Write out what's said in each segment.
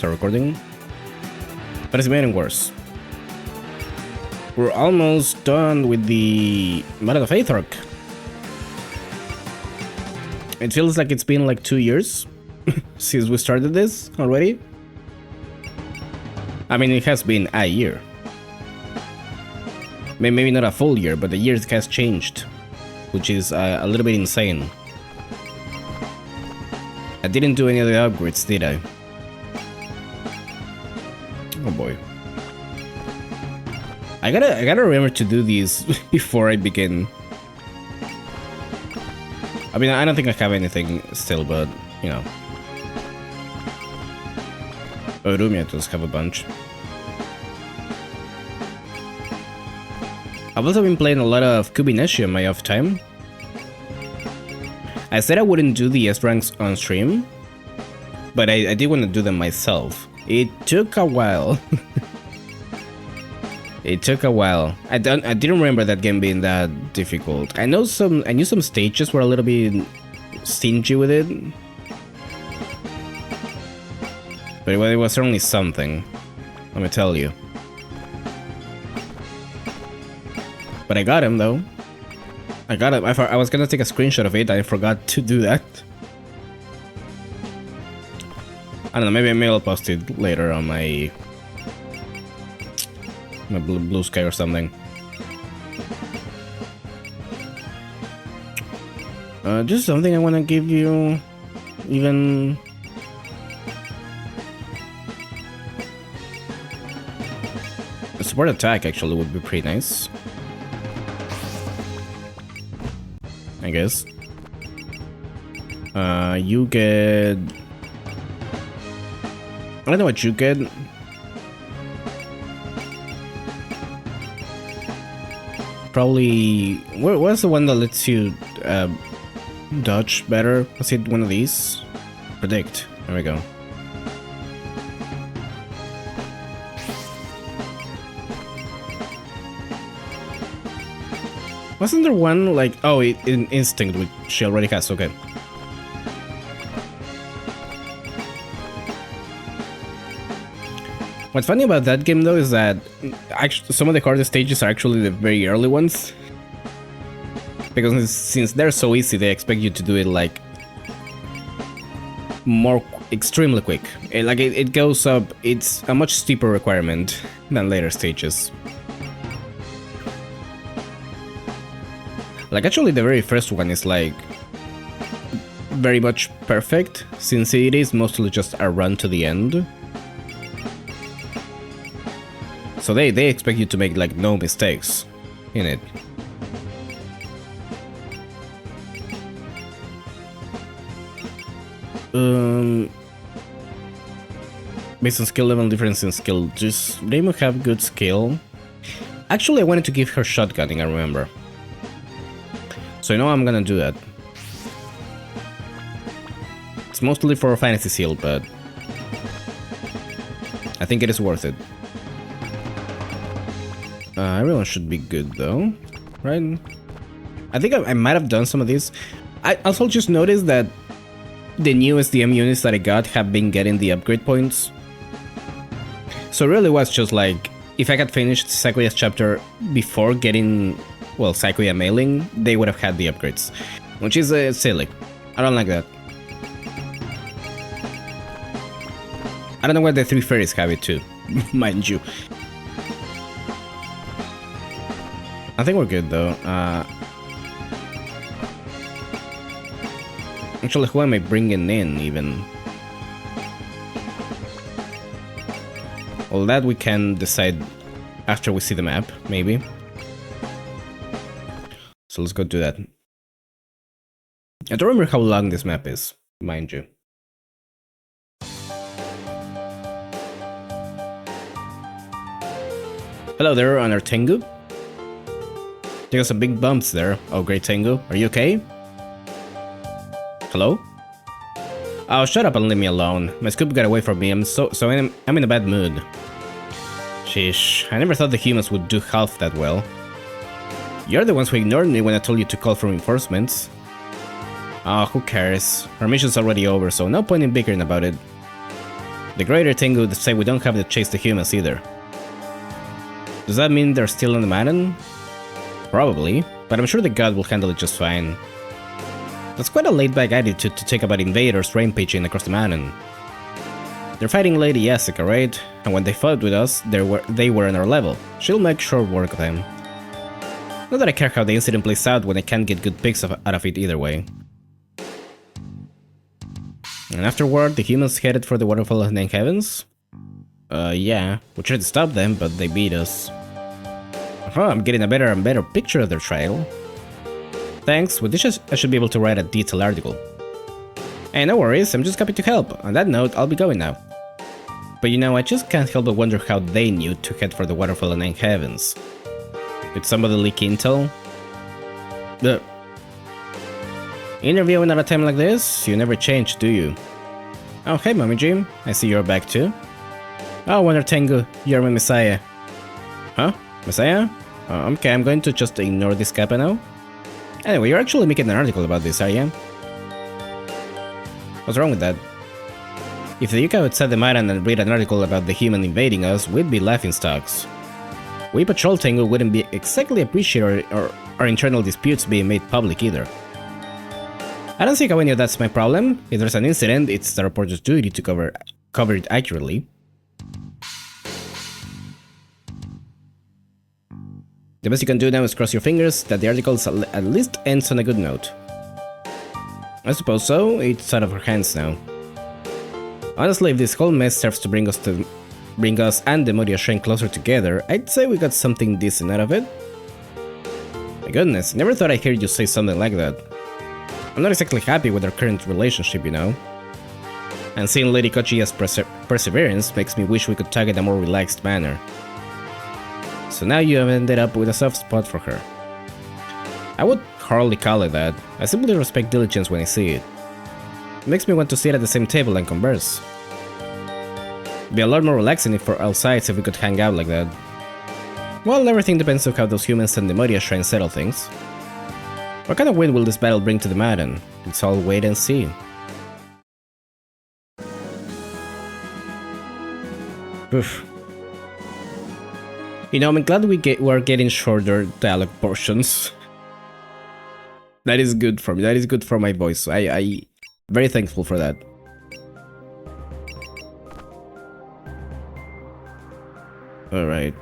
start recording. But it's getting worse. We're almost done with the Maiden of Faith arc. It feels like it's been like 2 years since we started this already. I mean, it has been a year. Maybe not a full year, but the years has changed, which is a little bit insane. I didn't do any of the upgrades, did I? Oh boy. I gotta remember to do these before I begin. I mean, I don't think I have anything still, but, you know. Orumia does have a bunch. I've also been playing a lot of Kubineshi on my off time. I said I wouldn't do the S ranks on stream, but I did want to do them myself. It took a while. It took a while. I didn't remember that game being that difficult. I knew some stages were a little bit stingy with it, but it was certainly something. Let me tell you. But I got him though. I got him. I was gonna take a screenshot of it. I forgot to do that. I don't know. Maybe I'll post it later on my blue sky or something. Just something I want to give you. Even a support attack actually would be pretty nice, I guess. You get... I don't know what you get. Probably... What's the one that lets you dodge better? Was it one of these? Predict. There we go. Wasn't there one like... Oh, in Instinct, which she already has, okay. What's funny about that game though is that actually some of the hardest stages are actually the very early ones. Because since they're so easy, they expect you to do it like more extremely quick. It goes up, it's a much steeper requirement than later stages. Like actually the very first one is like very much perfect, since it is mostly just a run to the end. So they expect you to make like no mistakes in it. Based on skill level, difference in skill, just Reimu have good skill. Actually, I wanted to give her shotgunning, I remember. So you know I'm gonna do that. It's mostly for fantasy seal, but I think it is worth it. Everyone should be good though, right? I think I might have done some of these. I also just noticed that the new SDM units that I got have been getting the upgrade points. So it really was just like, if I had finished Sakuya's chapter before getting, well, Sakuya mailing, they would have had the upgrades. Which is silly. I don't like that. I don't know why the 3 fairies have it too, mind you. I think we're good though. Actually, who am I bringing in even? Well, that we can decide after we see the map, maybe. So let's go do that. I don't remember how long this map is, mind you. Hello there, Honor Tengu. There's some big bumps there. Oh, great, Tengu. Are you okay? Hello? Oh, shut up and leave me alone. My scoop got away from me. I'm in a bad mood. Sheesh, I never thought the humans would do half that well. You're the ones who ignored me when I told you to call for reinforcements. Oh, who cares? Our mission's already over, so no point in bickering about it. The greater thing would say we don't have to chase the humans either. Does that mean they're still on the Maiden? Probably, but I'm sure the god will handle it just fine. That's quite a laid-back attitude to take about invaders rampaging across the Maiden. They're fighting Lady Jessica, right? And when they fought with us, they were on our level. She'll make short work of them. Not that I care how the incident plays out when I can't get good picks out of it either way. And afterward, the humans headed for the Waterfall of Nine Heavens? Yeah, we tried to stop them, but they beat us. Oh, I'm getting a better and better picture of their trail. Thanks, with this I should be able to write a detailed article. Hey, no worries, I'm just happy to help. On that note, I'll be going now. But you know, I just can't help but wonder how they knew to head for the Waterfall of Nine Heavens. Did somebody leak intel? Interviewing at a time like this? You never change, do you? Oh, hey, Mommy Jim. I see you're back too. Oh, Wonder Tengu, you're my messiah. Huh? Messiah? Okay, I'm going to just ignore this kappa now. Anyway, you're actually making an article about this, are you? What's wrong with that? If the Yuka would set the Maiden and read an article about the human invading us, we'd be laughingstocks. We patrol Tengu wouldn't be exactly appreciative or our internal disputes being made public either. I don't see how any of that's my problem. If there's an incident, it's the reporter's duty to cover it accurately. The best you can do now is cross your fingers that the article at least ends on a good note. I suppose so, it's out of our hands now. Honestly, if this whole mess serves to bring us and the Moria Shrine closer together, I'd say we got something decent out of it. My goodness, never thought I'd hear you say something like that. I'm not exactly happy with our current relationship, you know. And seeing Lady Kochiya's perseverance makes me wish we could talk in a more relaxed manner. So now you have ended up with a soft spot for her. I would hardly call it that. I simply respect diligence when I see it. It makes me want to sit at the same table and converse. It'd be a lot more relaxing for all sides if we could hang out like that. Well, everything depends on how those humans and the Moria Shrine settle things. What kind of wind will this battle bring to the Maiden? Let's all wait and see. Oof. You know, I'm glad we're getting shorter dialogue portions. That is good for me. That is good for my voice. I very thankful for that. All right.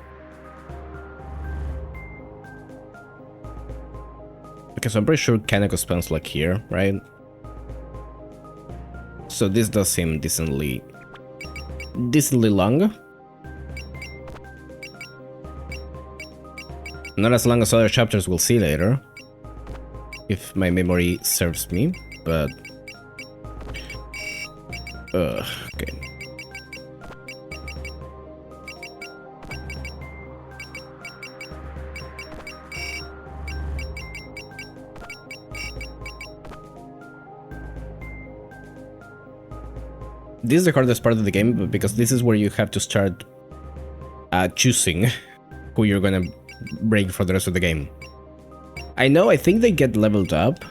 Okay, so I'm pretty sure Kaneko spawns like here, right? So this does seem decently long. Not as long as other chapters we'll see later, if my memory serves me, but... okay. This is the hardest part of the game, because this is where you have to start choosing who you're gonna bring for the rest of the game. I think they get leveled up.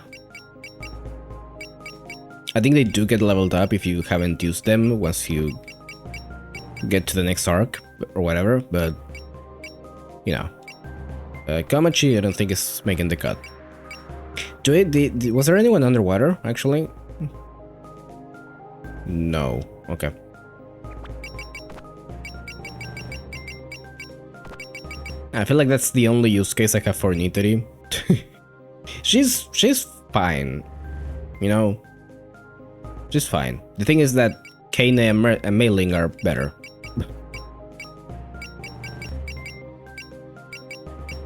I think they do get leveled up if you haven't used them once you get to the next arc or whatever, but you know. Komachi I don't think is making the cut. Was there anyone underwater actually? No. Okay. I feel like that's the only use case I have for Nitari. She's fine, you know. She's fine. The thing is that Kane and Mei Ling are better.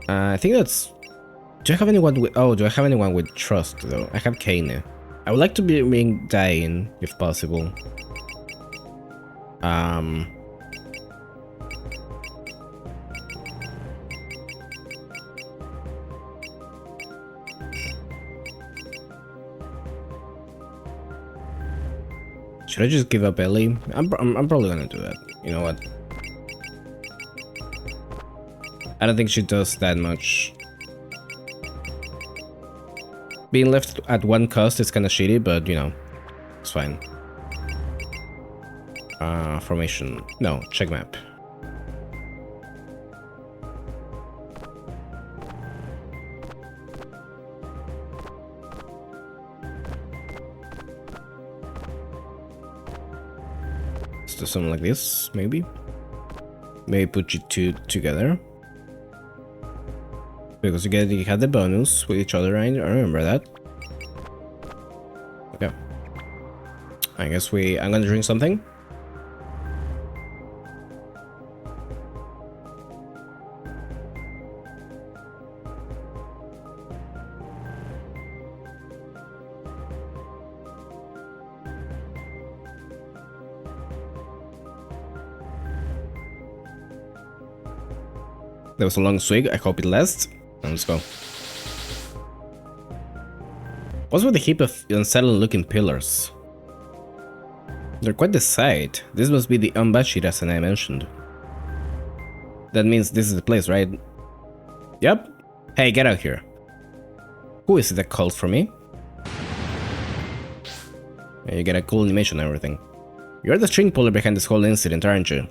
I think that's. Do I have anyone with? Oh, do I have anyone with trust though? I have Kane. I would like to bring Dain if possible. Should I just give up Ellie? I'm probably gonna do that. You know what? I don't think she does that much. Being left at one cost is kinda shitty, but you know, it's fine. Formation. No, check map. Let's do something like this, maybe. Maybe put you two together. Because you had the bonus with each other, right? I remember that. Okay. I guess I'm gonna drink something. That was a long swig, I hope it lasts. And let's go. What's with the heap of unsettling looking pillars? They're quite the sight. This must be the Umbashiras I mentioned. That means this is the place, right? Yep. Hey, get out here. Who is it that called for me? You get a cool animation and everything. You're the string puller behind this whole incident, aren't you?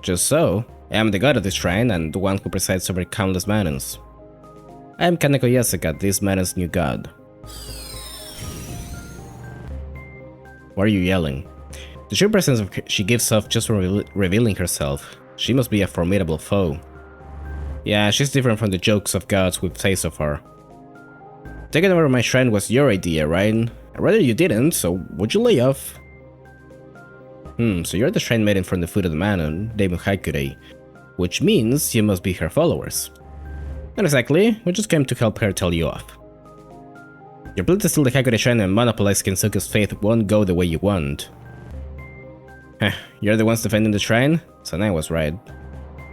Just so. I am the god of this shrine and the one who presides over countless Maidens. I am Kaneko Yasuka, this Maiden's new god. Why are you yelling? The sheer presence she gives off just from revealing herself. She must be a formidable foe. Yeah, she's different from the jokes of gods we've played so far. Taking over my shrine was your idea, right? I'd rather you didn't, so would you lay off? So you're the shrine maiden from the foot of the Maiden, Daemon Haikure, which means you must be her followers. Not exactly, we just came to help her tell you off. Your plan to steal the Haikure shrine and monopolize Kensuke's faith won't go the way you want. You're the ones defending the shrine? So I was right.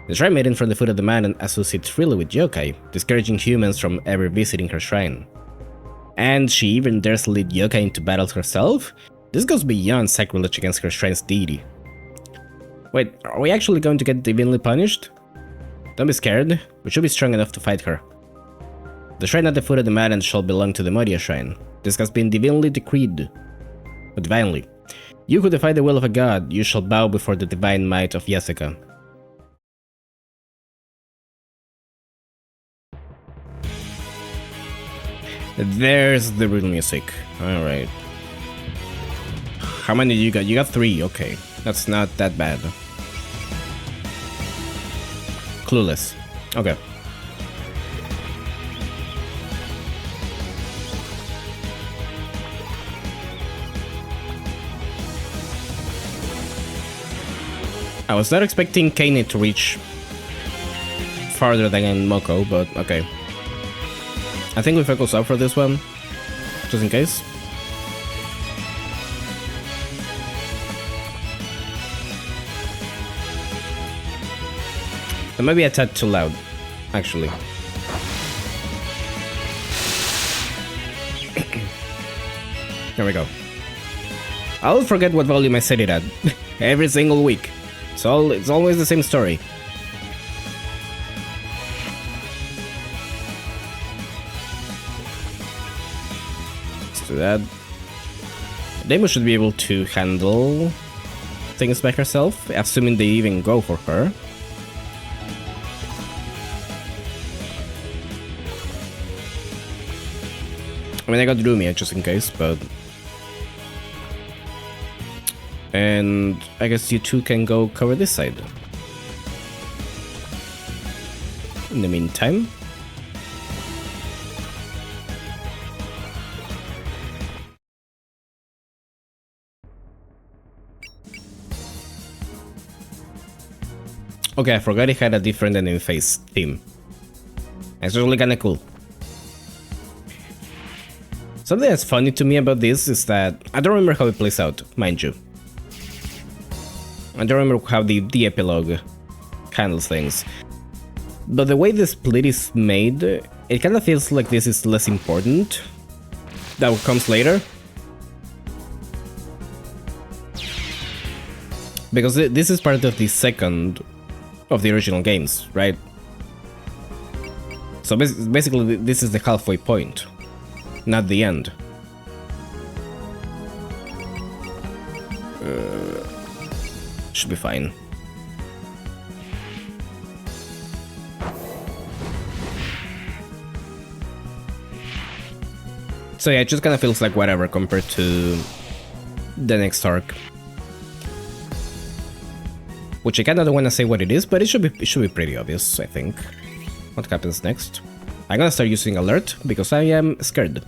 The shrine maiden from the foot of the Maiden associates freely with yokai, discouraging humans from ever visiting her shrine. And she even dares lead yokai into battles herself? This goes beyond sacrilege against her shrine's deity. Wait, are we actually going to get divinely punished? Don't be scared, we should be strong enough to fight her. The shrine at the foot of the Maiden shall belong to the Moria shrine. This has been divinely decreed. But divinely. You who defy the will of a god, you shall bow before the divine might of Yasuka. There's the real music. Alright. How many you got? You got 3, okay. That's not that bad. Clueless. Okay. I was not expecting Kane to reach farther than Moko, but okay. I think we focus up for this one, just in case. It might be a tad too loud, actually. There we go. I'll forget what volume I set it at every single week. It's always the same story. Let's do that. Demo should be able to handle things by herself, assuming they even go for her. I mean, I got Rumia just in case, but... And I guess you two can go cover this side. In the meantime... Okay, I forgot it had a different enemy face theme. It's really kinda cool. Something that's funny to me about this is that I don't remember how it plays out, mind you. I don't remember how the epilogue handles things. But the way the split is made, it kinda feels like this is less important. That comes later. Because this is part of the second of the original games, right? So basically this is the halfway point. Not the end. Should be fine. So yeah, it just kind of feels like whatever compared to the next arc. Which I kind of don't want to say what it is, but it should be pretty obvious, I think. What happens next? I'm gonna start using alert because I am scared.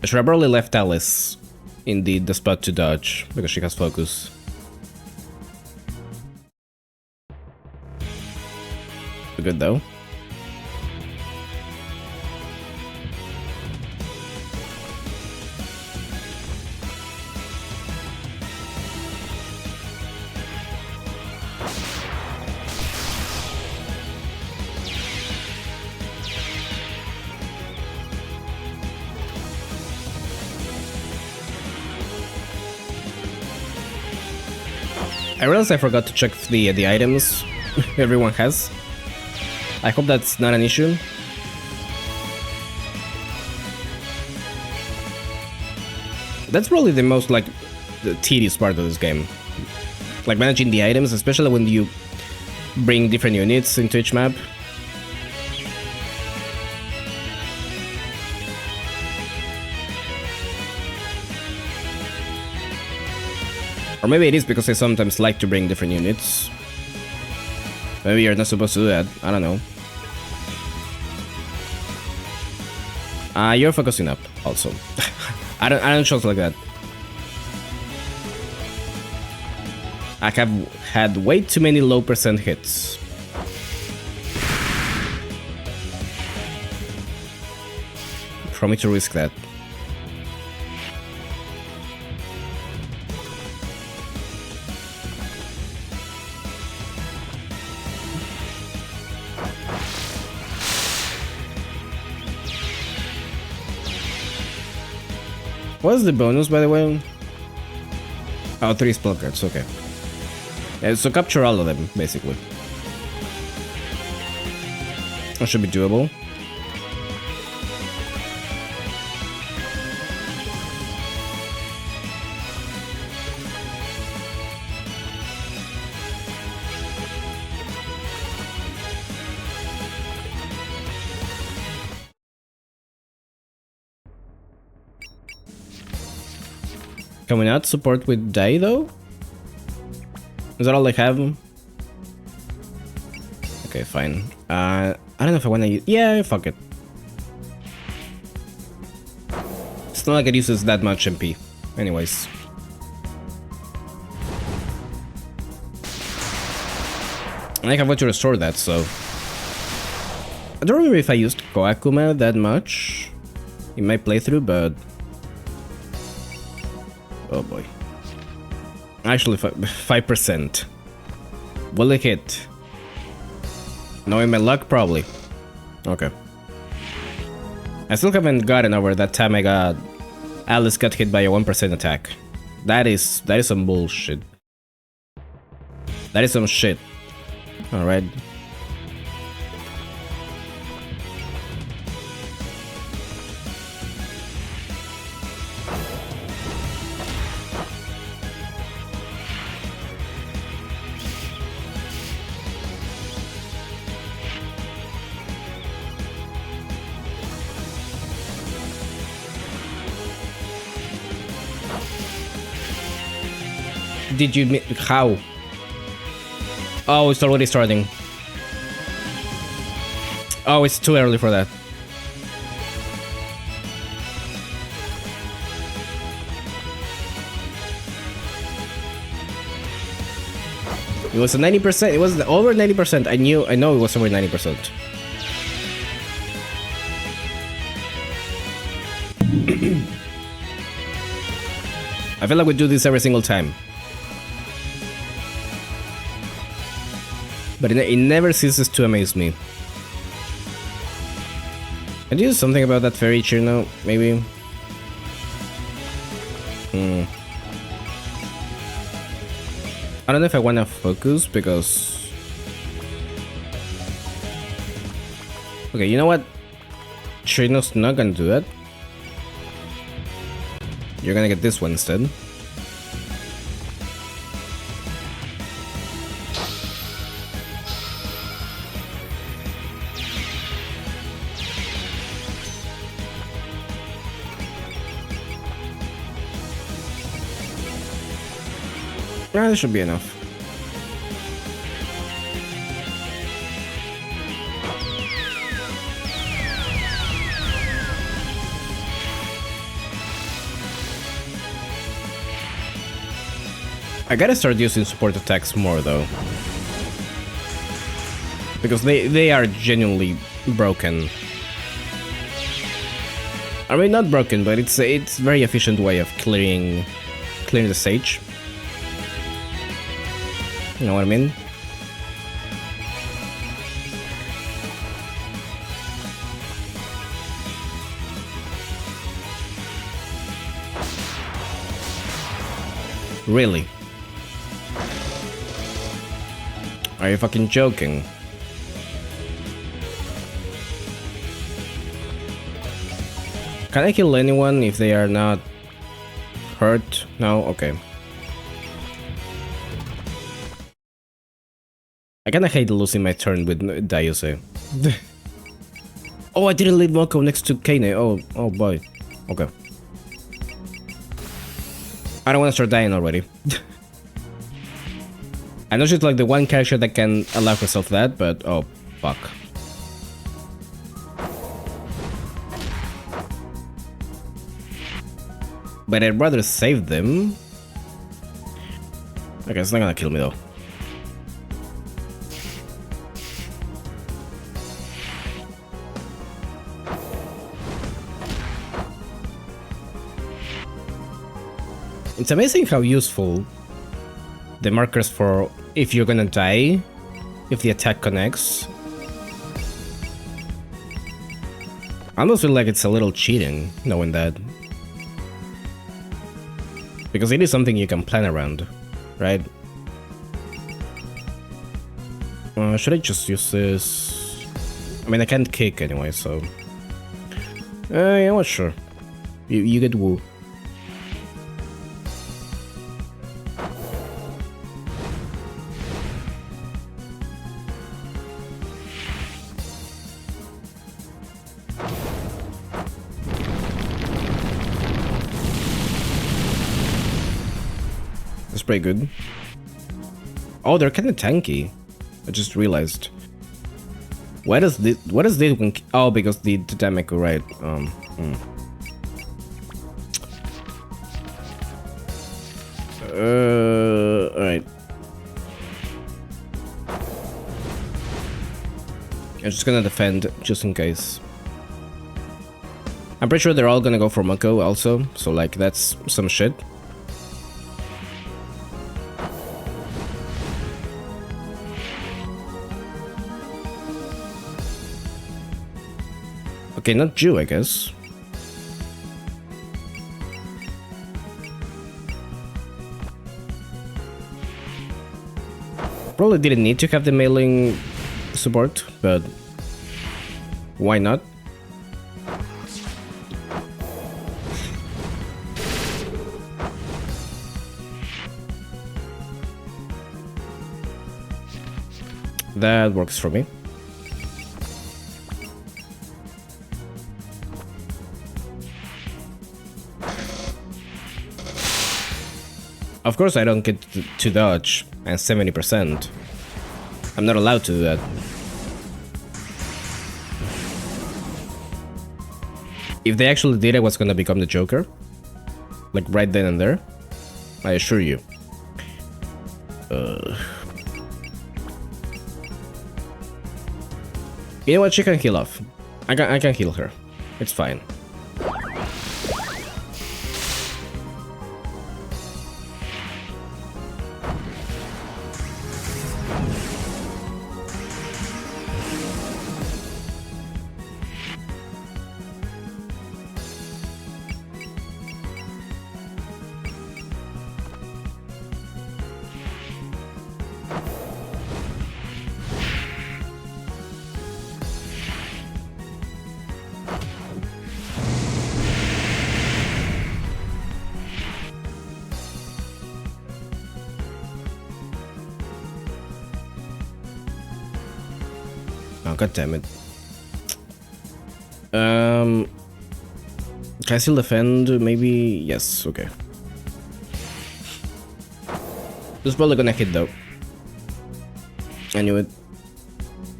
I should have probably left Alice in the spot to dodge because she has focus. Good though. I realized I forgot to check the items everyone has. I hope that's not an issue. That's probably the most, like, the tedious part of this game. Like, managing the items, especially when you bring different units into each map. Or maybe it is because I sometimes like to bring different units. Maybe you're not supposed to do that. I don't know. You're focusing up, also. I don't shoot like that. I have had way too many low percent hits. For me to risk that. What's the bonus, by the way? Oh, 3 spell cards, okay. Yeah, so capture all of them, basically. That should be doable. Can we not support with Dai though? Is that all I have? Okay, fine. I don't know if I wanna use... Yeah, fuck it. It's not like it uses that much MP. Anyways. And I have to restore that, so... I don't remember if I used Koakuma that much in my playthrough, but... Oh boy. Actually, 5%. Will it hit? Knowing my luck, probably. Okay. I still haven't gotten over that time I got... Alice got hit by a 1% attack. That is some bullshit. That is some shit. Alright. Did you... How? Oh, it's already starting. Oh, it's too early for that. It was a 90%. It was over 90%. I know it was over 90%. I feel like we do this every single time. But it never ceases to amaze me. Can you do something about that fairy cheer now? Maybe? I don't know if I want to focus because... Okay, you know what? Chino's not gonna do that. You're gonna get this one instead. That should be enough. I gotta start using support attacks more though, because they are genuinely broken. I mean, not broken, but it's a very efficient way of clearing the stage. You know what I mean? Really? Are you fucking joking? Can I kill anyone if they are not hurt? No? Okay. I kinda hate losing my turn with Daiose. Oh, I didn't leave Moko next to Kane. Oh boy. Okay. I don't wanna start dying already. I know she's like the one character that can allow herself that, but oh, fuck. But I'd rather save them. Okay, it's not gonna kill me though. It's amazing how useful the markers for if you're gonna die, if the attack connects. I almost feel like it's a little cheating, knowing that. Because it is something you can plan around, right? Should I just use this? I mean, I can't kick anyway, so... yeah, well, sure. You get woo. Pretty good. Oh, they're kind of tanky. I just realized. What is this one? Oh, because the damage, right? Alright. I'm just gonna defend just in case. I'm pretty sure they're all gonna go for Mako also, so like that's some shit. Okay, not Jew, I guess. Probably didn't need to have the mailing support, but why not? That works for me. Of course I don't get to dodge at 70%. I'm not allowed to do that. If they actually did, I was gonna become the Joker. Like right then and there. I assure you. You know what? She can heal off. I can heal her. It's fine. God damn it. Can I still defend? Maybe? Yes, okay. This is probably gonna hit though. I knew it.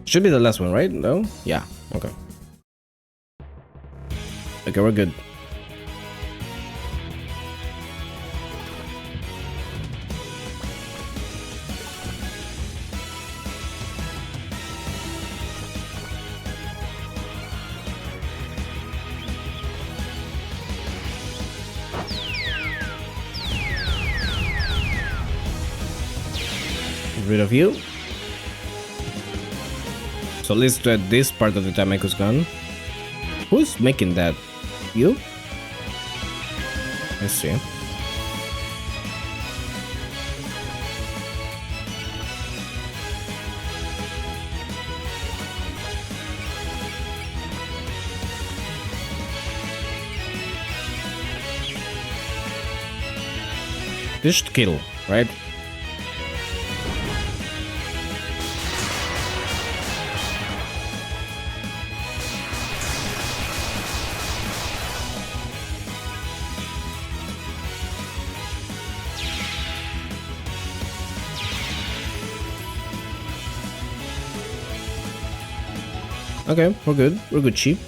Should be the last one, right? No? Yeah, okay. Okay, we're good. Rid of you. So at least this part of the damage is gone. Who's making that? You? I see. This should kill, right? Okay, we're good. We're good, cheap.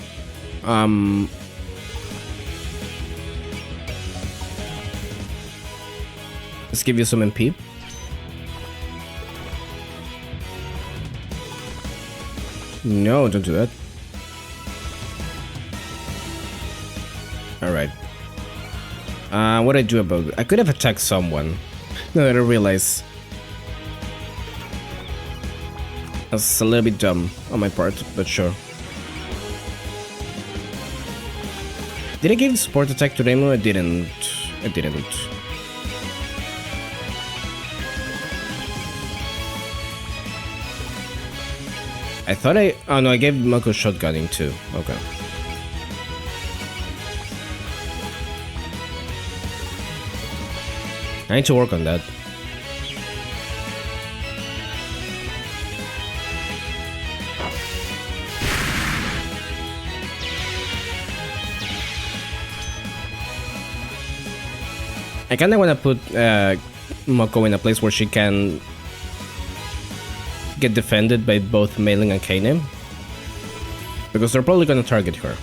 Let's give you some MP. No, don't do that. Alright. What do I do about it? I could have attacked someone. No, I don't realize. That's a little bit dumb on my part, but sure. Did I give support attack to Remo? I didn't. I didn't. I thought I... Oh no, I gave Mako shotgunning too. Okay. I need to work on that. I kinda wanna put Mako in a place where she can get defended by both Mailing and Kainem, because they're probably gonna target her.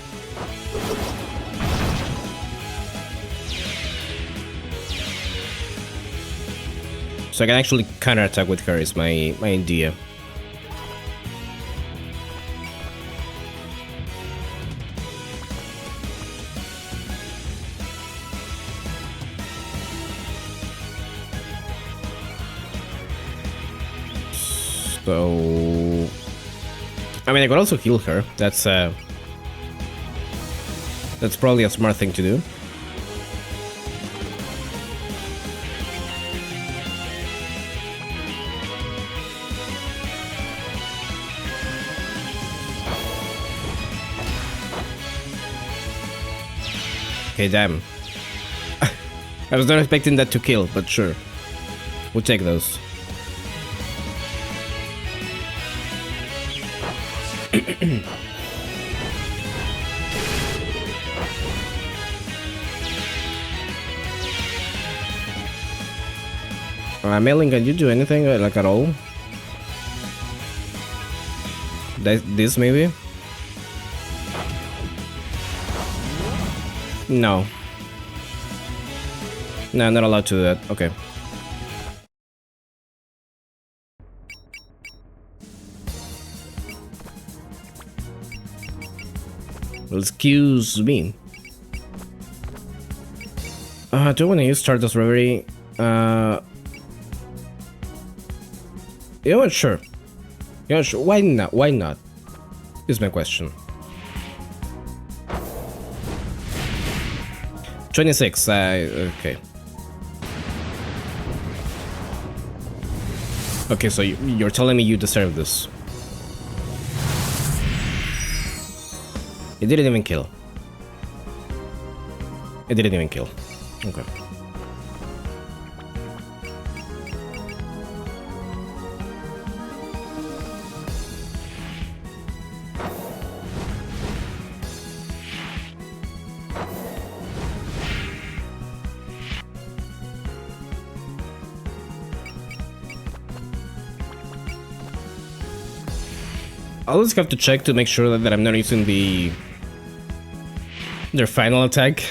So I can actually counterattack with her is my idea. So, I mean, I could also heal her. That's probably a smart thing to do. Okay, damn. I was not expecting that to kill, but sure. We'll take those. Mailing, can you do anything like at all? This maybe? No. No, not allowed to do that. Okay. Well, excuse me. Do I want to use Stardust Reverie? You know what? Sure. You know, sure. Why not? Why not? Is my question. 26. Okay. Okay, so you're telling me you deserve this. It didn't even kill. It didn't even kill. Okay. I always have to check to make sure that I'm not using their final attack.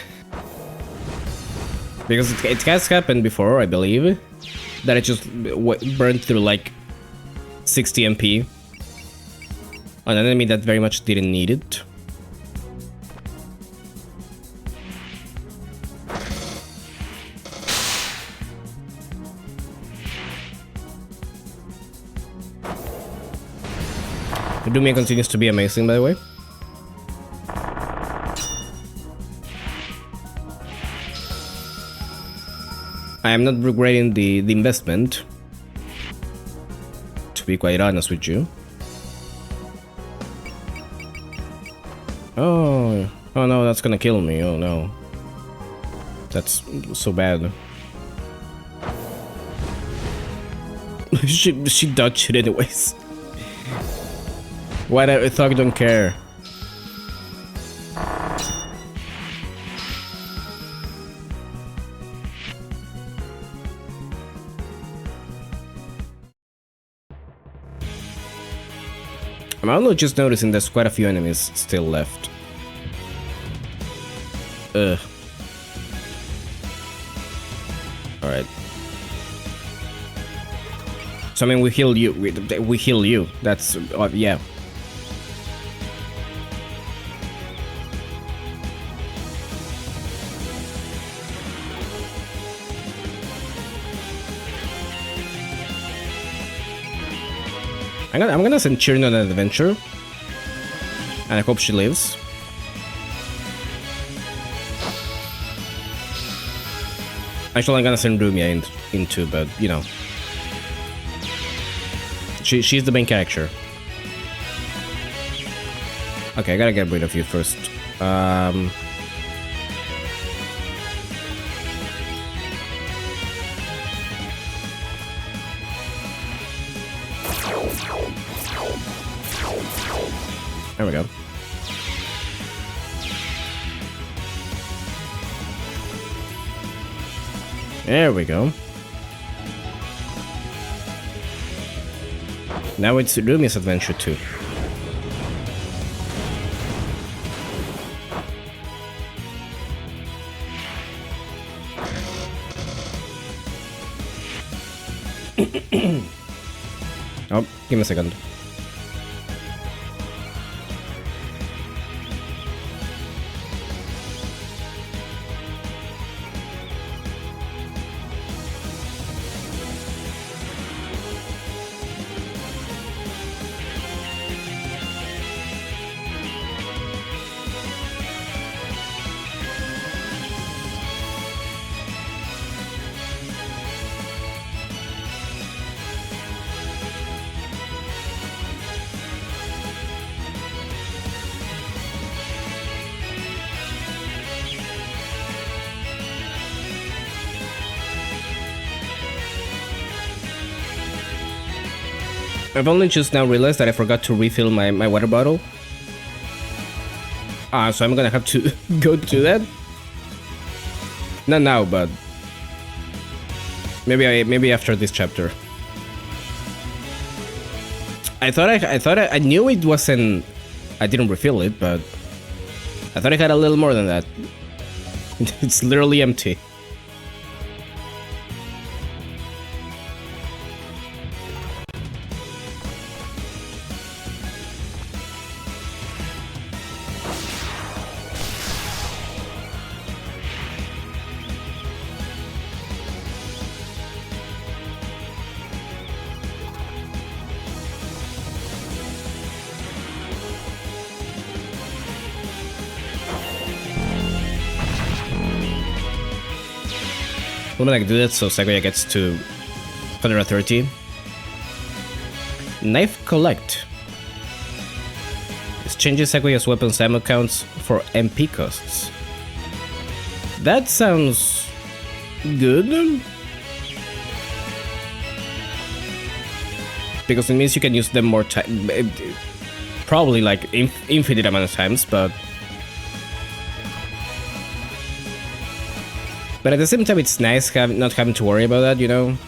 Because it has happened before, I believe, that it just burned through like 60 MP on an enemy that very much didn't need it. Lumia continues to be amazing, by the way. I am not regretting the investment, to be quite honest with you. Oh no, that's gonna kill me. Oh no, that's so bad. she dodged it anyways. Why the thug don't care? I'm also just noticing there's quite a few enemies still left. Ugh. Alright. So I mean, we heal you. We heal you. That's yeah. I'm gonna send Chirin on an adventure, and I hope she lives. Actually, I'm gonna send Lumia into, but you know, she's the main character. Okay, I gotta get rid of you first. There we go. There we go. Now it's Lumia's adventure too. Oh, give me a second. I've only just now realized that I forgot to refill my water bottle. So I'm gonna have to go do that. Not now, but maybe after this chapter. I knew it wasn't. I didn't refill it, but I thought I had a little more than that. It's literally empty. I'm gonna do that so Sakuya gets to 130. Knife Collect. This changes Sakuya's weapons ammo counts for MP costs. That sounds good. Because it means you can use them more time. Probably like infinite amount of times, but at the same time, it's nice not having to worry about that, you know?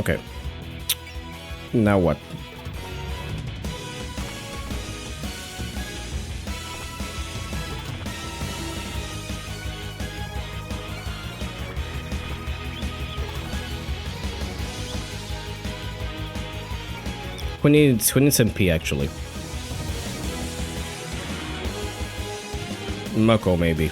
Okay. Now what? Who needs MP actually? Mako maybe.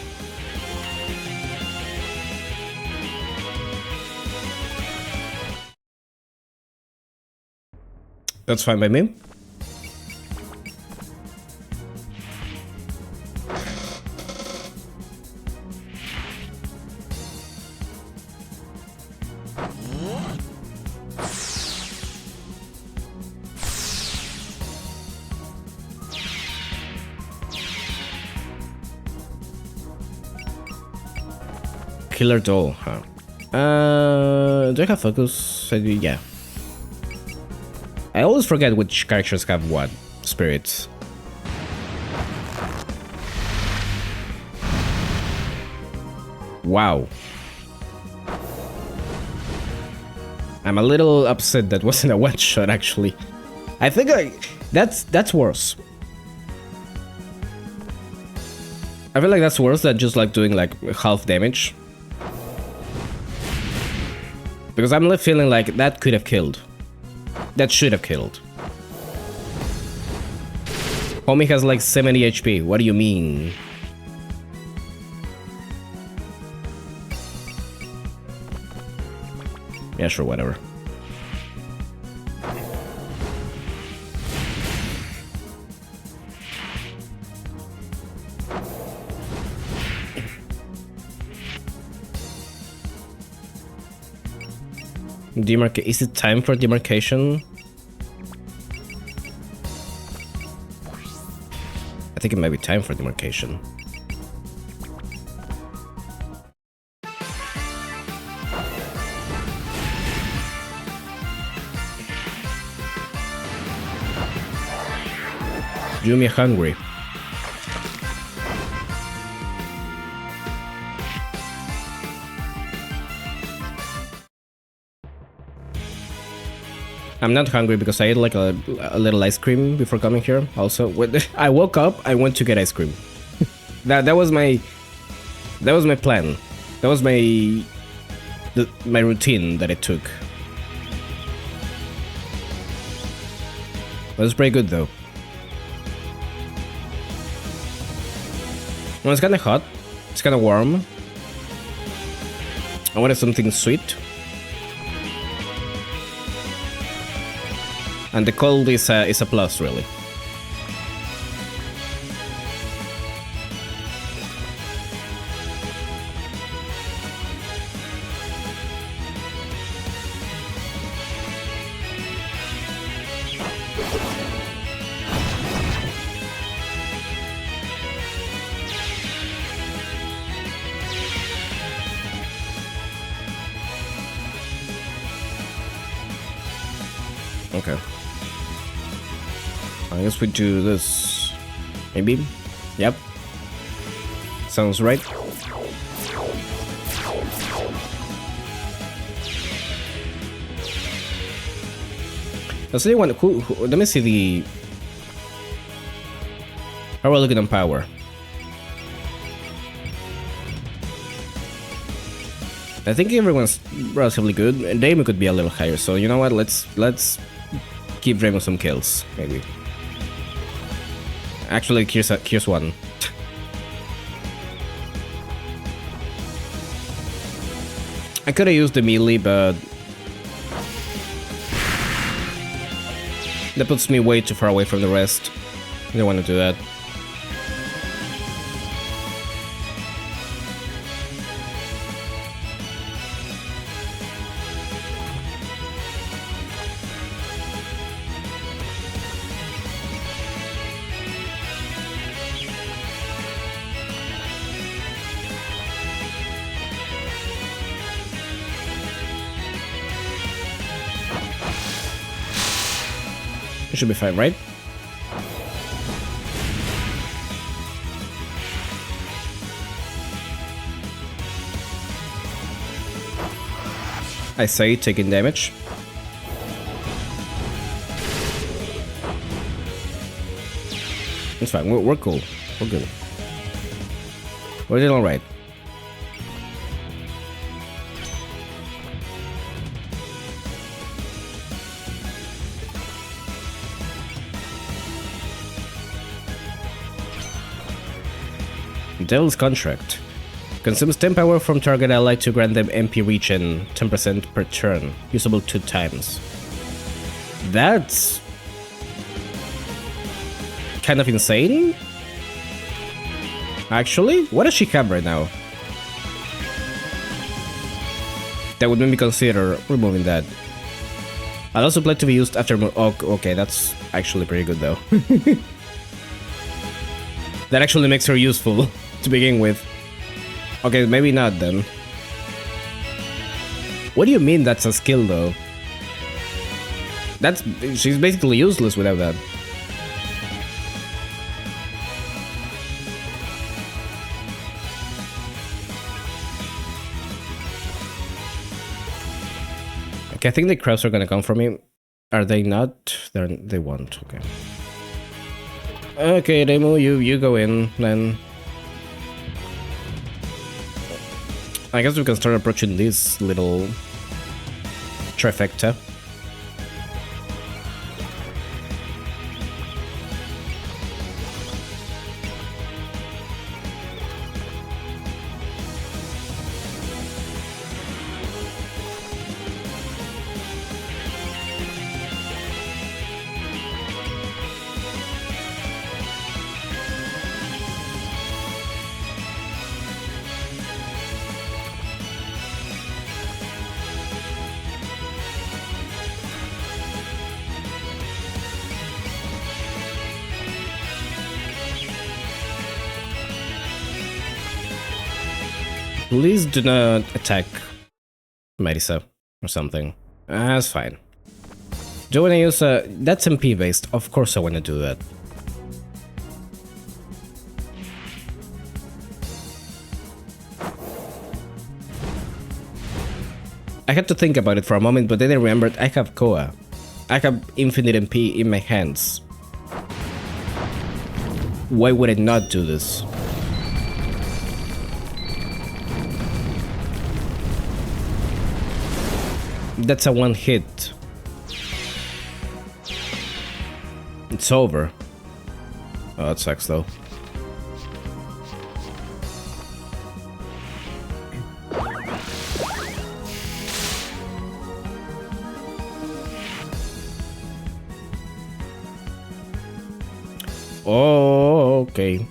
That's fine by me. Killer doll, huh? Do I have focus? Yeah. I always forget which characters have what spirits. Wow. I'm a little upset that wasn't a one shot actually. I think that's worse. I feel like that's worse than just like doing like half damage. Because I'm left feeling like that could have killed. That should have killed. Homie has like 70 HP. What do you mean? Yeah, sure, whatever. Is it time for demarcation? I think it might be time for demarcation. Yumi hungry. I'm not hungry because I ate like a little ice cream before coming here. Also, when I woke up, I went to get ice cream. that was my plan. That was my routine that I took. It was pretty good though. Well, it's kind of hot. It's kind of warm. I wanted something sweet. And the cold is a plus, really. Okay. I guess we do this. Maybe? Yep. Sounds right. Let's see one. Let me see the. How are we looking on power? I think everyone's relatively good. Damon could be a little higher, so you know what? Let's give Raymond some kills, maybe. Actually, here's one. I could have used the melee, but that puts me way too far away from the rest. I don't want to do that. Should be fine, right? I say taking damage. It's fine. We're cool. We're good. We're doing all right. Devil's Contract. Consumes 10 power from target ally to grant them MP regen 10% per turn. Usable 2 times. That's kind of insane. Actually, what does she have right now? That would make me consider removing that. I'll also plan to be used after... Oh, okay, that's actually pretty good though. That actually makes her useful to begin with. Okay, maybe not then. What do you mean that's a skill though? That's... she's basically useless without that. Okay, I think the crabs are gonna come for me. Are they not? They won't. Okay. Okay, Demo, you go in then. I guess we can start approaching this little trifecta. Please do not attack Marisa or something. That's fine. Do I want to use that's MP based? Of course I want to do that. I had to think about it for a moment, but then I remembered I have Koa. I have infinite MP in my hands. Why would I not do this? That's a one hit. It's over. Oh, that sucks though. Oh, okay.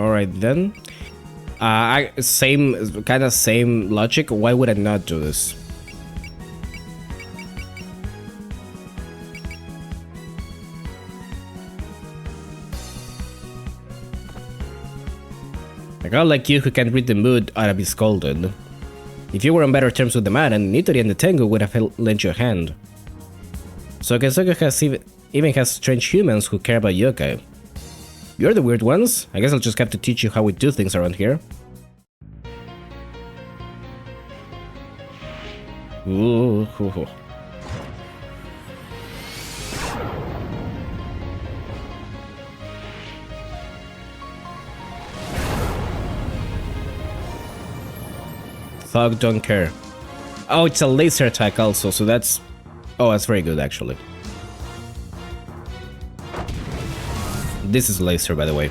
All right then. Same logic. Why would I not do this? A girl like you who can read the mood ought to be scolded. If you were on better terms with the Maiden, Nitori and the Tengu would have lent you a hand. So Kazuka even has strange humans who care about yokai. You're the weird ones. I guess I'll just have to teach you how we do things around here. Ooh. Thug don't care. Oh, it's a laser attack also, so that's... Oh, that's very good actually. This is laser, by the way.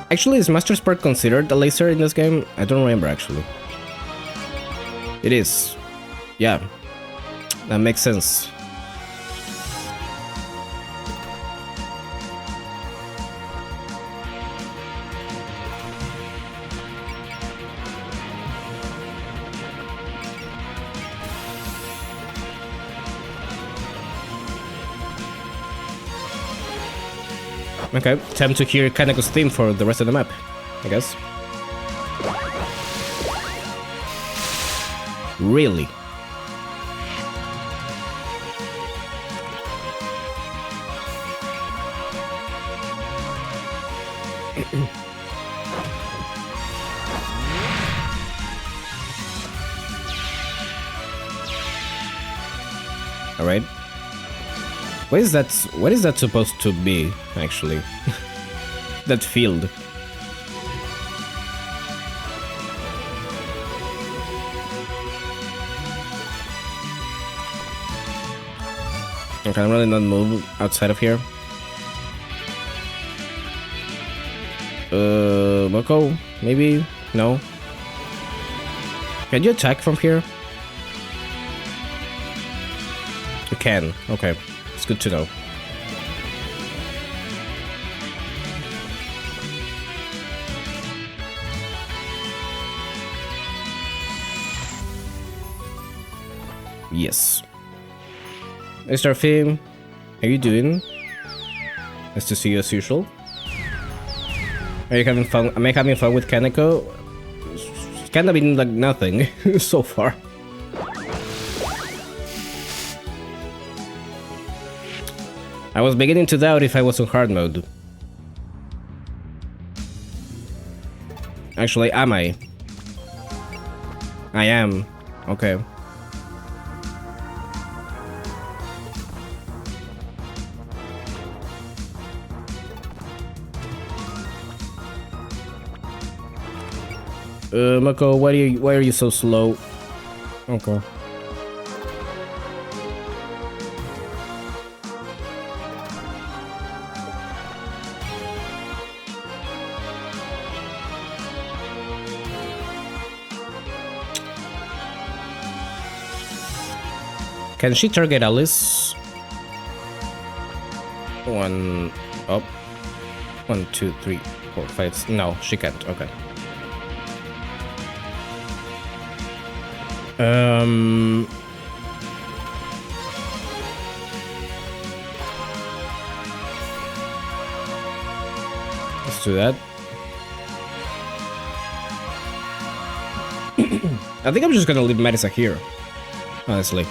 Actually, is Master Spark considered a laser in this game? I don't remember actually. It is. Yeah. That makes sense. Okay, time to hear Kaneko's theme for the rest of the map, I guess. Really? All right. What is that? What is that supposed to be, actually? That field. I can really not move outside of here. Moko? Maybe? No? Can you attack from here? You can. Okay. It's good to know. Yes. Hey, Starfim. How you doing? Nice to see you as usual. Are you having fun? Am I having fun with Kaneko? It's kinda been like nothing so far. I was beginning to doubt if I was on hard mode. Actually, am I? I am. Okay. Mako, why are you so slow? Okay. Can she target Alice? One up. 1, 2, 3, 4, 5. No, she can't. Okay. Let's do that. I think I'm just gonna leave Marisa here, honestly.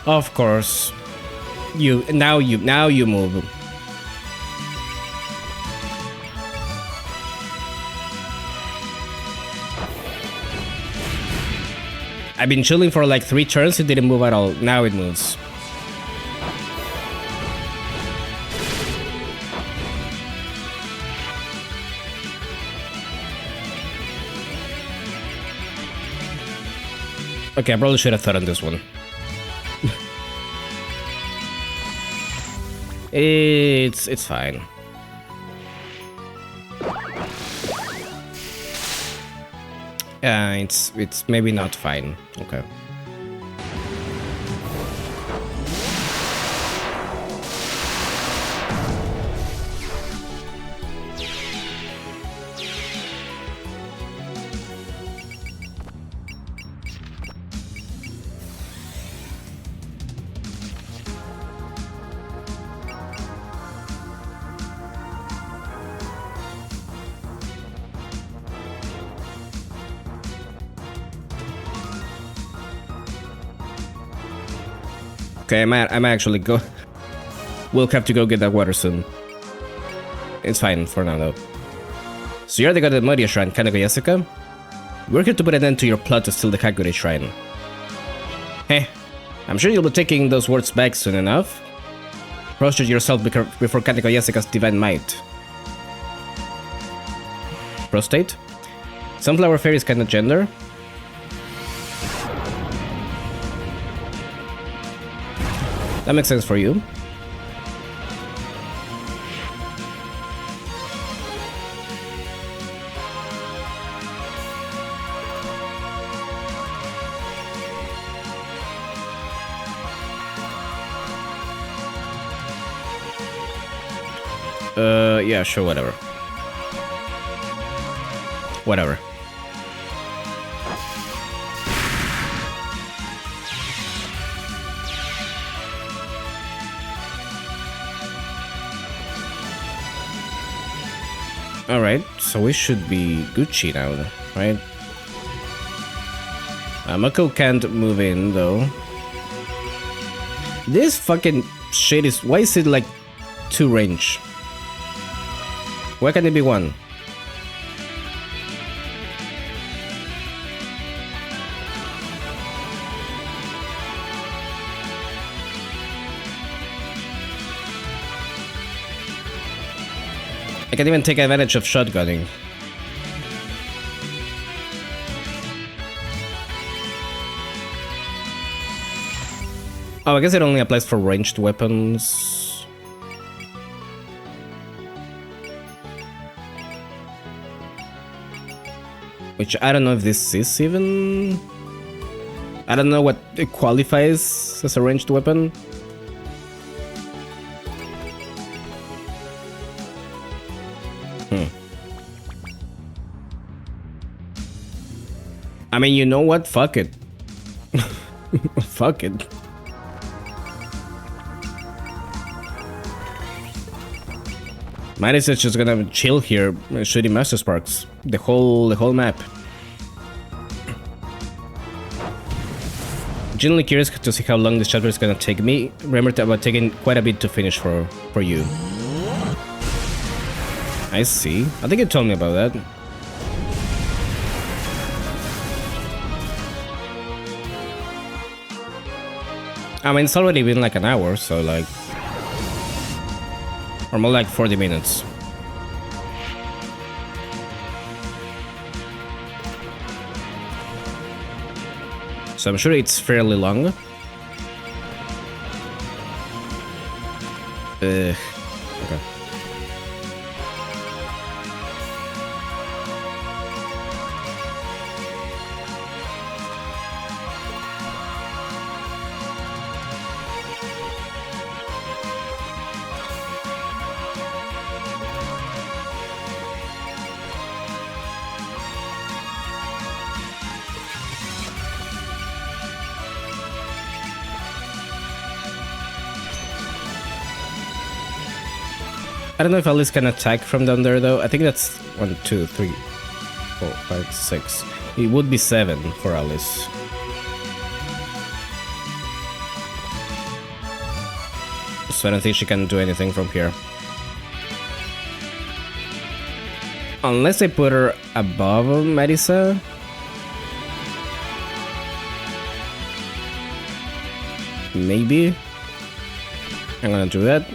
Of course. Now you move. I've been chilling for like 3 turns, it didn't move at all. Now it moves. Okay, I probably should have thought on this one. It's fine. It's maybe not fine. Okay. Okay, I'm actually go. We'll have to go get that water soon. It's fine for now though. So you're the god of the Moria Shrine, Kaneko Yasuka? We're here to put an end to your plot to steal the Kagure Shrine. Heh, I'm sure you'll be taking those words back soon enough. Prostrate yourself before Kaneko Yasuka's divine might. Prostate? Sunflower Fairy's kind of gender? That makes sense for you. Yeah, sure, whatever. Whatever. Alright, so we should be Gucci now, right? Mako can't move in though. This fucking shit is... Why is it like 2 range? Why can't it be 1? I can't even take advantage of shotgunning. Oh, I guess it only applies for ranged weapons. Which I don't know if this is even... I don't know what it qualifies as a ranged weapon. I mean, you know what? Fuck it. Fuck it. Maiden is just gonna chill here, shooting Master Sparks. The whole map. Genuinely curious to see how long this chapter is gonna take me. Remember about taking quite a bit to finish for you. I see. I think you told me about that. I mean, it's already been like an hour, so like... Or more like 40 minutes. So I'm sure it's fairly long. Okay. I don't know if Alice can attack from down there though. I think that's 1, 2, 3, 4, 5, 6. It would be 7 for Alice. So I don't think she can do anything from here. Unless I put her above Marisa. Maybe. I'm gonna do that.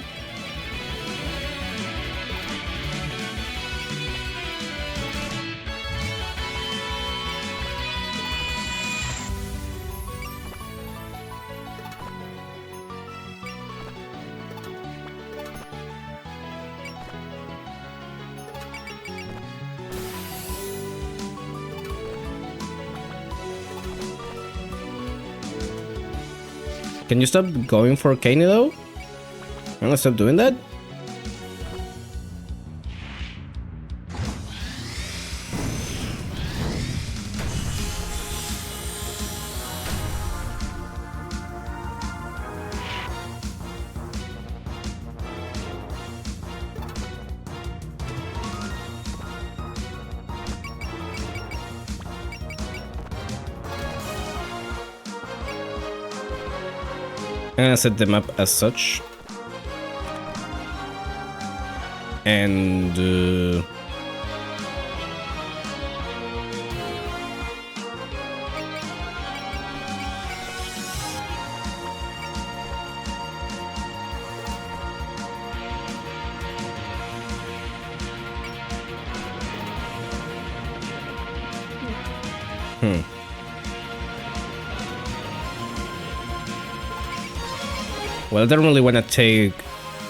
Can you stop going for Kanye though? I'm gonna stop doing that? I'm gonna set them up as such. And... Well, I don't really want to take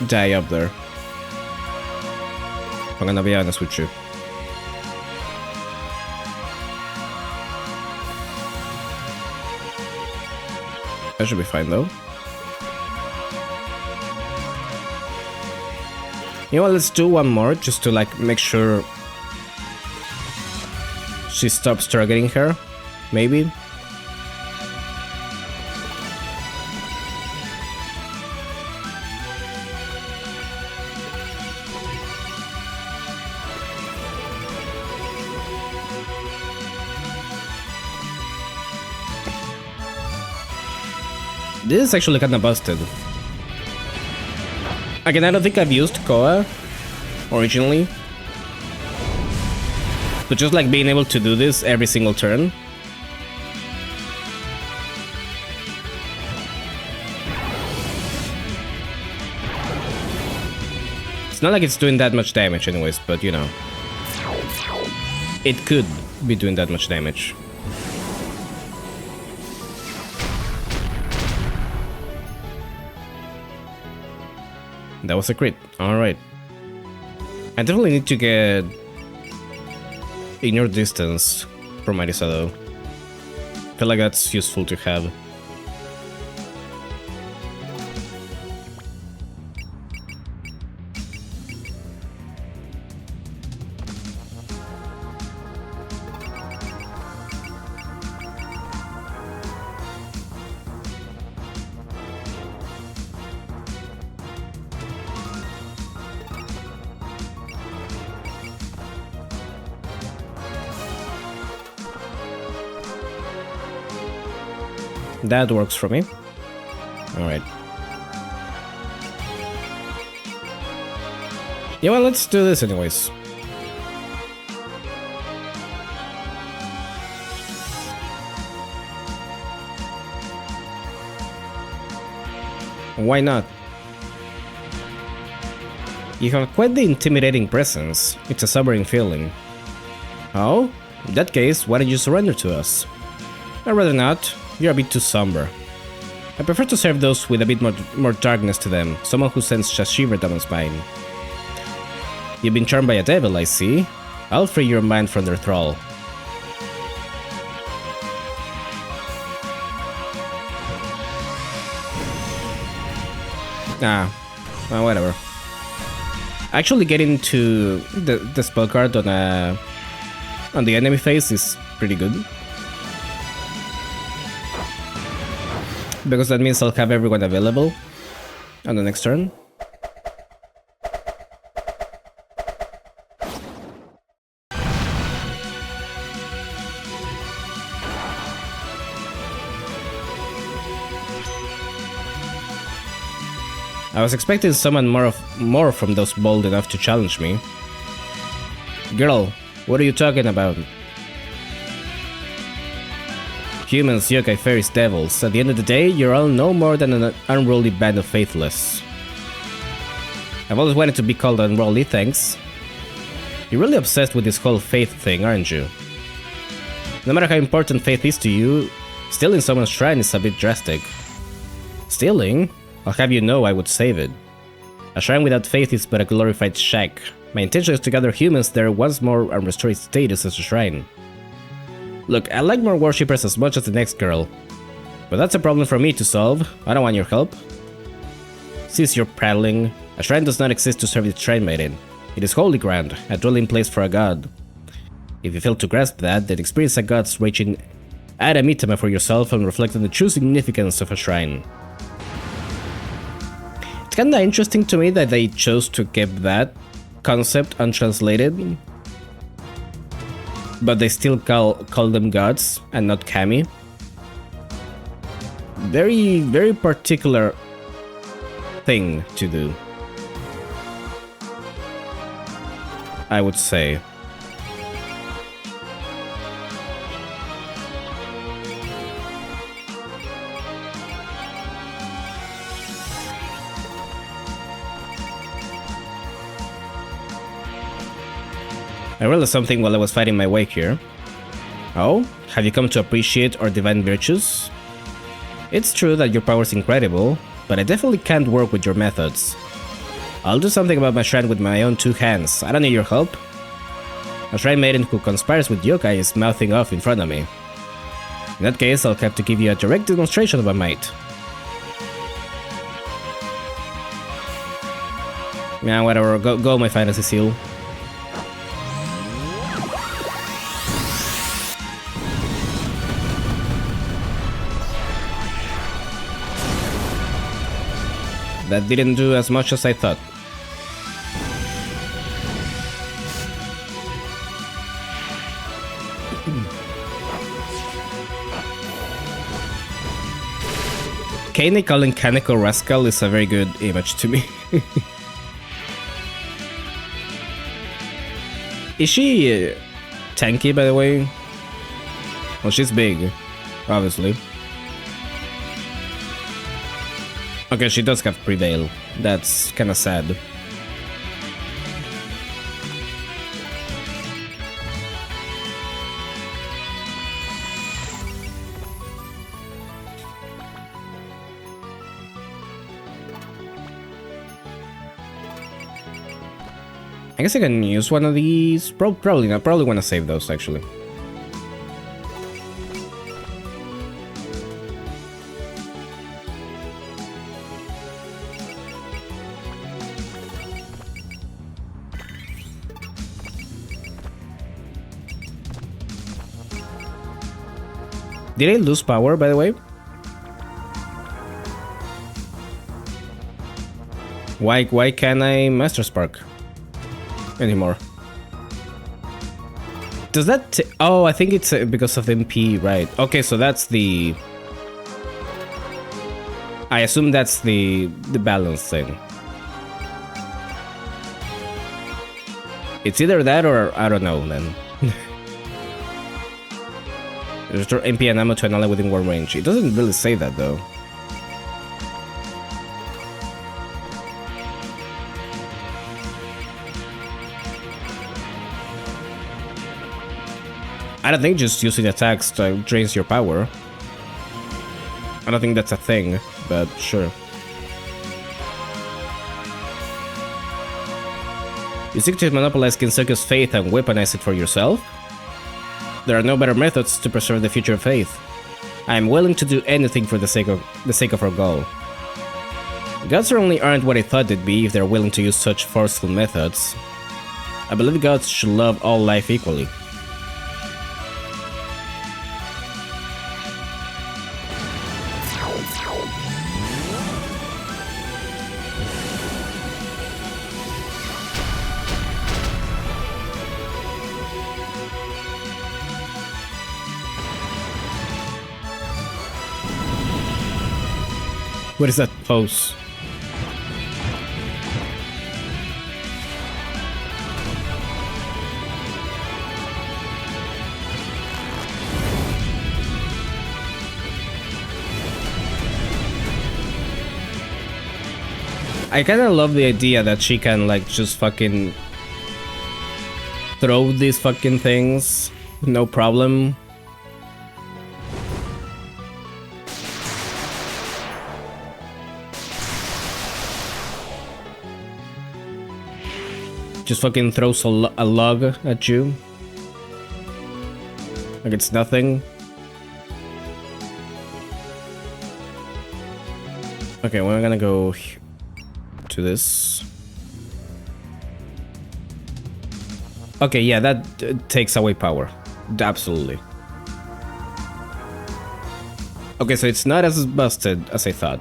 Die up there. I'm gonna be honest with you. That should be fine though. You know what, let's do one more just to like make sure she stops targeting her. Maybe. This is actually kinda busted. Again, I don't think I've used Koa originally. But just like being able to do this every single turn. It's not like it's doing that much damage anyways, but you know. It could be doing that much damage. That was a crit. Alright. I definitely need to get ignore distance from Marisa though. I feel like that's useful to have. That works for me. Alright. Yeah, well, let's do this anyways. Why not? You have quite the intimidating presence. It's a sobering feeling. Oh? In that case, why don't you surrender to us? I'd rather not. You're a bit too somber. I prefer to serve those with a bit more darkness to them, someone who sends a shiver down my spine. You've been charmed by a devil, I see. I'll free your mind from their thrall. Well, whatever. Actually getting to the spell card on the enemy phase is pretty good. Because that means I'll have everyone available on the next turn. I was expecting someone more from those bold enough to challenge me. Girl, what are you talking about? Humans, yokai, fairies, devils. At the end of the day, you're all no more than an unruly band of faithless. I've always wanted to be called unruly, thanks. You're really obsessed with this whole faith thing, aren't you? No matter how important faith is to you, stealing someone's shrine is a bit drastic. Stealing? I'll have you know I would save it. A shrine without faith is but a glorified shack. My intention is to gather humans there once more and restore its status as a shrine. Look, I like more worshippers as much as the next girl. But that's a problem for me to solve. I don't want your help. Cease your prattling. A shrine does not exist to serve its shrine maiden. It is holy ground, a dwelling place for a god. If you fail to grasp that, then experience a god's raging anathema for yourself and reflect on the true significance of a shrine. It's kinda interesting to me that they chose to keep that concept untranslated. But they still call them gods and not kami. Very, very particular thing to do, I would say. I realized something while I was fighting my way here. Oh? Have you come to appreciate our divine virtues? It's true that your power is incredible, but I definitely can't work with your methods. I'll do something about my shrine with my own two hands. I don't need your help. A shrine maiden who conspires with yokai is mouthing off in front of me. In that case, I'll have to give you a direct demonstration of my might. Yeah, whatever. Go my fantasy seal. That didn't do as much as I thought. Kaine calling Kaneko Rascal is a very good image to me. Is she tanky, by the way? Well, she's big, obviously. Okay, she does have Prevail. That's kinda sad. I guess I can use one of these. Probably not. Probably want to save those, actually. Did I lose power, by the way? Why can't I Master Spark anymore? Does that... oh, I think it's because of MP, right. Okay, so that's the... I assume that's the balance thing. It's either that or I don't know, then. Restore MP and ammo to an ally within war range. It doesn't really say that, though. I don't think just using attacks drains your power. I don't think that's a thing, but sure. You seek to monopolize Kinsuke's faith and weaponize it for yourself? There are no better methods to preserve the future of faith. I am willing to do anything for the sake of our goal. Gods certainly aren't what I thought they'd be if they're willing to use such forceful methods. I believe gods should love all life equally. What is that pose? I kinda love the idea that she can like just fucking throw these fucking things, no problem. Just fucking throws a log at you. Like it's nothing. Okay, we're gonna go to this. Okay, yeah, that takes away power. Absolutely. Okay, so it's not as busted as I thought.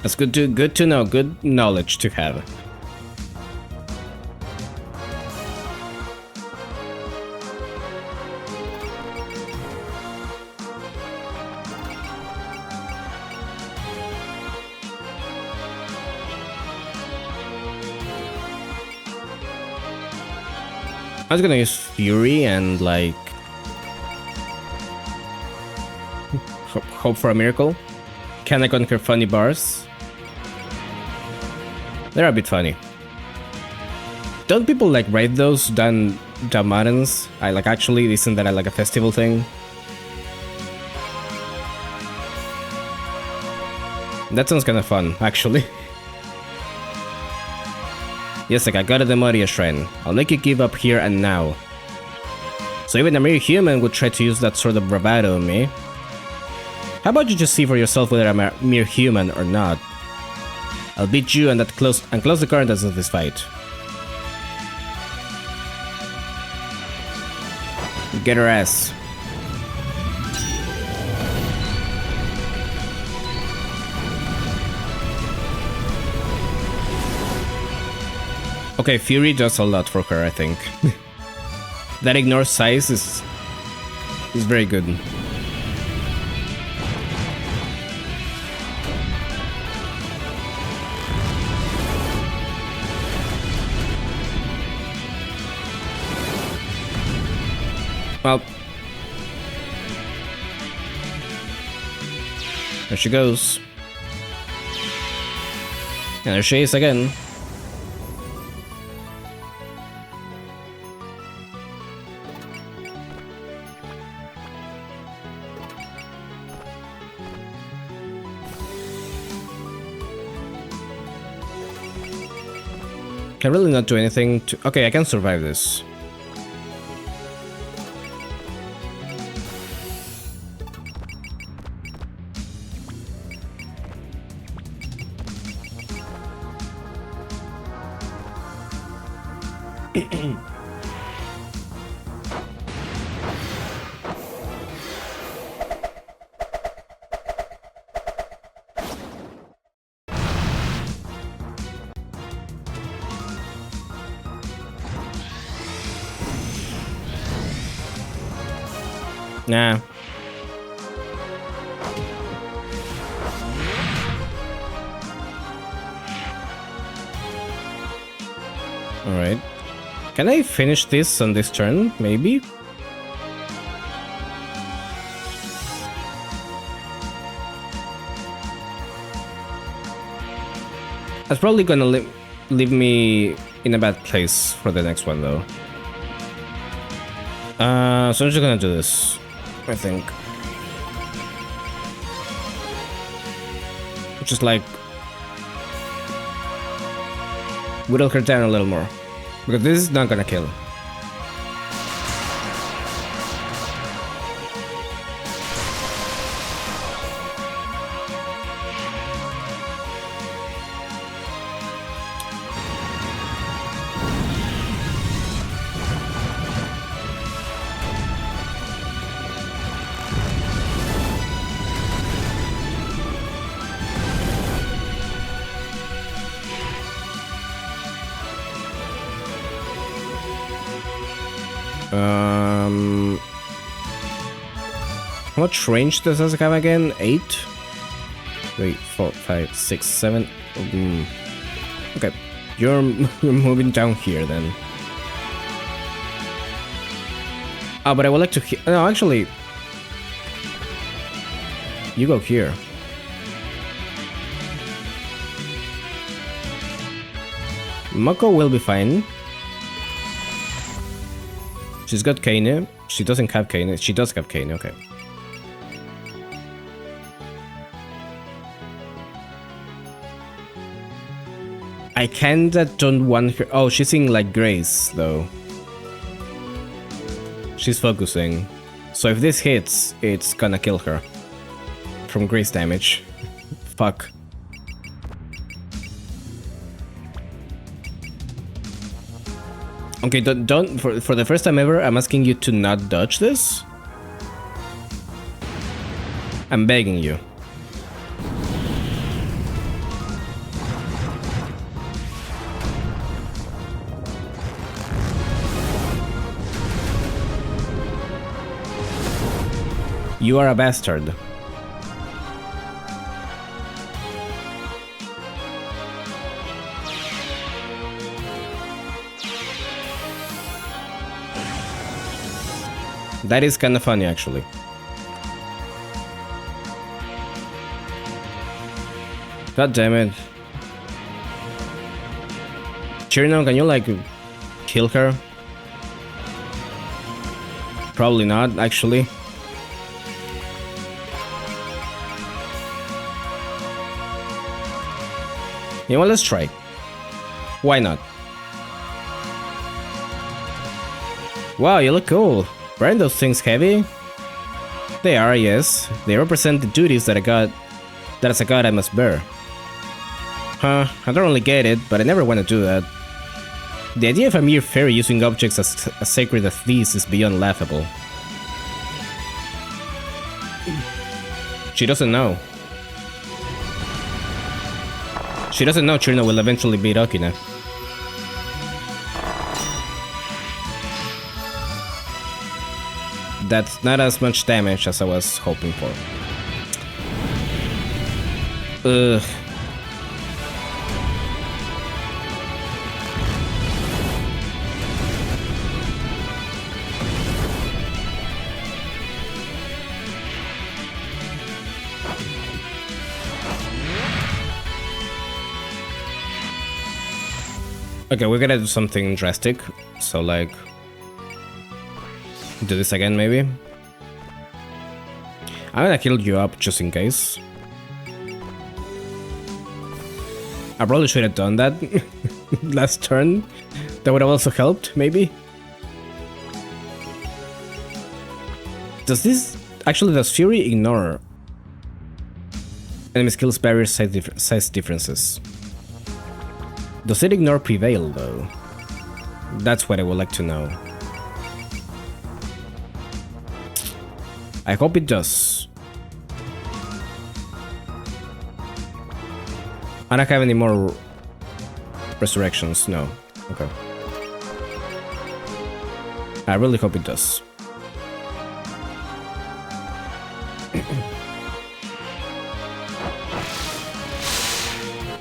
That's good to know, good knowledge to have. I was gonna use Fury and like hope for a miracle. Can I conquer funny bars? They're a bit funny. Don't people like write those Damarans? I like actually, isn't that like a festival thing? That sounds kind of fun, actually. Yes, like I got a Demoria Shrine. I'll make you give up here and now. So even a mere human would try to use that sort of bravado on me. How about you just see for yourself whether I'm a mere human or not? I'll beat you and close the curtains of this fight. Get her ass. Okay, Fury does a lot for her, I think. That ignore size is very good. Well, there she goes. And there she is again. Can really not do anything to... Okay, I can survive this. Nah. Alright. Can I finish this on this turn? Maybe? That's probably gonna leave me in a bad place for the next one, though. So I'm just gonna do this, I think. Just like... whittle her down a little more. Because this is not gonna kill. How much range does this have again? 8? 3, 4, 5, 6, 7. Okay, you're moving down here then. Oh, but I would like to... No, actually... You go here. Mako will be fine. She's got Kane. She doesn't have Kane. She does have Kane, okay. I kinda don't want her... Oh, she's in like Grace, though. She's focusing. So if this hits, it's gonna kill her. From Grace damage. Fuck. Okay, don't for the first time ever, I'm asking you to not dodge this. I'm begging you. You are a bastard. That is kind of funny, actually. God damn it. Chirino, can you, like, kill her? Probably not, actually. You know what, let's try. Why not? Wow, you look cool. Aren't those things heavy? They are, yes. They represent the duties that as a god I must bear. Huh, I don't really get it, but I never want to do that. The idea of a mere fairy using objects as sacred as these is beyond laughable. She doesn't know. She doesn't know Chirino will eventually beat Okina. That's not as much damage as I was hoping for. Ugh. Okay, we're gonna do something drastic. So, like, do this again, maybe. I'm gonna heal you up just in case. I probably should have done that last turn. That would have also helped, maybe. Does this... Actually, does Fury ignore enemy skills barrier size differences? Does it ignore Prevail, though? That's what I would like to know. I hope it does. I don't have any more resurrections, no. Okay. I really hope it does.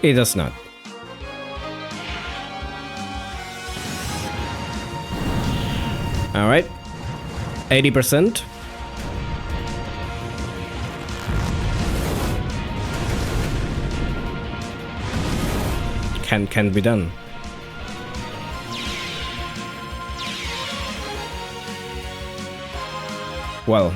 It does not. Alright. 80%. Can be done. Well.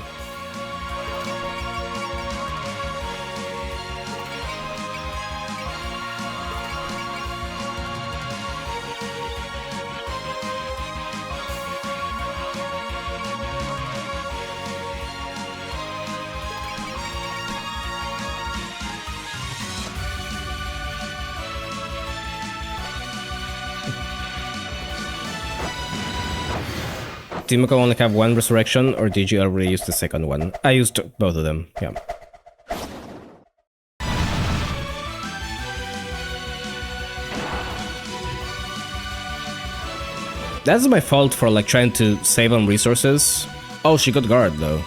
Timoko only have one resurrection, or did you already use the second one? I used both of them, yeah. That's my fault for like trying to save on resources. Oh, she got guard though.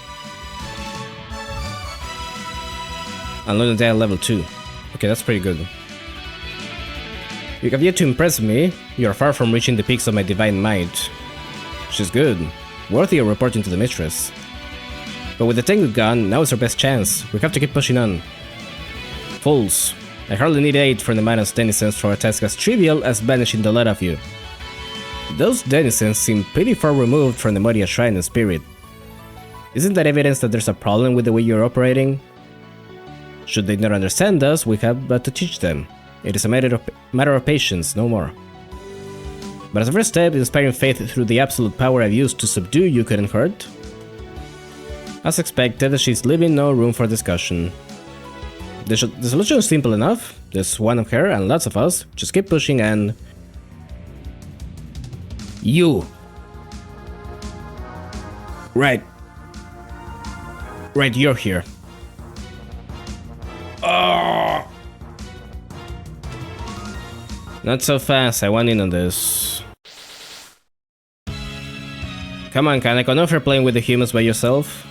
And learned that at level 2. Okay, that's pretty good. You have yet to impress me. You are far from reaching the peaks of my divine might. She's good. Worthy of reporting to the mistress. But with the tank gone, now is our best chance. We have to keep pushing on. Fools. I hardly need aid from the Maiden's denizens for a task as trivial as banishing the lot of you. Those denizens seem pretty far removed from the Moria Shrine and Spirit. Isn't that evidence that there's a problem with the way you're operating? Should they not understand us, we have but to teach them. It is a matter of patience, no more. But as a first step, inspiring faith through the absolute power I've used to subdue you couldn't hurt. As expected, she's leaving no room for discussion. The solution is simple enough. There's one of her and lots of us. Just keep pushing and... You! Right. Right, you're here. Oh! Not so fast, I want in on this. Come on, Kaneko, no fair playing with the humans by yourself.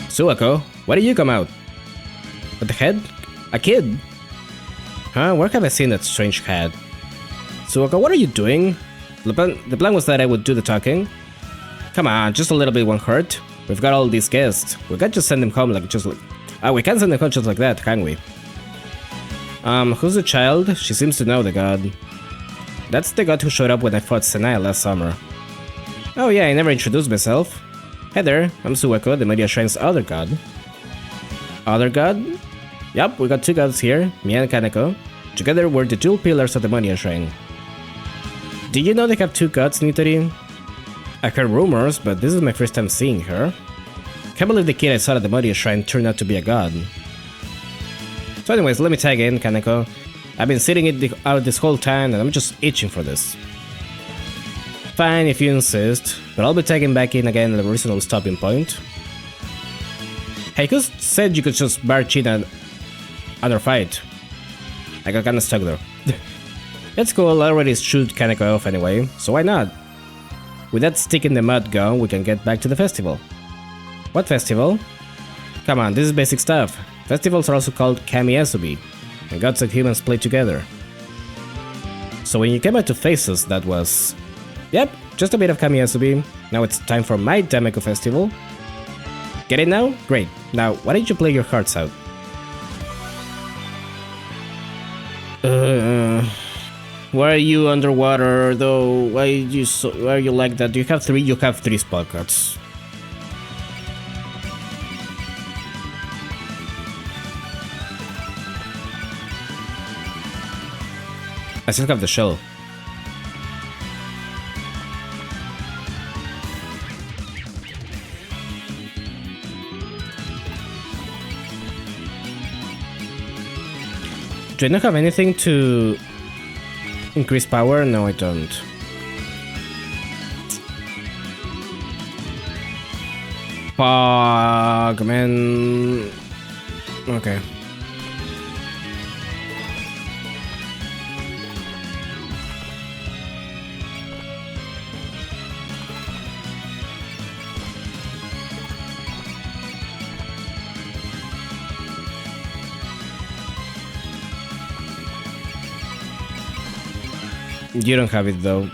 Suako, why did you come out? What the head? A kid? Huh, where have I seen that strange head? Suako, what are you doing? The plan was that I would do the talking. Come on, just a little bit won't hurt. We've got all these guests. We can't just send them home like just like... we can't send them home just like that, can we? Who's the child? She seems to know the god. That's the god who showed up when I fought Senai last summer. Oh yeah, I never introduced myself. Hey there, I'm Sueko, the Media Shrine's other god. Other god? Yup, we got two gods here, me and Kaneko. Together we're the dual pillars of the Media Shrine. Did you know they have two gods, Nitori? I heard rumors, but this is my first time seeing her. Can't believe the kid I saw at the Media Shrine turned out to be a god. So anyways, let me tag in, Kaneko. I've been sitting it out this whole time and I'm just itching for this. Fine if you insist, but I'll be tagging back in again at a reasonable stopping point. Hey, who said you could just barge in another fight? I got kinda stuck there. It's cool, I already shoot Kaneko off anyway, so why not? With that stick in the mud gone, we can get back to the festival. What festival? Come on, this is basic stuff. Festivals are also called Kami-Esubi, and gods and humans play together. So when you came out to face us, that was... Yep, just a bit of Kami-Esubi. Now it's time for my Dameko festival. Get it now? Great. Now, why don't you play your hearts out? Why are you underwater though? Why are you like that? Do you have three? You have three spell cuts. I still have the shell. Do I not have anything to increase power? No, I don't. Fuck, man. Okay. You don't have it though.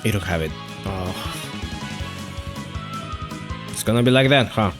You don't have it. Oh. It's gonna be like that, huh?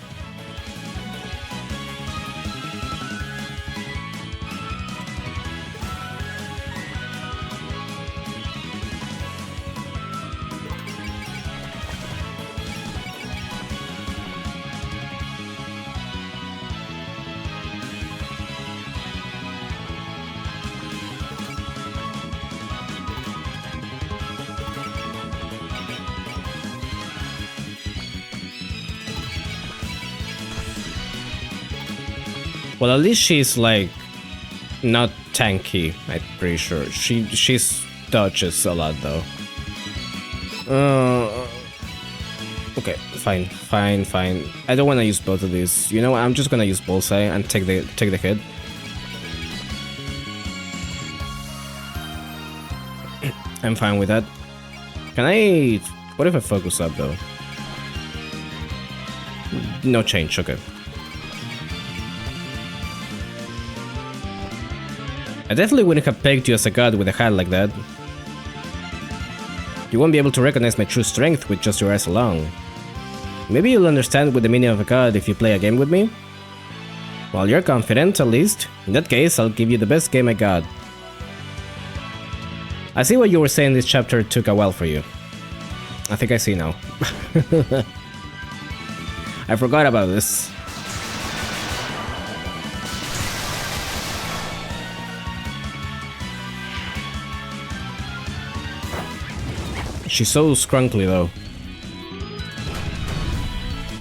Well, at least she's like not tanky. I'm pretty sure she's dodges a lot though. Okay, fine. I don't want to use both of these. You know, I'm just gonna use bullseye and take the hit. I'm fine with that. Can I? What if I focus up though? No change. Okay. I definitely wouldn't have pegged you as a god with a hat like that. You won't be able to recognize my true strength with just your eyes alone. Maybe you'll understand what the meaning of a god if you play a game with me? Well, you're confident, at least. In that case, I'll give you the best game I got. I see what you were saying this chapter took a while for you. I think I see now. I forgot about this. She's so scrunkly though.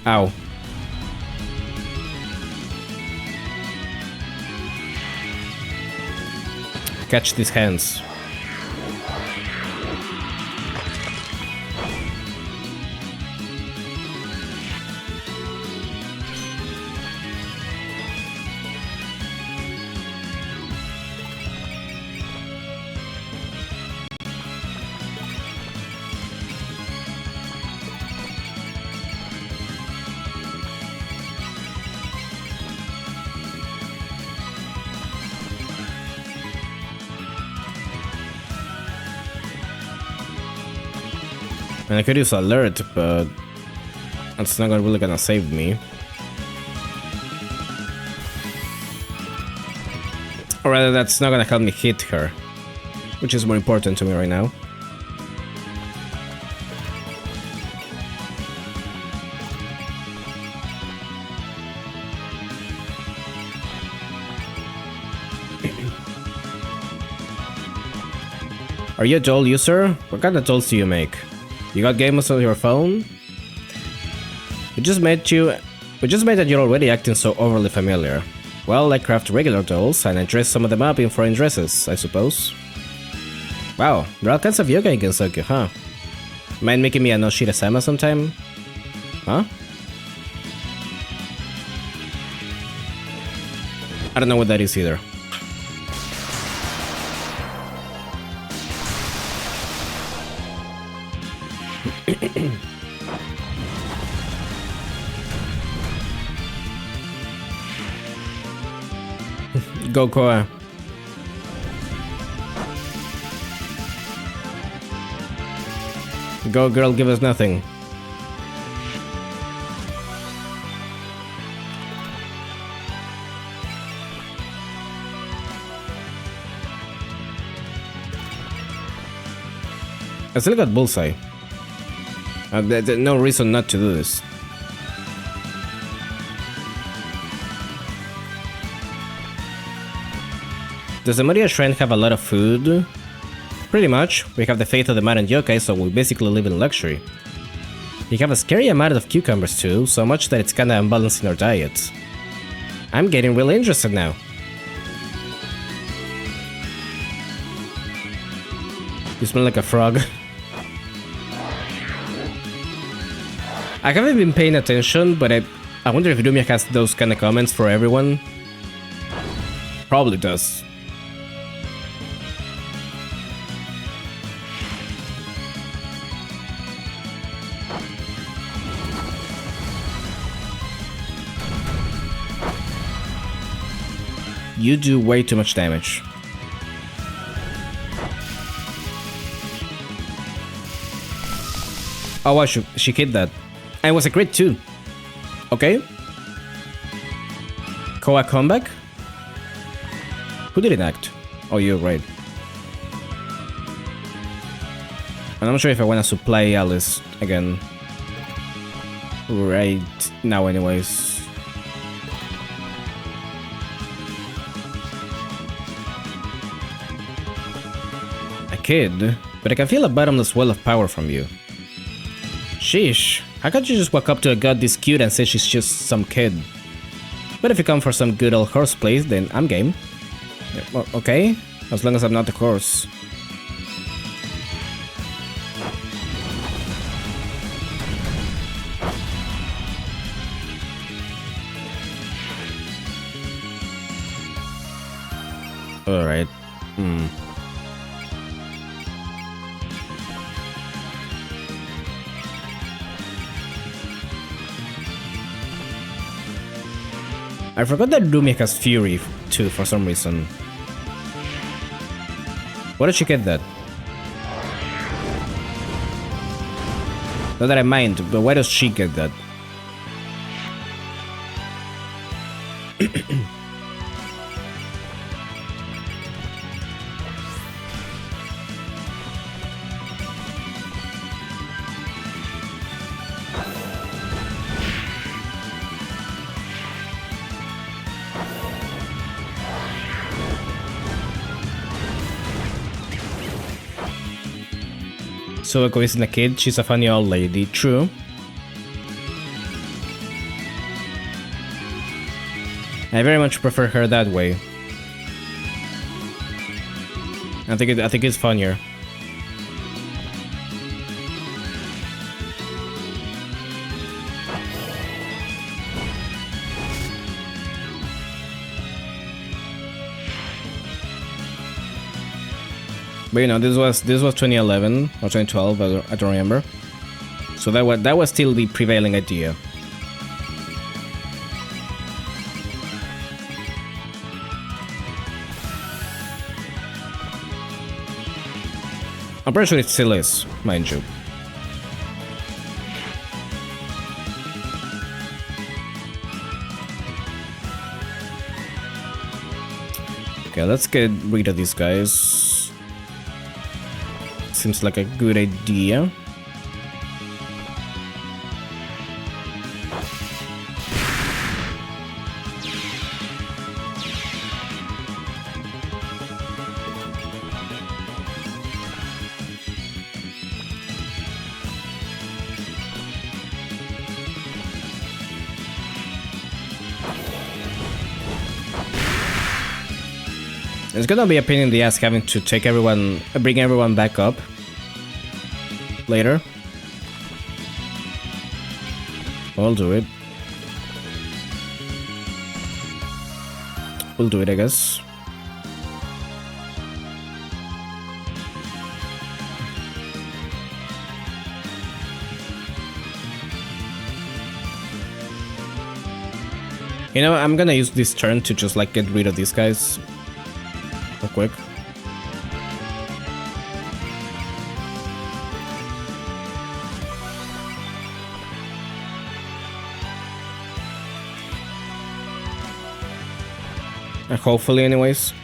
Ow. Catch these hands. And I could use alert, but that's not really gonna save me. Or rather, that's not gonna help me hit her, which is more important to me right now. Are you a doll user? What kind of dolls do you make? You got games on your phone? We just made that you're already acting so overly familiar. Well, I craft regular dolls, and I dress some of them up in foreign dresses, I suppose. Wow, there are all kinds of yoga in Gensoku, huh? Mind making me a Noshira-sama sometime? Huh? I don't know what that is either. Go Koa. Go girl, give us nothing. I still got bullseye. There's no reason not to do this. Does the Moria Shrine have a lot of food? Pretty much. We have the faith of the Maiden yokai, so we basically live in luxury. We have a scary amount of cucumbers too, so much that it's kinda unbalanced in our diet. I'm getting really interested now. You smell like a frog. I haven't been paying attention, but I wonder if Lumia has those kind of comments for everyone. Probably does. You do way too much damage. Oh wow, she hit that. And it was a crit too. Okay. Koa comeback? Who didn't act? Oh, you're right. And I'm not sure if I want to supply Alice again. Right now anyways. Kid, but I can feel a bottomless well of power from you. Sheesh, how can't you just walk up to a god this cute and say she's just some kid? But if you come for some good old horseplay, then I'm game. Well, okay, as long as I'm not the horse. Alright. I forgot that Lumia has Fury too for some reason. Why did she get that? Not that I mind, but why does she get that? Sueko isn't a kid, she's a funny old lady. True. I very much prefer her that way. I think it's funnier. But you know, this was 2011 or 2012. I don't remember. So that was still the prevailing idea. I'm pretty sure it still is, mind you. Okay, let's get rid of these guys. Seems like a good idea. It's gonna be a pain in the ass having to bring everyone back up later. I'll do it. We'll do it, I guess. You know, I'm gonna use this turn to just like get rid of these guys real quick. Hopefully, anyways.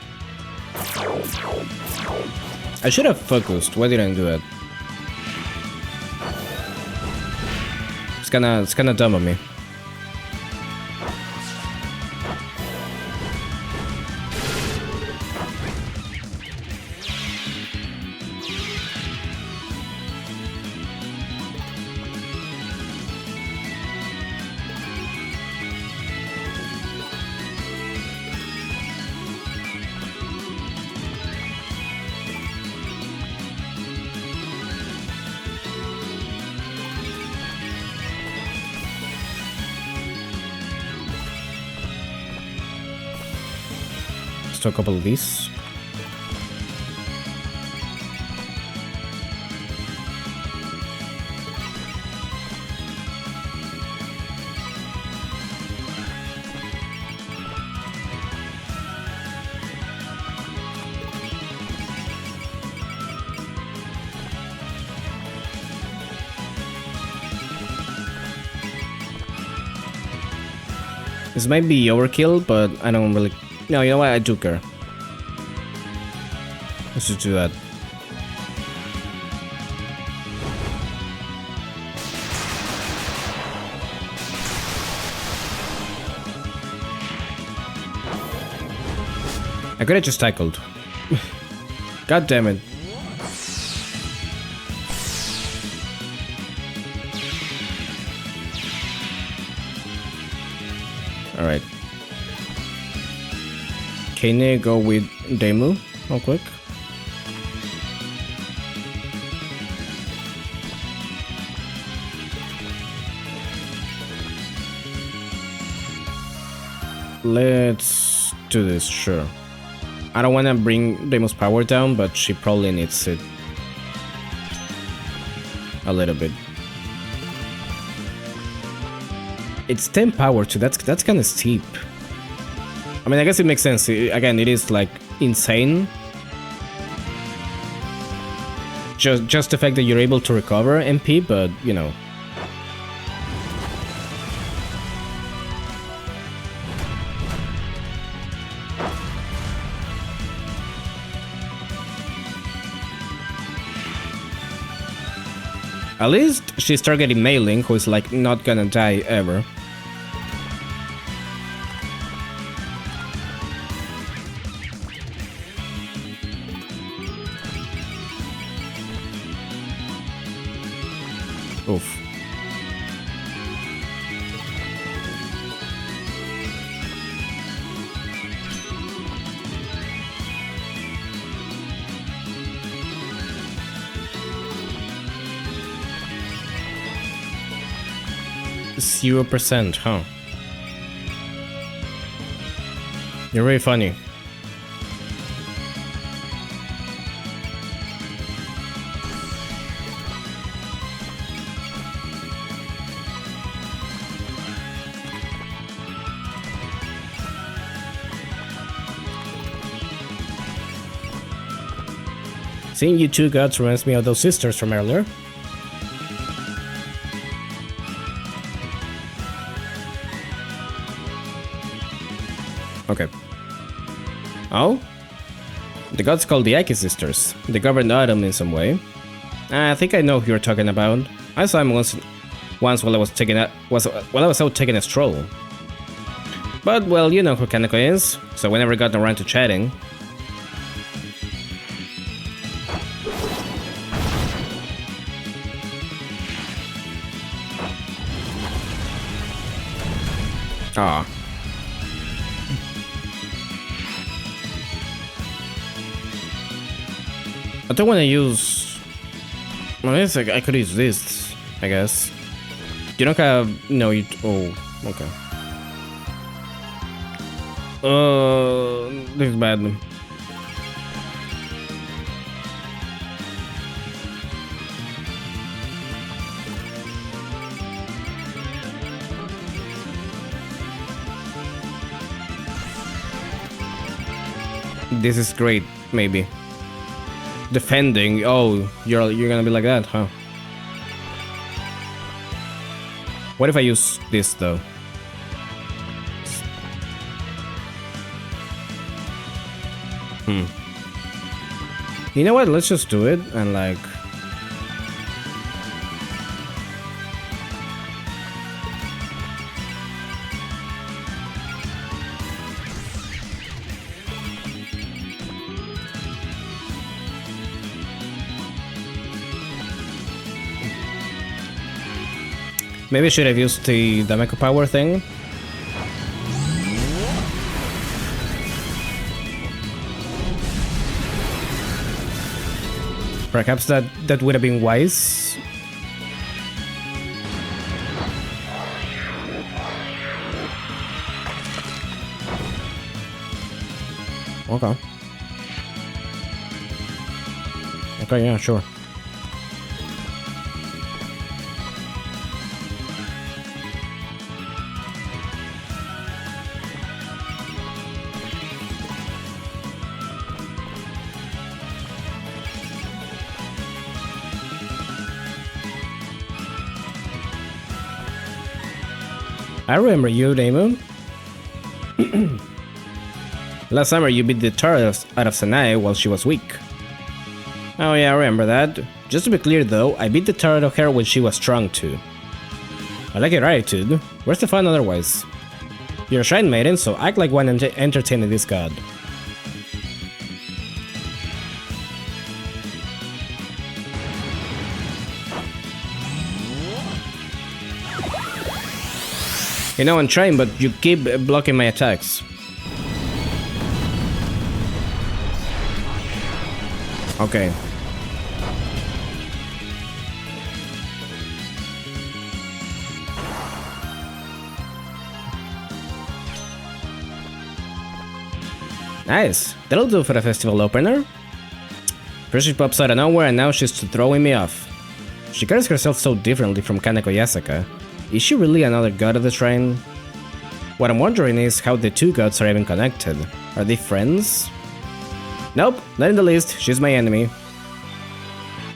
I should have focused. Why didn't I do it? kinda dumb of me. Let's do a couple of these. This might be overkill, but I don't really... No, you know what? I do care. Let's just do that. I could have just tackled. God damn it. Alright. Can go with Demu real quick? Let's do this, sure. I don't want to bring Demu's power down, but she probably needs it a little bit. It's 10 power too, that's kind of steep. I mean, I guess it makes sense. Again, it is like insane. Just the fact that you're able to recover MP, but you know. At least she's targeting Mei Ling, who is like not gonna die ever. Oof. %, huh? You're really funny. Seeing you two gods reminds me of those sisters from earlier. Okay. Oh? The gods called the Aki sisters. They governed Autumn in some way. I think I know who you're talking about. I saw him once while I was out taking a stroll. But well, you know who Kaneko is, so we never got around to chatting. Ah. I don't want to use... Well, I could use this, I guess. You don't have... No, you... Oh, okay. This is bad. This is great, maybe. Defending. Oh, you're gonna be like that, huh? What if I use this though? You know what? Let's just do it and like. Maybe I should have used the Dameco power thing. Perhaps that would have been wise. Okay. Okay, yeah, sure. I remember you, Daemon. Last summer you beat the tar out of Sanae while she was weak. Oh yeah, I remember that. Just to be clear though, I beat the tar out of her when she was strong too. I like your attitude. Where's the fun otherwise? You're a shrine maiden, so act like one and entertain this god. You know I'm trying, but you keep blocking my attacks. Okay. Nice. That'll do for the festival opener. First she pops out of nowhere and now she's throwing me off. She carries herself so differently from Kaneko Yasaka. Is she really another god of the shrine? What I'm wondering is how the two gods are even connected. Are they friends? Nope, not in the least. She's my enemy.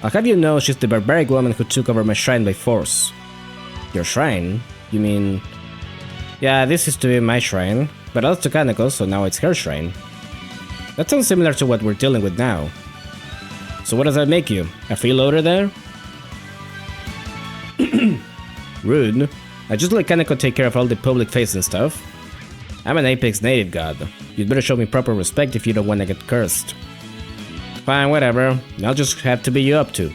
I'll have you know she's the barbaric woman who took over my shrine by force. Your shrine? You mean... Yeah, this used to be my shrine, but I lost to Kaneko, so now it's her shrine. That sounds similar to what we're dealing with now. So what does that make you? A freeloader there? Rude. I just let Kaneko take care of all the public facing stuff. I'm an Apex native god. You'd better show me proper respect if you don't want to get cursed. Fine, whatever. I'll just have to beat you up too.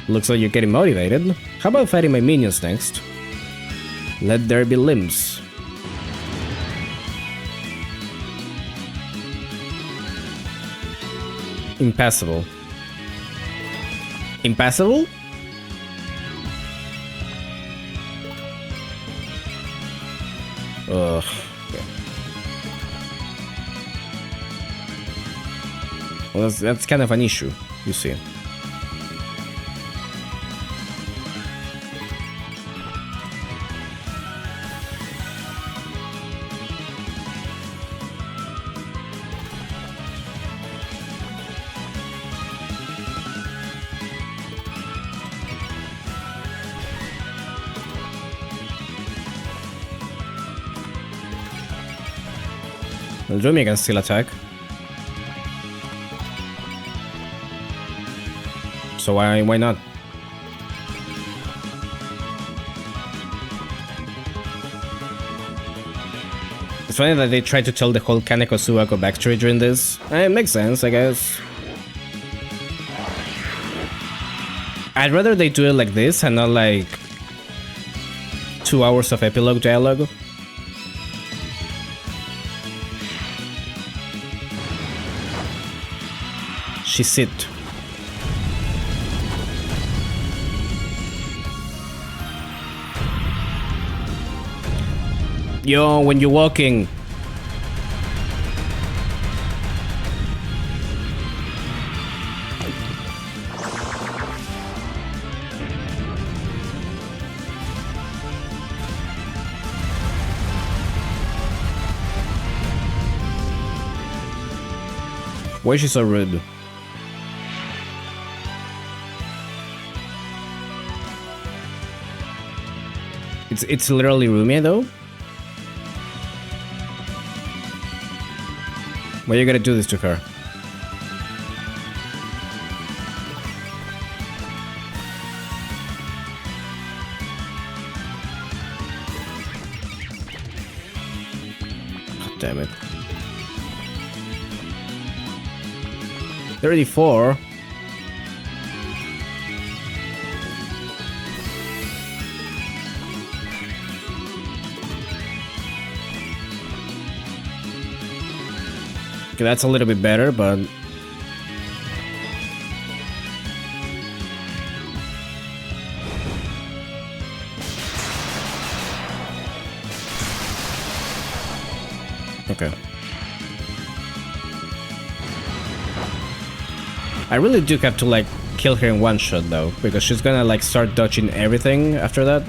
Looks like you're getting motivated. How about fighting my minions next? Let there be limbs. Impassable. Impassable? Ugh. Okay. Well, that's kind of an issue, you see. Rumi can still attack. So why not? It's funny that they tried to tell the whole Kaneko Suwako backstory during this. It makes sense, I guess. I'd rather they do it like this and not like 2 hours of epilogue dialogue. She sit. Yo, when you're walking. Why is she so rude? It's literally Rumia though? Why are you gonna do this to her? God damn it. 34? Okay, that's a little bit better, but... Okay. I really do have to, like, kill her in one shot, though, because she's gonna, like, start dodging everything after that.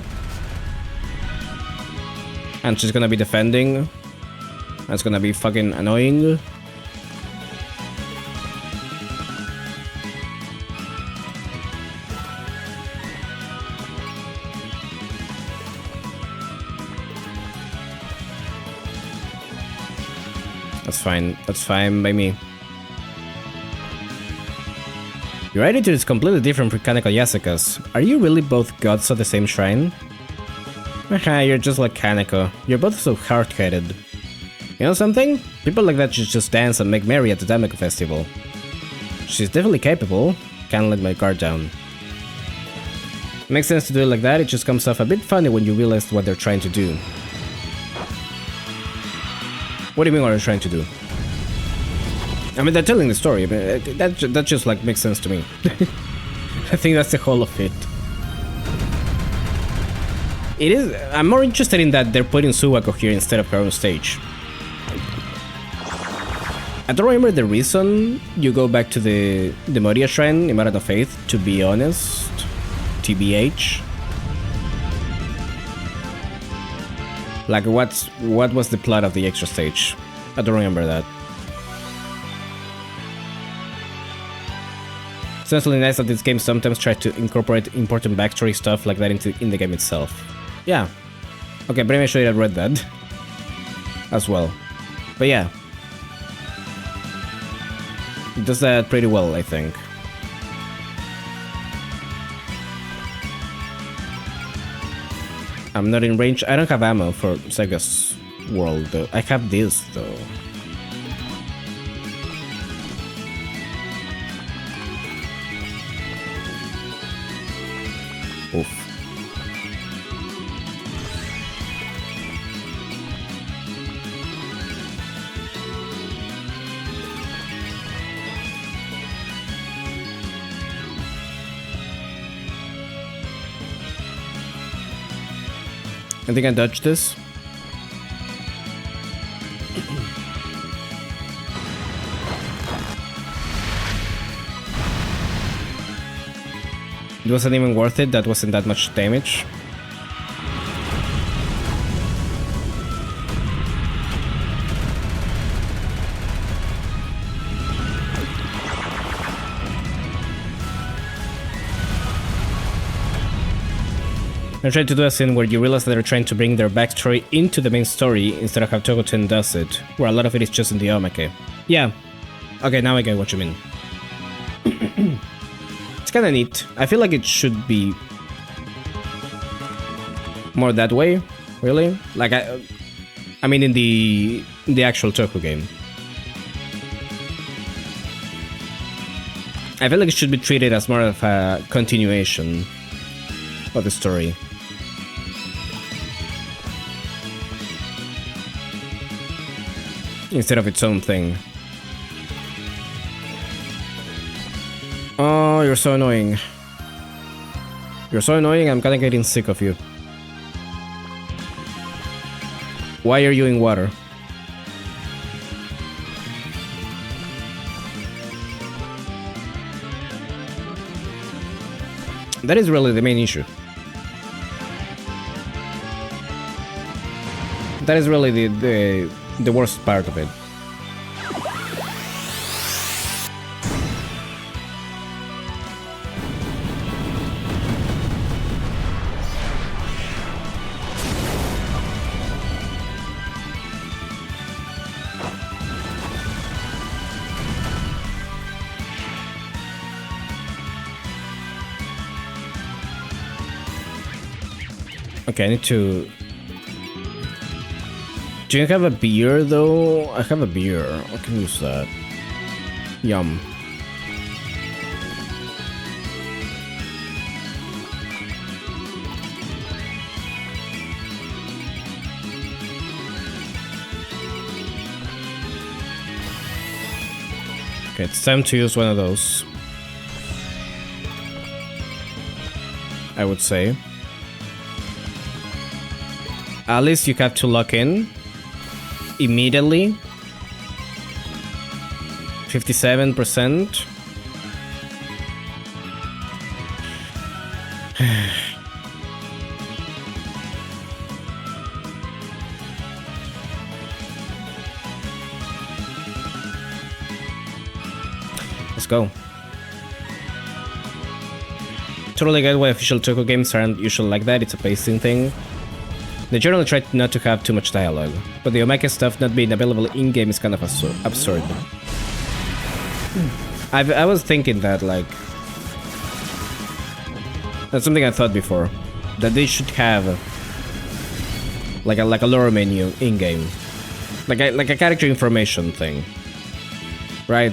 And she's gonna be defending. That's gonna be fucking annoying. That's fine by me. Your attitude is completely different from Kaneko Yasuka's. Are you really both gods of the same shrine? Haha, you're just like Kaneko. You're both so hard-headed. You know something? People like that should just dance and make merry at the Dameko festival. She's definitely capable. Can't let my guard down. Makes sense to do it like that, it just comes off a bit funny when you realize what they're trying to do. What do you mean what they're trying to do? I mean, they're telling the story. I mean, that just like makes sense to me. I think that's the whole of it. It is. I'm more interested in that they're putting Suwako here instead of her on stage. I don't remember the reason you go back to the Moria Shrine in Maiden of Faith, to be honest. TBH. Like, what was the plot of the extra stage? I don't remember that. It's actually nice that this game sometimes tries to incorporate important backstory stuff like that in the game itself. Yeah. Okay, pretty sure I read that as well. But yeah. It does that pretty well, I think. I'm not in range. I don't have ammo for Sega's World, though. I have this, though. Oof. I think I dodged this. It wasn't even worth it, that wasn't that much damage. They're trying to do a scene where you realize that they're trying to bring their backstory into the main story instead of how Togoten does it, where a lot of it is just in the Omake. Yeah. Okay, now I get what you mean. It's kinda neat. I feel like it should be more that way, really. Like, I mean in the actual Toku game. I feel like it should be treated as more of a continuation of the story. Instead of its own thing. Oh, you're so annoying. You're so annoying, I'm kinda getting sick of you. Why are you in water? That is really the main issue. That is really the worst part of it. Okay, I need to... Do you have a beer, though? I have a beer. I can use that. Yum. Okay, it's time to use one of those. I would say. At least you have to lock in immediately. 57%. Let's go. Totally get why official Toko games aren't usually like that, it's a pacing thing. They generally try not to have too much dialogue, but the Omega stuff not being available in-game is kind of absurd. I was thinking that, like... That's something I thought before. That they should have... Like a lore menu in-game. Like a character information thing. Right?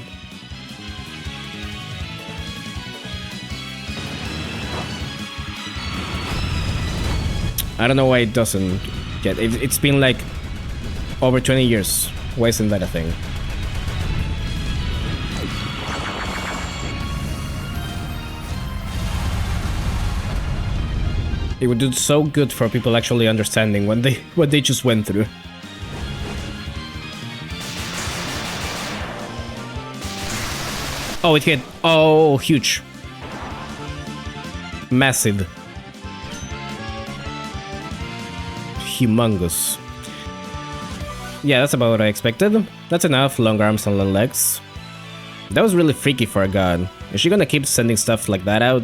I don't know why it doesn't get... It's been like over 20 years. Why isn't that a thing? It would do so good for people actually understanding what they just went through. Oh, it hit. Oh, huge. Massive. Humongous. Yeah, that's about what I expected. That's enough, long arms and long legs. That was really freaky for a god. Is she gonna keep sending stuff like that out?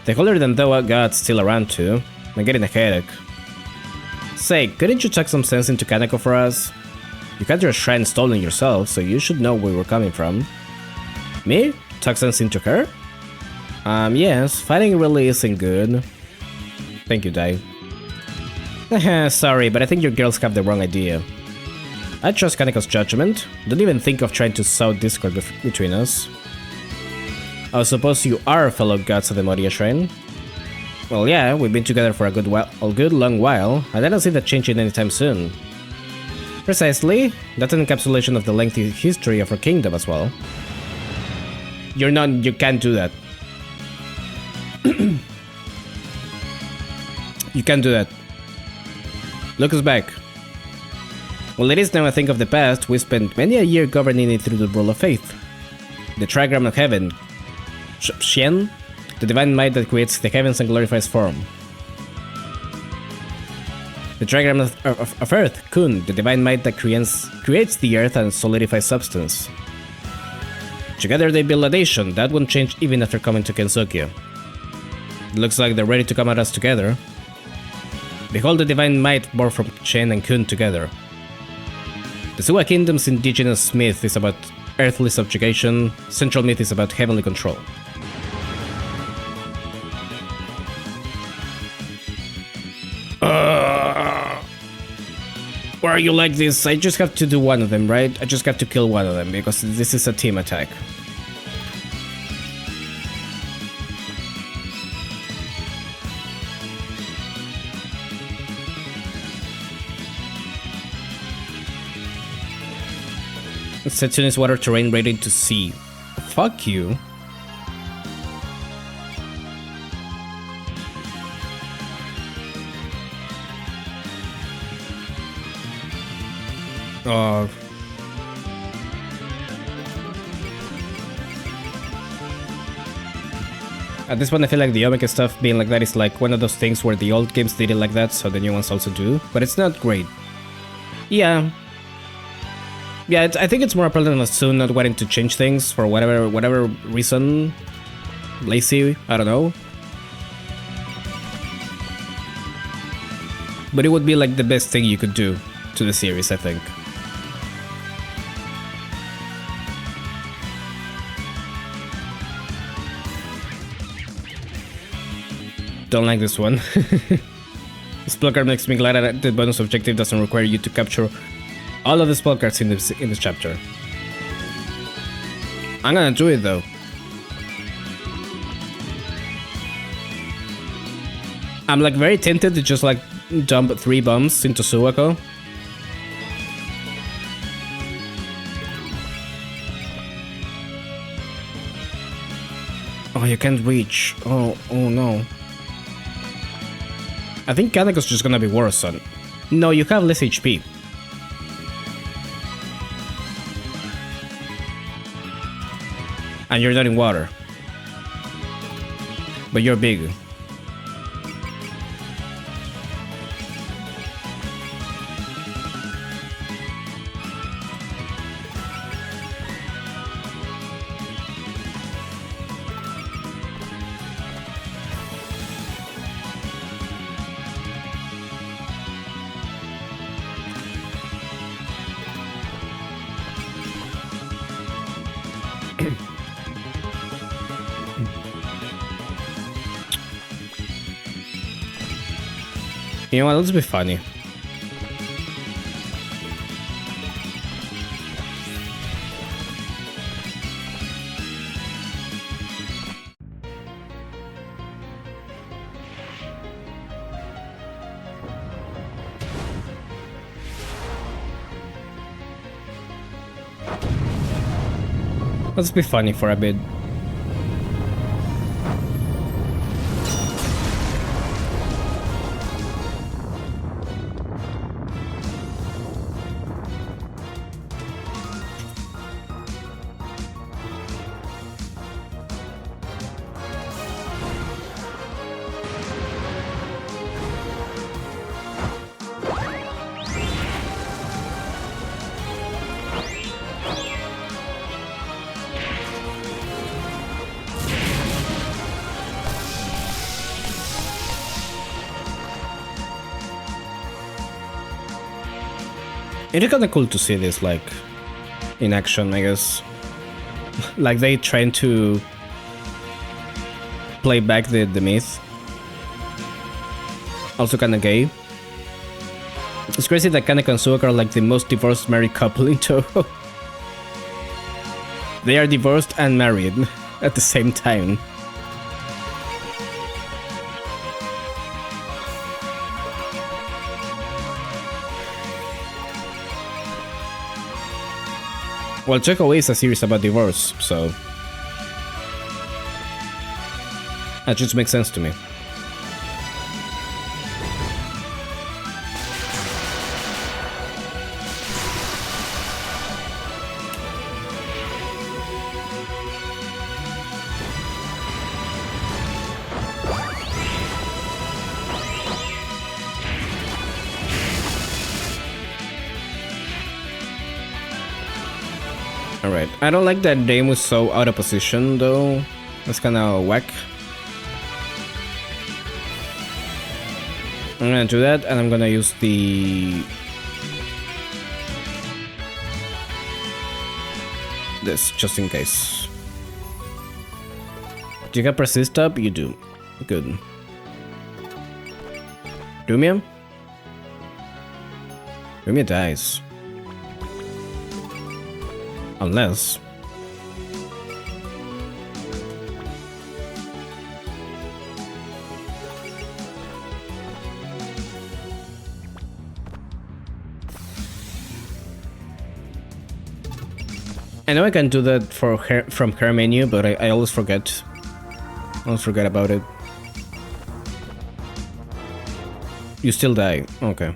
The holier than thou god's still around too. I'm getting a headache. Say, couldn't you chuck some sense into Kaneko for us? You got your shrine stolen yourself, so you should know where we're coming from. Me? Tuck sense into her? Yes, fighting really isn't good. Thank you, Dai. Sorry, but I think your girls have the wrong idea. I trust Kaneko's judgment. Don't even think of trying to sow discord between us. I suppose you are fellow gods of the Moria Shrine? Well, yeah, we've been together for a good long while, and I don't see that changing anytime soon. Precisely. That's an encapsulation of the lengthy history of our kingdom as well. You can't do that. You can't do that. Look us back. Well, it is now I think of the past, we spent many a year governing it through the rule of faith. The trigram of heaven, Xian, the divine might that creates the heavens and glorifies form. The trigram of earth, Kun, the divine might that creates the earth and solidifies substance. Together they build a nation, that won't change even after coming to Kensuke. It looks like they're ready to come at us together. Behold the divine might born from Chen and Kun together. The Suwa Kingdom's indigenous myth is about earthly subjugation, central myth is about heavenly control. Why are you like this? I just have to do one of them, right? I just have to kill one of them, because this is a team attack. Setsune is water terrain rated to sea. Fuck you. Oh. At this point I feel like the Omega stuff being like that is like one of those things where the old games did it like that, so the new ones also do, but it's not great. Yeah. Yeah, I think it's more a problem of Soon not wanting to change things for whatever reason. Lazy, I don't know. But it would be like the best thing you could do to the series, I think. Don't like this one. Spell card makes me glad that the bonus objective doesn't require you to capture all of the spell cards in this chapter. I'm gonna do it though. I'm like very tempted to just like dump 3 bombs into Suwako. Oh, you can't reach. Oh no. I think Kanako's just gonna be worse, son. No, you have less HP. And you're not in water. But you're big. You know what, let's be funny. Let's be funny for a bit. It is kinda cool to see this, like, in action, I guess. Like, they trying to play back the myth. Also kinda gay. It's crazy that Kaneko and Suaka are like the most divorced married couple in Toho. They are divorced and married at the same time. Well, Checkaway is a series about divorce, so that just makes sense to me. Alright, I don't like that Dame was so out of position though. That's kinda whack. I'm gonna do that and I'm gonna use the... this, just in case. Do you got persist up? You do. Good. Lumia? Lumia dies. Unless... I know I can do that for her, from her menu, but I always forget. I always forget about it. You still die. Okay.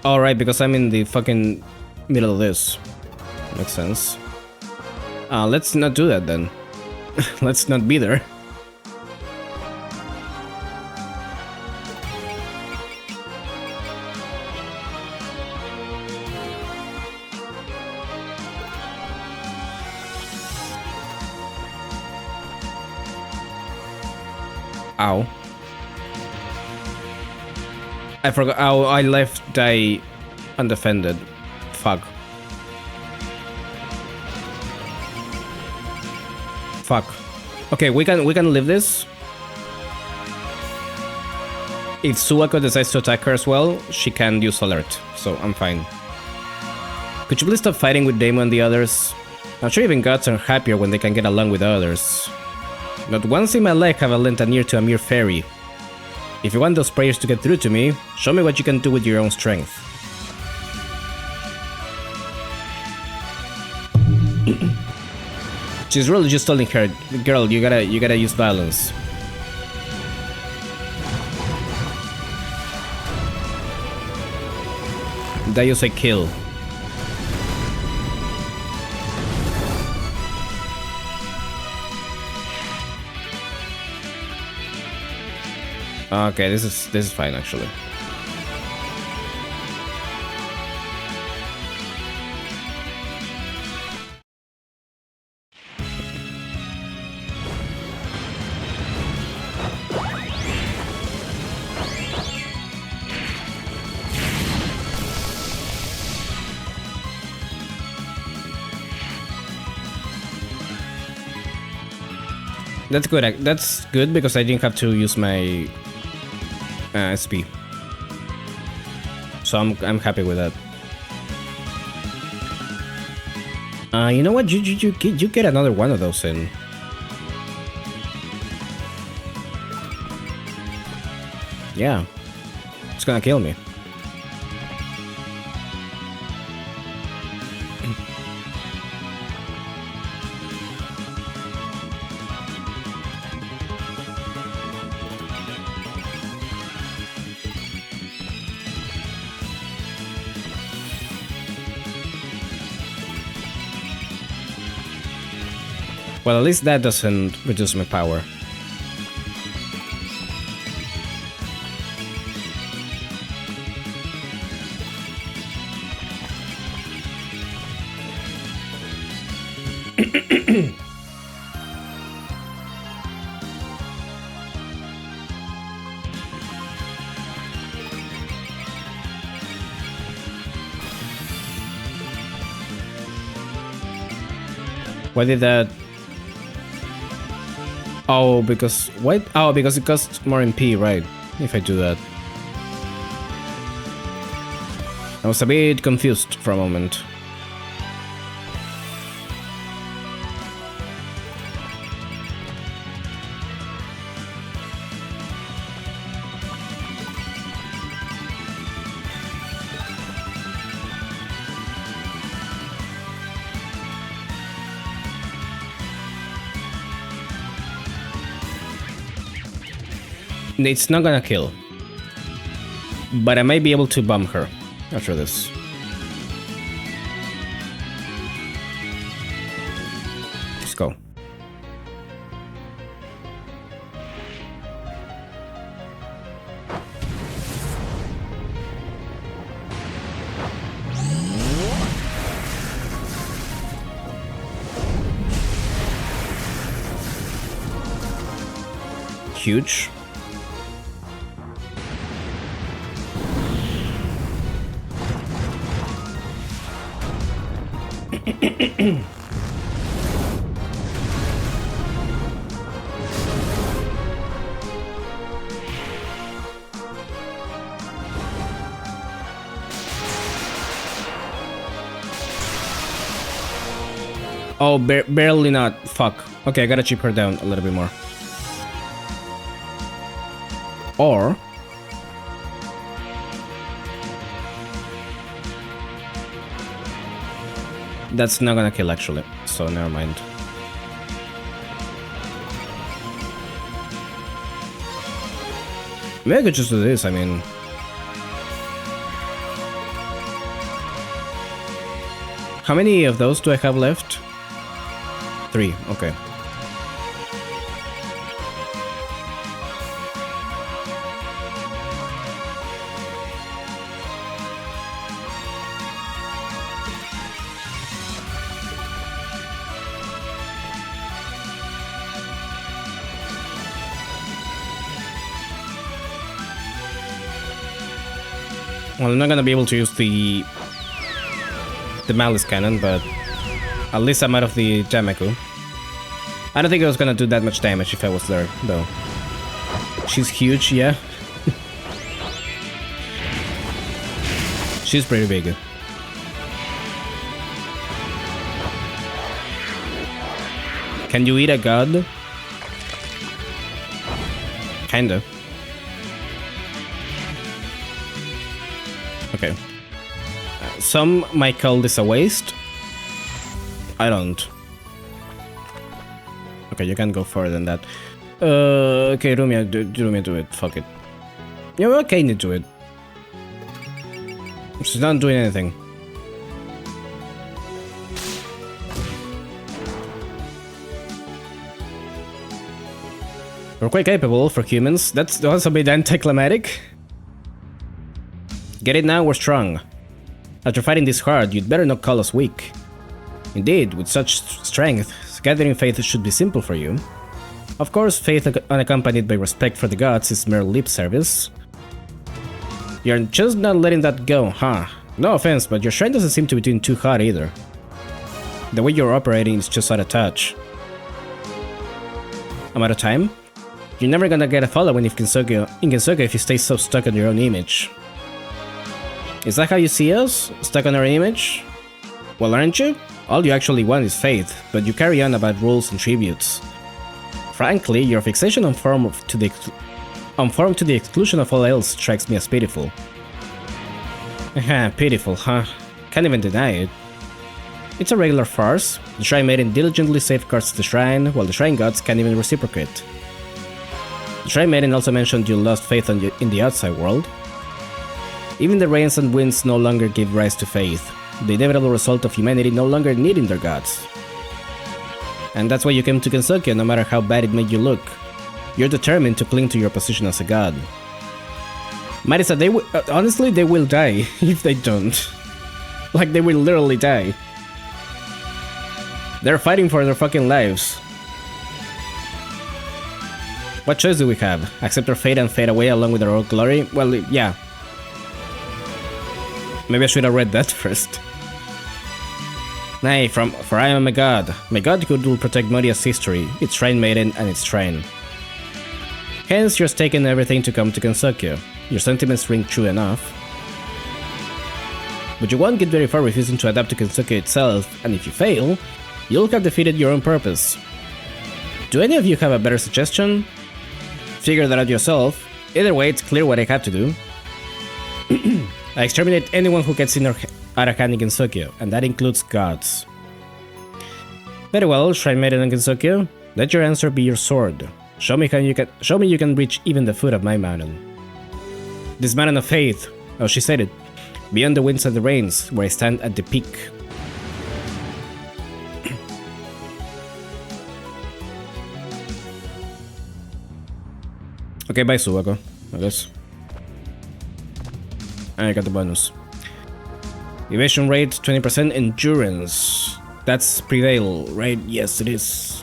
Alright, because I'm in the fucking middle of this. Makes sense. Let's not do that then. Let's not be there. Ow. I forgot. Oh, I left die undefended. Fuck. Fuck. Okay, we can live this. If Suako decides to attack her as well, she can use alert, so I'm fine. Could you please stop fighting with Damo and the others? I'm sure even gods are happier when they can get along with others. Not once in my life have I lent an ear to a mere fairy. If you want those prayers to get through to me, show me what you can do with your own strength. She's really just telling her, girl, you gotta use violence. That you say kill. Okay, this is fine actually. That's good. That's good because I didn't have to use my SP. So I'm happy with that. You know what? You get another one of those in. Yeah, it's gonna kill me. Well, at least that doesn't reduce my power. Why did that? Oh, because what? Oh, because it costs more MP, right? If I do that. I was a bit confused for a moment. It's not gonna kill. But I might be able to bomb her after this. Let's go. Huge. Oh, barely not. Fuck. Okay, I gotta chip her down a little bit more. Or... that's not gonna kill actually, so never mind. Maybe I could just do this, I mean... how many of those do I have left? 3, okay. Well, I'm not gonna be able to use the Malice Cannon, but at least I'm out of the Jamaku. I don't think it was gonna do that much damage if I was there, though. She's huge, yeah. She's pretty big. Can you eat a god? Kinda. Okay. Some might call this a waste. I don't. Okay, you can't go further than that. Okay, Rumia, Rumia, do it. Fuck it. Yeah, well, okay, need to do it. She's not doing anything. We're quite capable for humans. That's also a bit anticlimactic. Get it now, we're strong. After fighting this hard, you'd better not call us weak. Indeed, with such strength, gathering faith should be simple for you. Of course, faith unaccompanied by respect for the gods is mere lip service. You're just not letting that go, huh? No offense, but your shrine doesn't seem to be doing too hot either. The way you're operating is just out of touch. I'm out of time? You're never gonna get a following in Kinsuke if you stay so stuck on your own image. Is that how you see us? Stuck on our image? Well, aren't you? All you actually want is faith, but you carry on about rules and tributes. Frankly, your fixation on form to the exclusion of all else strikes me as pitiful. Pitiful, huh? Can't even deny it. It's a regular farce. The Shrine Maiden diligently safeguards the shrine, while the Shrine Gods can't even reciprocate. The Shrine Maiden also mentioned you lost faith in the outside world. Even the rains and winds no longer give rise to faith, the inevitable result of humanity no longer needing their gods. And that's why you came to Kinsuke, no matter how bad it made you look. You're determined to cling to your position as a god. Marisa, honestly, they will die if they don't. Like, they will literally die. They're fighting for their fucking lives. What choice do we have? Accept our fate and fade away along with our own glory? Well, yeah. Maybe I should have read that first. Nay, for I am a god. My god who will protect Moria's history, its Shrine Maiden, and its shrine. Hence, you're staking everything to come to Kinsuke. Your sentiments ring true enough. But you won't get very far refusing to adapt to Kinsuke itself, and if you fail, you'll have defeated your own purpose. Do any of you have a better suggestion? Figure that out yourself. Either way, it's clear what I have to do. I exterminate anyone who gets in or out of hand in Kinsuke, and that includes gods. Very well, Shrine Maiden and Kinsuke. Let your answer be your sword. Show me you can reach even the foot of my mountain. This mountain of faith. Oh, she said it. Beyond the winds and the rains, where I stand at the peak. Okay, bye Suwako, I guess. I got the bonus. Evasion rate 20%, endurance. That's prevail, right? Yes, it is.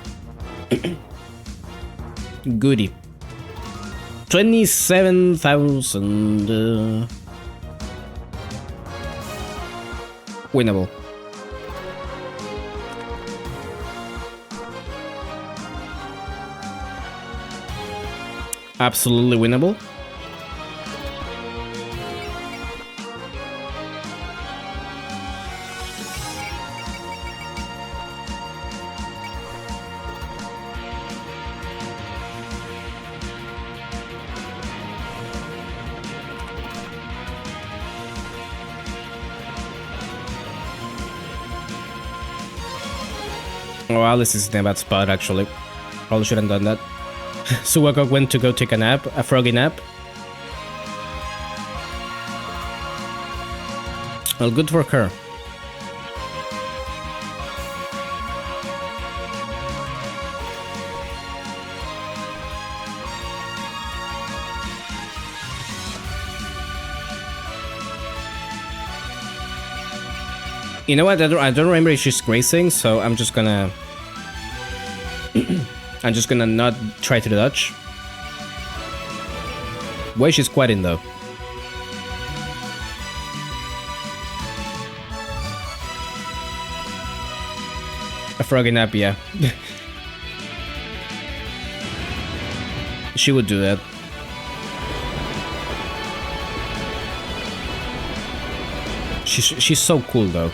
Goody. 27,000. Winnable. Absolutely winnable. Oh, Alice is in a bad spot actually. Probably shouldn't have done that. Suwako went to go take a nap, a froggy nap. Well, good for her. You know what? I don't remember if she's gracing, so I'm just gonna not try to dodge. Why she's squatting though? A froggy nap, yeah. She would do that. She's so cool though.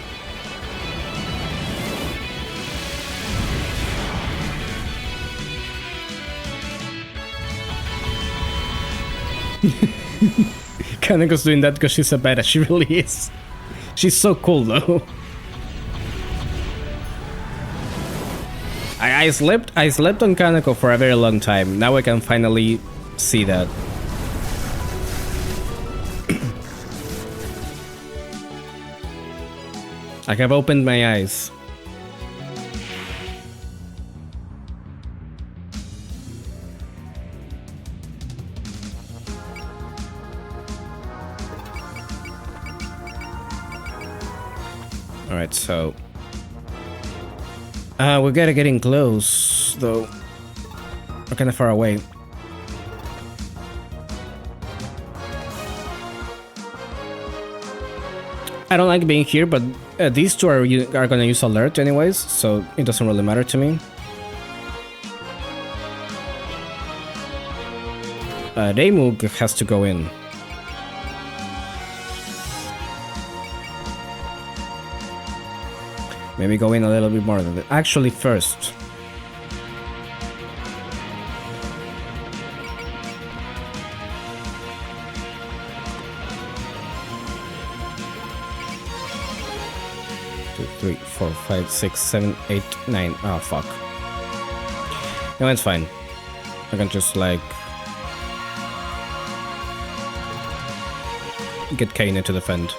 Kaneko's doing that because she's a badass. She really is. She's so cool though. I slept on Kaneko for a very long time. Now I can finally see that. I have opened my eyes. Alright, so... we're getting close, though. We're kinda far away. I don't like being here, but these two are gonna use alert anyways, so it doesn't really matter to me. Daemug has to go in. Maybe go in a little bit more than that. Actually, first. Two, 3, 4, 5, 6, 7, 8, 9. Oh, fuck. No, it's fine. I can just, like... get Kane to defend.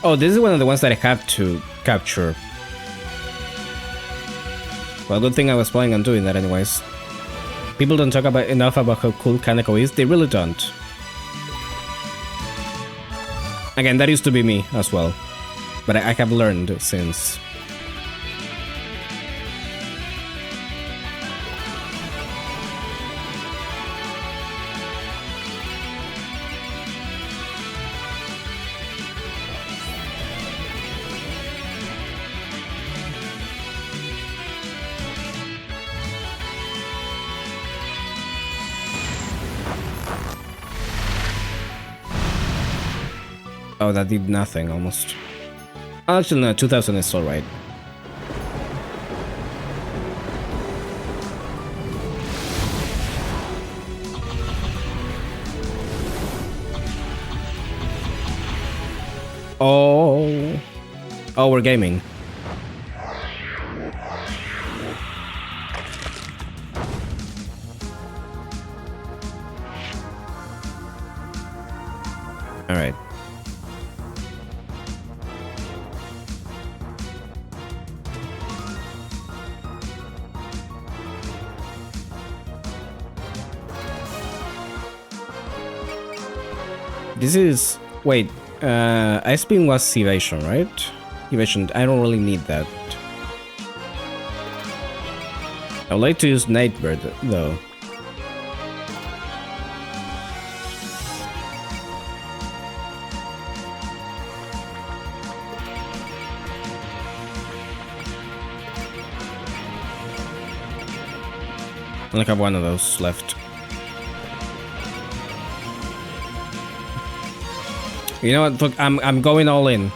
Oh, this is one of the ones that I have to capture. Well, good thing I was planning on doing that anyways. People don't talk enough about how cool Kaneko is. They really don't. Again, that used to be me as well. But I have learned since. Oh, that did nothing, almost. Actually, no, 2000 is alright. Oh. Oh, we're gaming. Alright. This is... wait, Ice Beam was evasion, right? Evasion, I don't really need that. I would like to use Nightbird, though. I only have one of those left. You know what? Look, I'm going all in.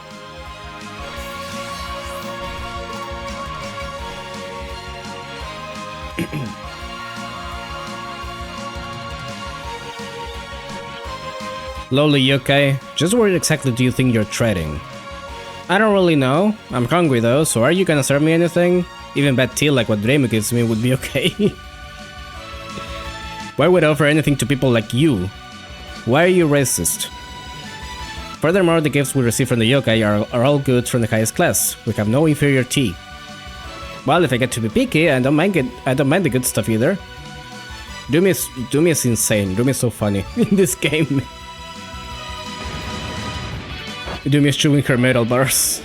Lowly, you okay? Just where exactly do you think you're treading? I don't really know. I'm hungry though, so are you gonna serve me anything? Even bad tea like what Draymond gives me would be okay. Why would I offer anything to people like you? Why are you racist? Furthermore, the gifts we receive from the yokai are all goods from the highest class. We have no inferior tea. Well, if I get to be picky, I don't mind the good stuff either. Doomy is insane. Doomy is so funny in this game. Doomy is chewing her metal bars.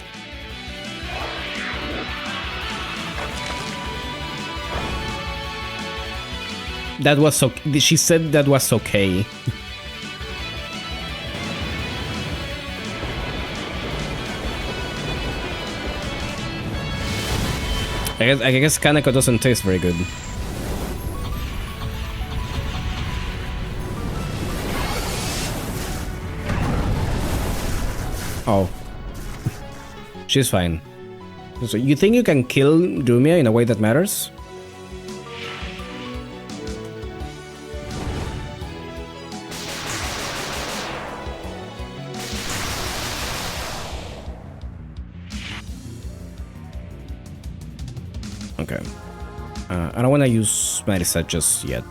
That was okay. She said that was okay. I guess Kaneko doesn't taste very good. Oh. She's fine. So you think you can kill Dumia in a way that matters? Okay. I don't want to use Marisa just yet.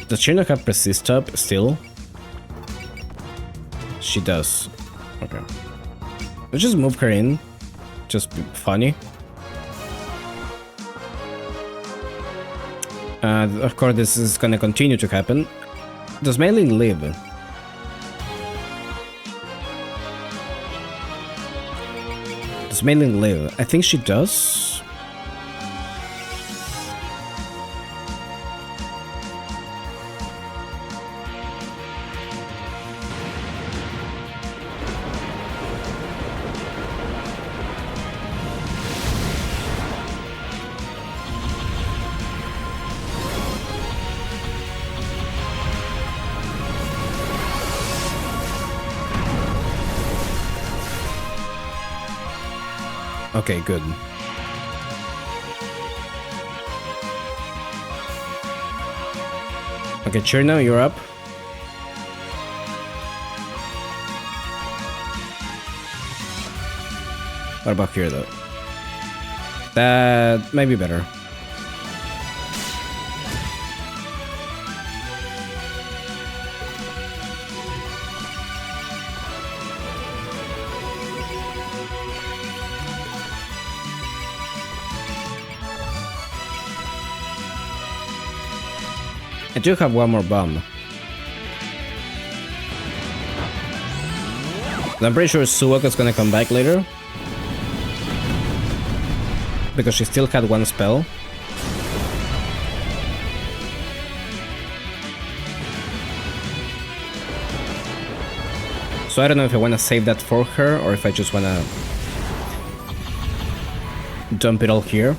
Does she not have persist up still? She does. Okay. Let's just move her in. Just be funny. Of course, this is gonna continue to happen. Does Maiden live? Does Maiden live? I think she does. Okay, good. Okay, Cherno, you're up. What about here, though? That might be better. I do have one more bomb. I'm pretty sure Suwaka's gonna come back later. Because she still had one spell. So I don't know if I wanna save that for her or if I just wanna dump it all here.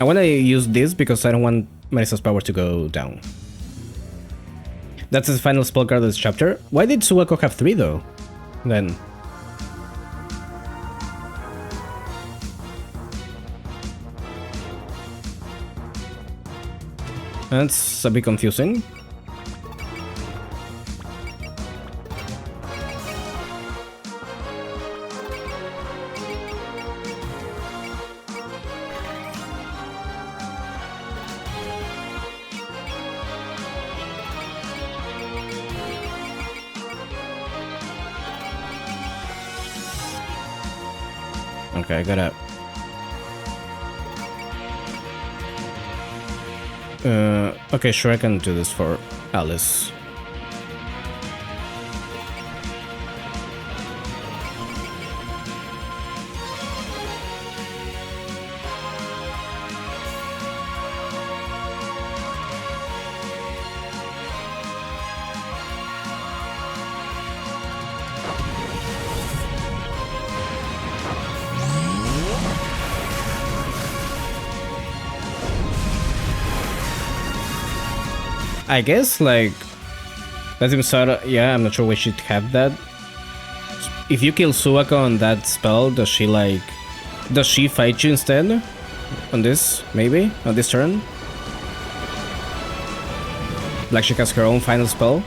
I want to use this because I don't want Marisa's power to go down. That's the final spell card of this chapter. Why did Suwako have 3 though? Then. That's a bit confusing. Okay, I gotta... okay, sure, I can do this for Alice. I guess, like, let him start. Yeah, I'm not sure we should have that. If you kill Suwako on that spell, does she fight you instead? On this, maybe? On this turn? Like she has her own final spell?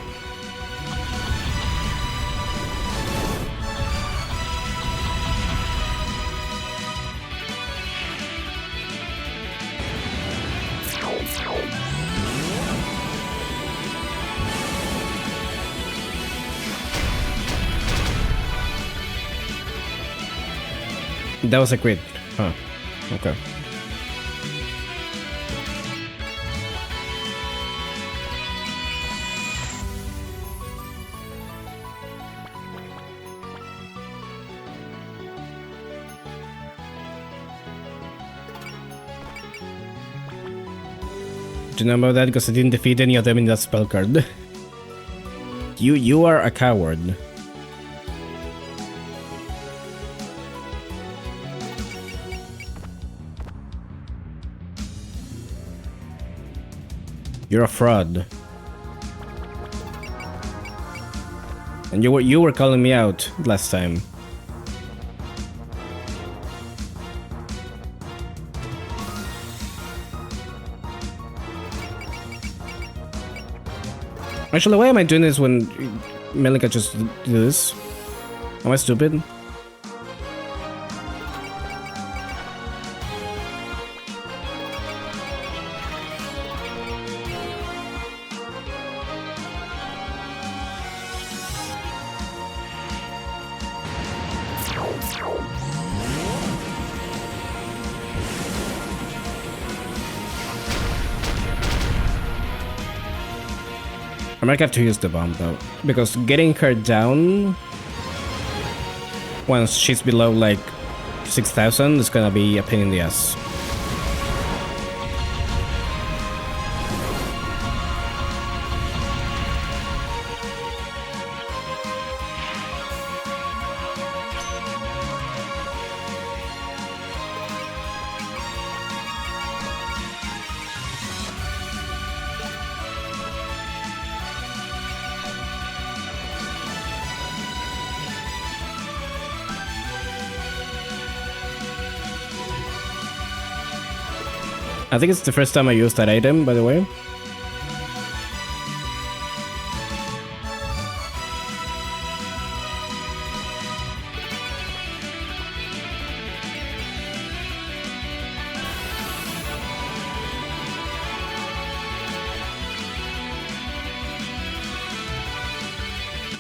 That was a crit. Huh. Okay. Do you know about that? Because I didn't defeat any of them in that spell card. You are a coward. You're a fraud. And you were calling me out last time. Actually, why am I doing this when Melika just do this? Am I stupid? I might have to use the bomb though, because getting her down once she's below like 6,000 is gonna be a pain in the ass. I think it's the first time I used that item, by the way.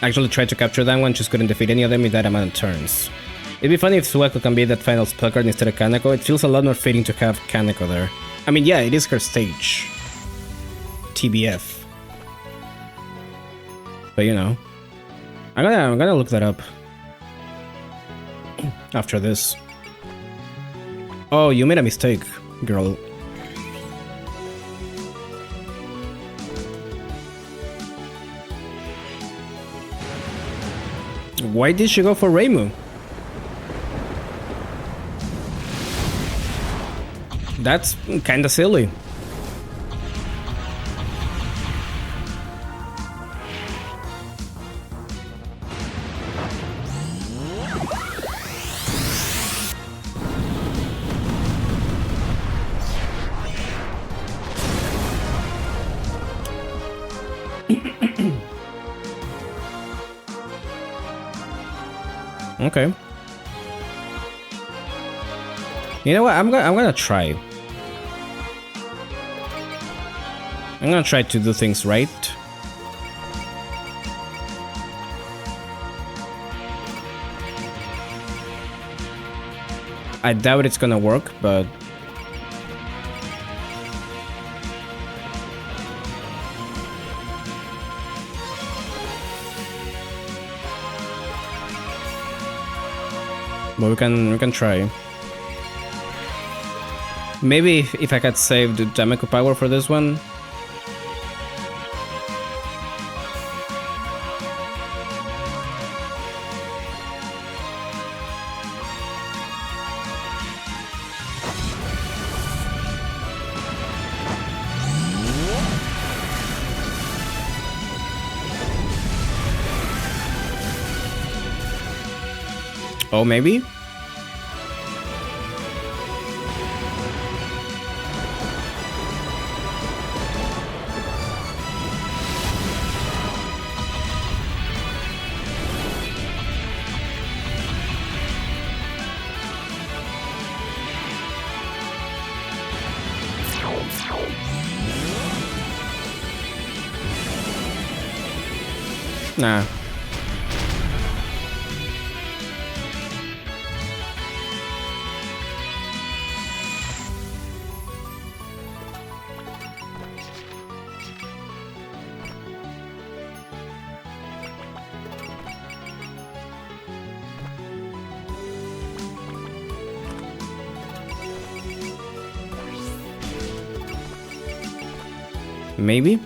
I actually tried to capture that one, just couldn't defeat any of them in that amount of turns. It'd be funny if Sueko can be that final spell card instead of Kaneko. It feels a lot more fitting to have Kaneko there. I mean, yeah, it is her stage. TBF. But you know, I'm gonna look that up after this. Oh, you made a mistake, girl. Why did she go for Reimu? That's kinda silly. Okay. You know what? I'm gonna try. I'm gonna try to do things right. I doubt it's gonna work, but we can try. Maybe if I could save the Dameku power for this one. Oh, maybe? Nah. Maybe?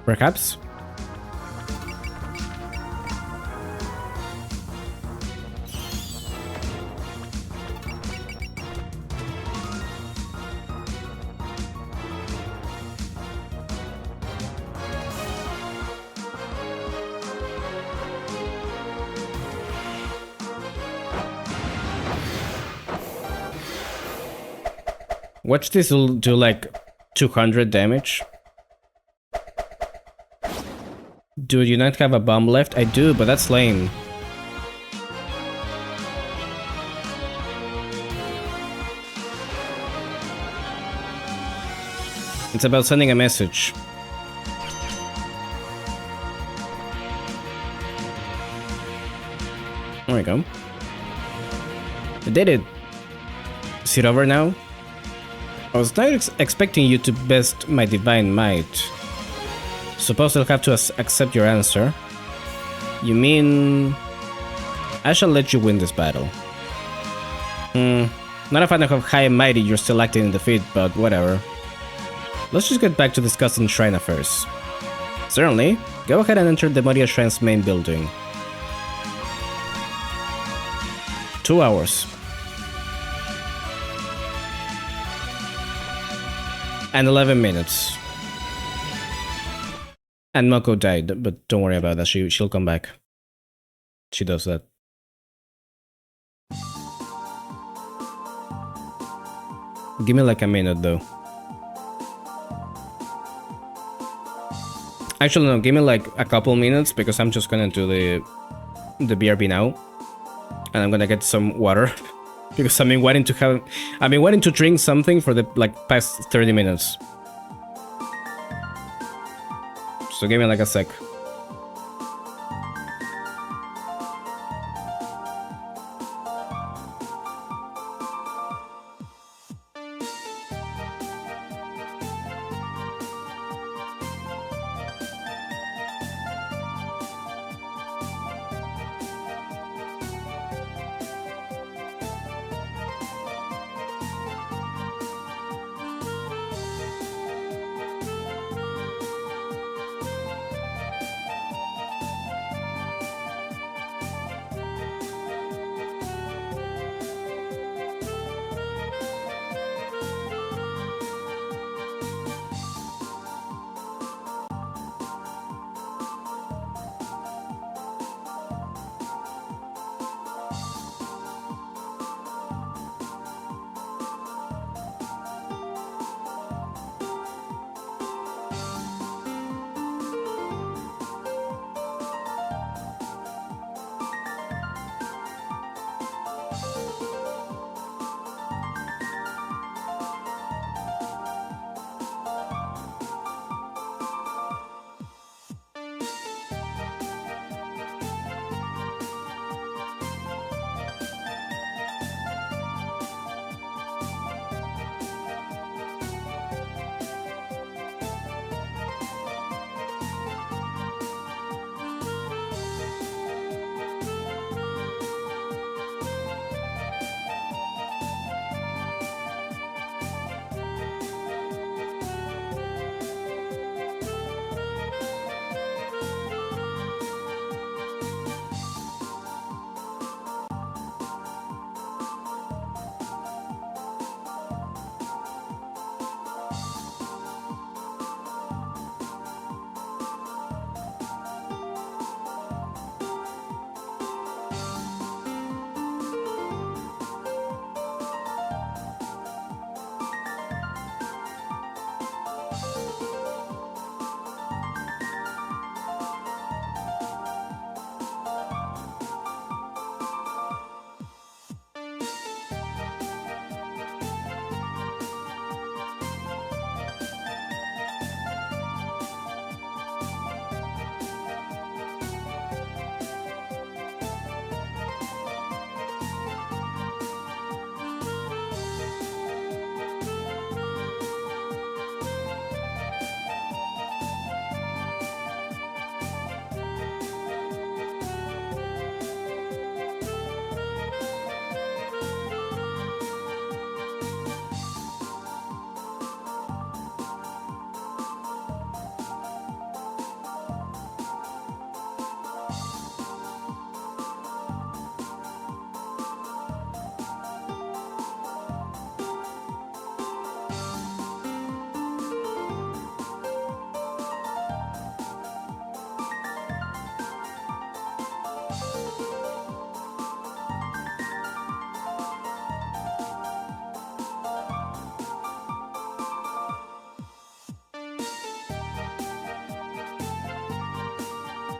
Perhaps? Watch this will do like 200 damage. Dude, you not have a bomb left? I do, but that's lame. It's about sending a message. There we go. I did it. Is it over now? I was not expecting you to best my divine might. Suppose I'll have to accept your answer. You mean... I shall let you win this battle. Not a fan of how high and mighty you're still acting in defeat, but whatever. Let's just get back to discussing Shrine affairs. Certainly. Go ahead and enter the Moria Shrine's main building. 2 hours. And 11 minutes. And Moko died, but don't worry about that, she'll come back. She does that. Give me like a minute though. Actually no, give me like a couple minutes because I'm just gonna do the BRB now. And I'm gonna get some water. Because I've been waiting to drink something for the like past 30 minutes. So give me like a sec.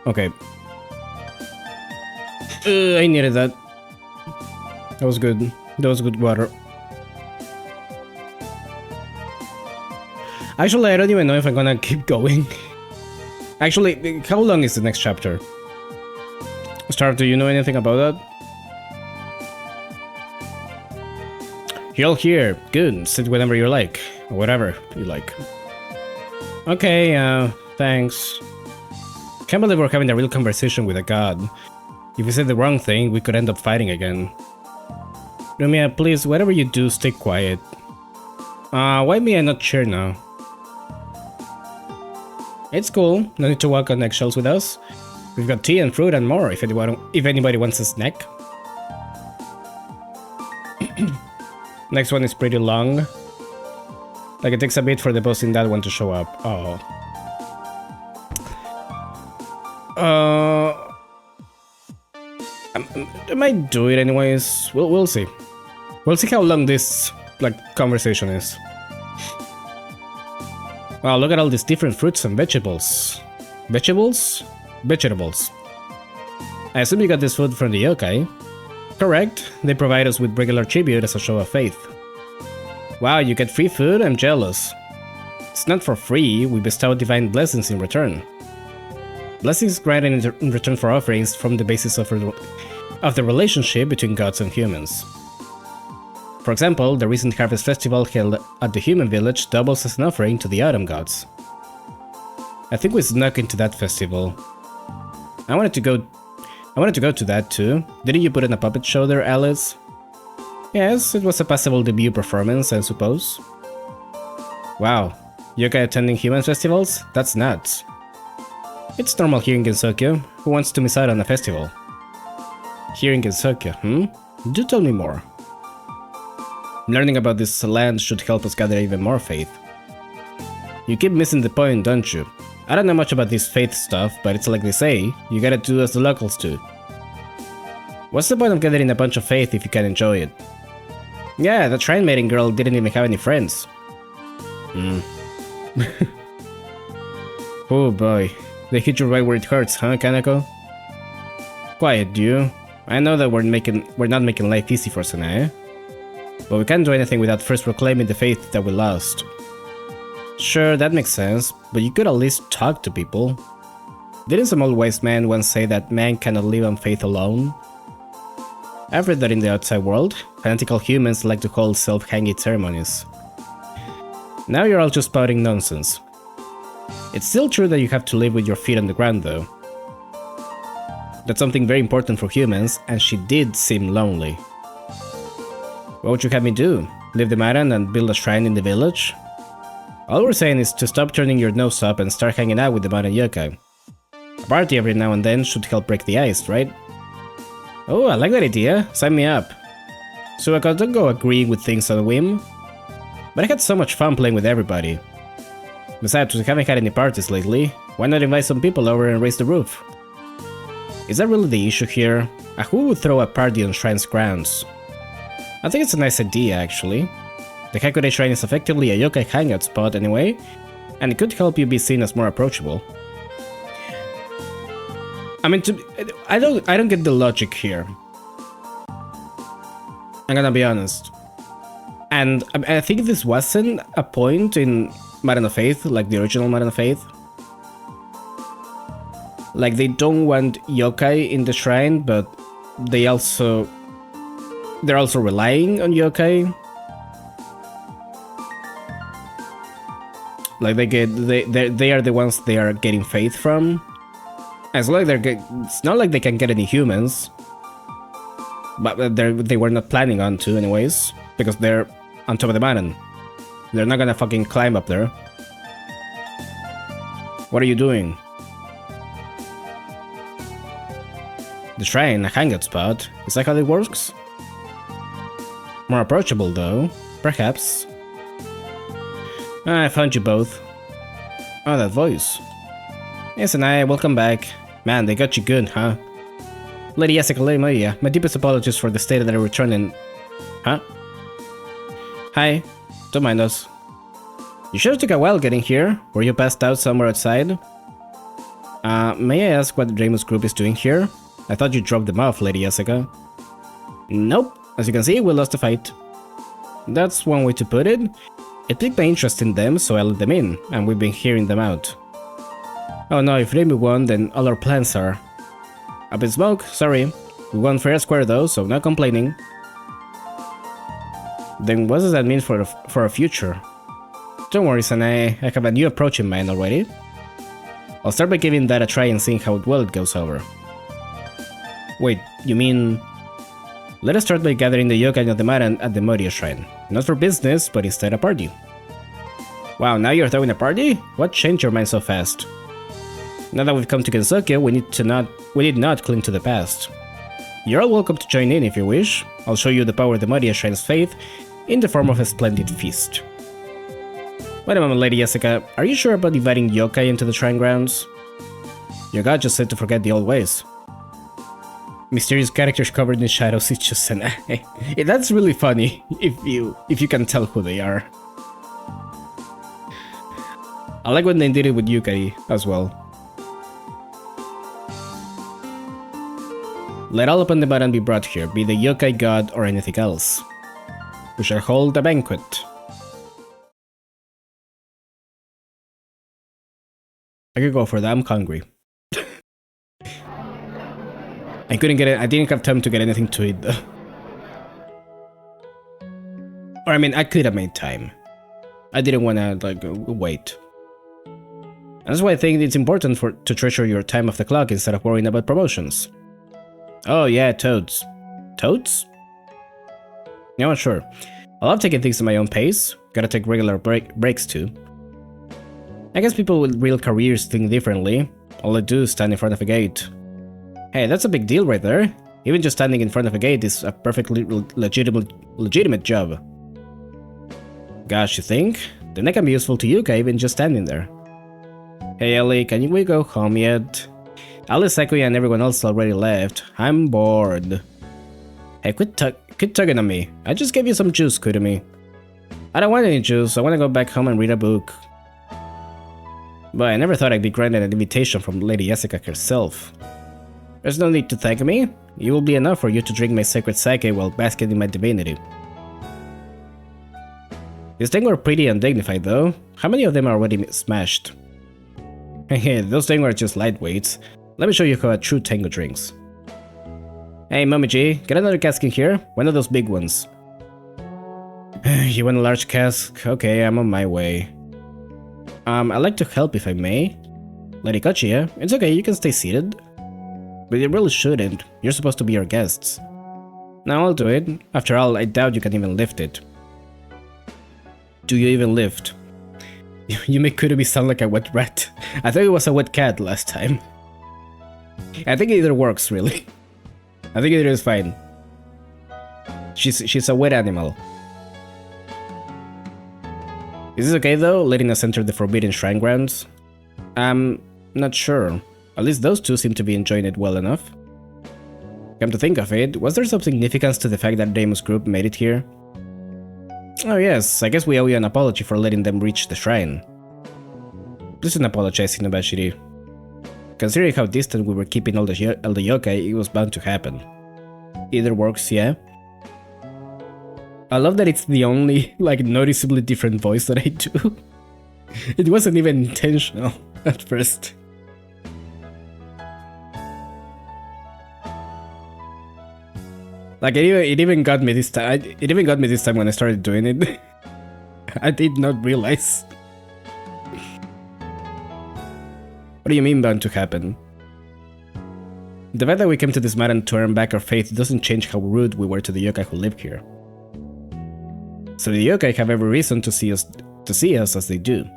Okay. I needed that. That was good. That was good water. Actually, I don't even know if I'm gonna keep going. Actually, how long is the next chapter? Star, do you know anything about that? You're all here. Good. Sit whenever you like. Or whatever you like. Okay, thanks. Can't believe we're having a real conversation with a god. If we said the wrong thing, we could end up fighting again. Lumia, please, whatever you do, stay quiet. Why may I not share now? It's cool. No need to walk on eggshells with us. We've got tea and fruit and more if anybody wants a snack. Next one is pretty long. Like it takes a bit for the boss in that one to show up. Oh. I might do it anyways. We'll see. We'll see how long this conversation is. Wow, look at all these different fruits and vegetables. Vegetables? Vegetables. I assume you got this food from the yokai. Correct. They provide us with regular tribute as a show of faith. Wow, you get free food? I'm jealous. It's not for free. We bestow divine blessings in return. Blessings granted in return for offerings form the basis of the relationship between gods and humans. For example, the recent harvest festival held at the human village doubles as an offering to the autumn gods. I think we snuck into that festival. I wanted to go to that too. Didn't you put in a puppet show there, Alice? Yes, it was a passable debut performance, I suppose. Wow, yokai attending human festivals? That's nuts. It's normal here in Gensokyo. Who wants to miss out on a festival? Here in Gensokyo, Do tell me more. Learning about this land should help us gather even more faith. You keep missing the point, don't you? I don't know much about this faith stuff, but it's like they say, you gotta do as the locals do. What's the point of gathering a bunch of faith if you can't enjoy it? Yeah, the shrine maiden girl didn't even have any friends. Oh boy, they hit you right where it hurts, huh, Kanako? Quiet, you. I know that we're not making life easy for Sanae. But we can't do anything without first reclaiming the faith that we lost. Sure, that makes sense, but you could at least talk to people. Didn't some old wise man once say that man cannot live on faith alone? I've read that in the outside world, fanatical humans like to hold self-hanging ceremonies. Now you're all just spouting nonsense. It's still true that you have to live with your feet on the ground though. That's something very important for humans, and she did seem lonely. What would you have me do? Leave the Maiden and build a shrine in the village? All we're saying is to stop turning your nose up and start hanging out with the Maiden yokai. A party every now and then should help break the ice, right? Oh, I like that idea. Sign me up. So I don't go agreeing with things on a whim. But I had so much fun playing with everybody. Besides, we haven't had any parties lately. Why not invite some people over and raise the roof? Is that really the issue here? Who would throw a party on Shrine's grounds? I think it's a nice idea, actually. The Hakone Shrine is effectively a yokai hangout spot anyway, and it could help you be seen as more approachable. I mean, I don't get the logic here. I'm gonna be honest. And I think this wasn't a point in Maiden of Faith, like the original Maiden of Faith. Like, they don't want yokai in the shrine, but they're also relying on yokai. Like they are the ones they are getting faith from. It's not like they can get any humans, but they were not planning on to anyways, because they're on top of the mountain. They're not gonna fucking climb up there. What are you doing? The shrine, a hangout spot. Is that how it works? More approachable though, perhaps. I found you both. Oh, that voice. Yes, and welcome back. Man, they got you good, huh? Lady Yasika, Lady Maria, my deepest apologies for the state that I returned in... Huh? Hi, don't mind us. You sure took a while getting here. Were you passed out somewhere outside? May I ask what Remus group is doing here? I thought you dropped them off, Lady Jessica. Nope. As you can see, we lost the fight. That's one way to put it. It piqued my interest in them, so I let them in, and we've been hearing them out. Oh no, if Remy won, then all our plans are up in smoke. Sorry. We won fair and square though, so not complaining. Then what does that mean for our future? Don't worry, son, I have a new approach in mind already. I'll start by giving that a try and seeing how well it goes over. Wait, you mean... Let us start by gathering the yokai of the Maiden at the Moria Shrine. Not for business, but instead a party. Wow, now you're throwing a party? What changed your mind so fast? Now that we've come to Kensuke, we need not cling to the past. You're all welcome to join in if you wish. I'll show you the power of the Moria Shrine's faith in the form of a splendid feast. Wait a moment, Lady Jessica, are you sure about inviting yokai into the shrine grounds? Your god just said to forget the old ways. Mysterious characters covered in shadows, it's just an that's really funny, if you can tell who they are. I like when they did it with Yukari as well. Let all upon the Maiden be brought here, be the yokai god or anything else. We shall hold a banquet. I could go for that, I'm hungry. I couldn't get it, I didn't have time to get anything to eat though. Or I mean, I could have made time. I didn't wanna, like, wait. That's why I think it's important to treasure your time off the clock instead of worrying about promotions. Oh yeah, toads. Toads? Yeah, well, sure. I love taking things at my own pace. Gotta take regular breaks too. I guess people with real careers think differently. All I do is stand in front of a gate. Hey, that's a big deal right there. Even just standing in front of a gate is a perfectly legitimate job. Gosh, you think? Then I can be useful to Yuka even just standing there. Hey Ellie, can we go home yet? Alice, Sekuya, and everyone else already left. I'm bored. Hey, quit tugging on me. I just gave you some juice, Kurumi. I don't want any juice. I want to go back home and read a book. But I never thought I'd be granted an invitation from Lady Jessica herself. There's no need to thank me. It will be enough for you to drink my sacred sake while basking in my divinity. These things were pretty undignified though. How many of them are already smashed? Hehe, those things are just lightweights. Let me show you how a true tango drinks. Hey Momiji, get another cask in here? One of those big ones. You want a large cask? Okay, I'm on my way. I'd like to help if I may. Lady Kochiya, it's okay, you can stay seated. But you really shouldn't. You're supposed to be our guests. Now I'll do it. After all, I doubt you can even lift it. Do you even lift? You make Kurumi sound like a wet rat. I thought it was a wet cat last time. I think it either works, really. I think it is fine. She's a wet animal. Is this okay though, letting us enter the Forbidden Shrine grounds? Not sure. At least those two seem to be enjoying it well enough. Come to think of it, was there some significance to the fact that Remus group made it here? Oh yes, I guess we owe you an apology for letting them reach the shrine. Please don't apologize, Hinobashiri. Considering how distant we were keeping all the yokai, it was bound to happen. Either works, yeah? I love that it's the only, like, noticeably different voice that I do. It wasn't even intentional at first. Like, it even got me this time. It even got me this time when I started doing it. I did not realize. What do you mean bound to happen? The fact that we came to this Maiden to earn back our faith doesn't change how rude we were to the yokai who live here. So the yokai have every reason to see us as they do.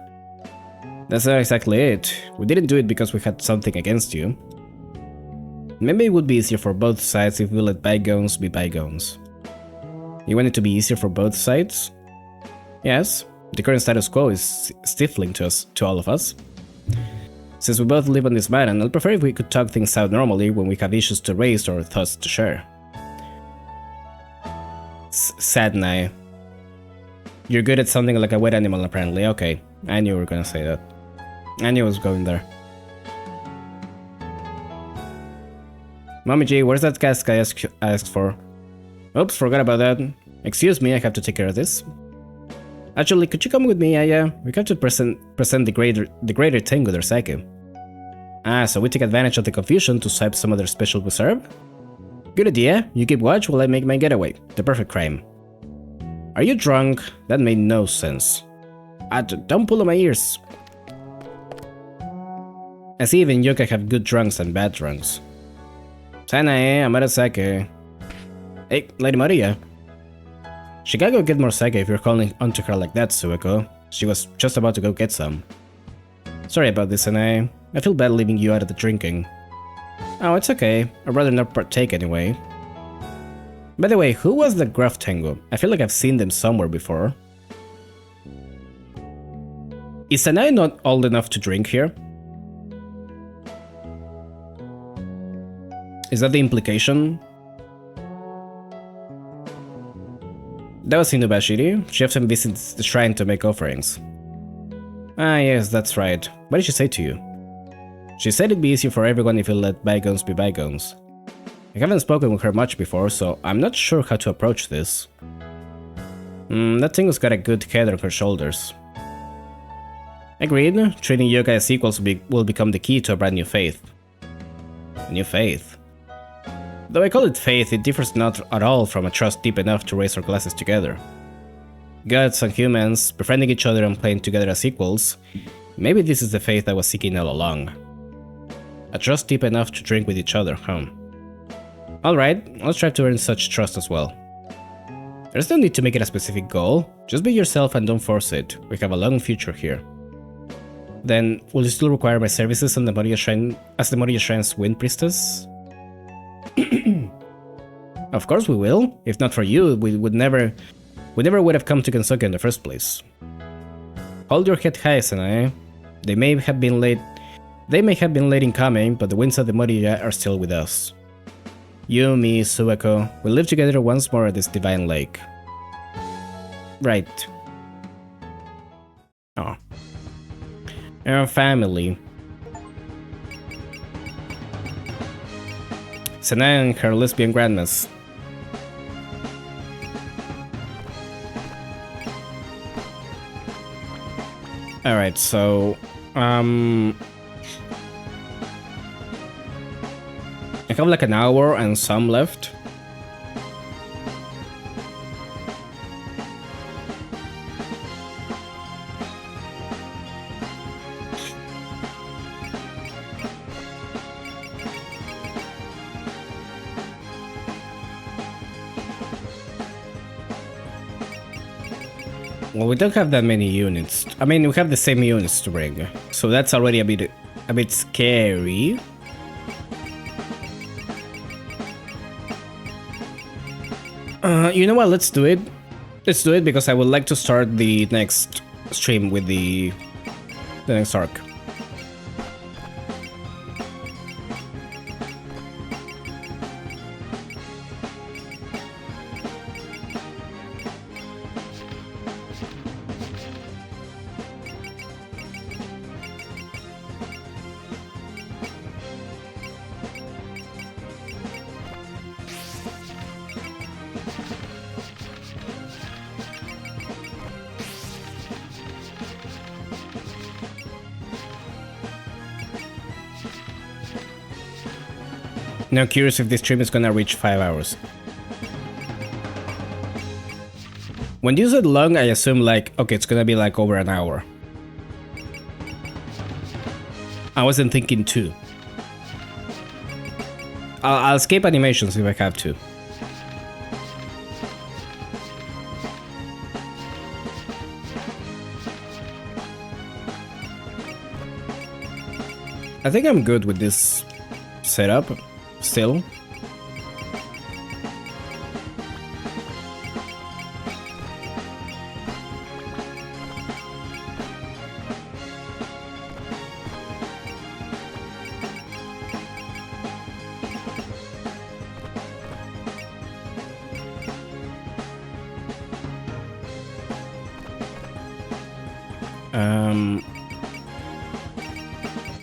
That's not exactly it. We didn't do it because we had something against you. Maybe it would be easier for both sides if we let bygones be bygones. You want it to be easier for both sides? Yes, the current status quo is stifling to all of us. Since we both live on this Maiden, I'd prefer if we could talk things out normally when we have issues to raise or thoughts to share. Sad Nai. You're good at sounding like a wet animal apparently, okay. I knew you were gonna say that. I knew I was going there. Mommy G, where's that cask I asked for? Oops, forgot about that. Excuse me, I have to take care of this. Actually, could you come with me, Aya? We have to present the greater thing with our sake. Ah, so we take advantage of the confusion to swipe some other special reserve? Good idea. You keep watch while I make my getaway. The perfect crime. Are you drunk? That made no sense. Don't pull on my ears. I see even yokai have good drunks and bad drunks. Sanae, I'm out of sake. Hey, Lady Maria. She gotta go get more sake if you're calling onto her like that, Sueko. She was just about to go get some. Sorry about this, Sanae. I feel bad leaving you out of the drinking. Oh, it's okay. I'd rather not partake anyway. By the way, who was the Gruff Tango? I feel like I've seen them somewhere before. Is Sanae not old enough to drink here? Is that the implication? That was Inubashiri. She often visits the shrine to make offerings. Ah yes, that's right. What did she say to you? She said it'd be easier for everyone if you let bygones be bygones. I haven't spoken with her much before, so I'm not sure how to approach this. That thing has got a good head on her shoulders. Agreed. Treating yokai as equals will become the key to a brand new faith. A new faith. Though I call it faith, it differs not at all from a trust deep enough to raise our classes together. Gods and humans, befriending each other and playing together as equals. Maybe this is the faith I was seeking all along. A trust deep enough to drink with each other, huh? Alright, let's try to earn such trust as well. There's no need to make it a specific goal, just be yourself and don't force it. We have a long future here. Then, will you still require my services on the Moria Shrine as the Moria Shrine's Wind Priestess? Of course we will. If not for you, we never would have come to Kensuke in the first place. Hold your head high, Sanae. They may have been late in coming, but the winds of the Moria are still with us. You, me, Sueko, we'll live together once more at this divine lake. Right. Oh. Our family. Sanae and her lesbian grandmas. Alright, so... I have like an hour and some left. Well, we don't have that many units. I mean, we have the same units to bring, so that's already a bit scary. You know what? Let's do it. Let's do it because I would like to start the next stream with the next arc. Now curious if this stream is gonna reach 5 hours. When you said long, I assume like, okay, it's gonna be like over an hour. I wasn't thinking 2. I'll skip animations if I have to. I think I'm good with this setup. Still.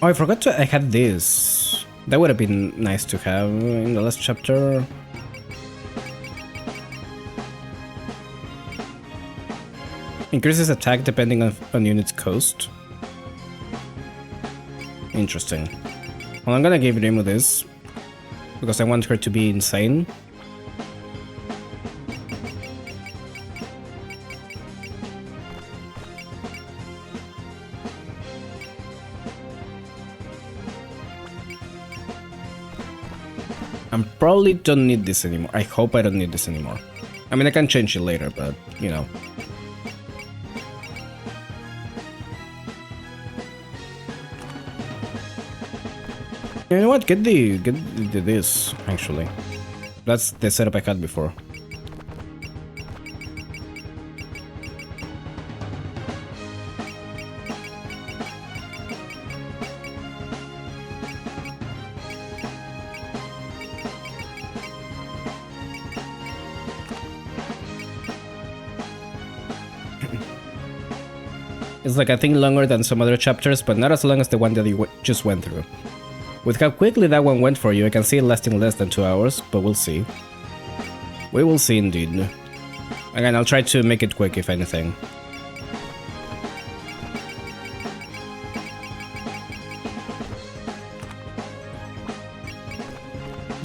Oh, I forgot I had this. That would have been nice to have in the last chapter. Increases attack depending on unit's cost. Interesting. Well, I'm gonna give Rimu this because I want her to be insane. I probably don't need this anymore. I hope I don't need this anymore. I mean, I can change it later, but, you know. You know what? Get this, actually. That's the setup I had before. It's like, I think, longer than some other chapters, but not as long as the one that you just went through. With how quickly that one went for you, I can see it lasting less than 2 hours, but we'll see. We will see indeed. Again, I'll try to make it quick, if anything.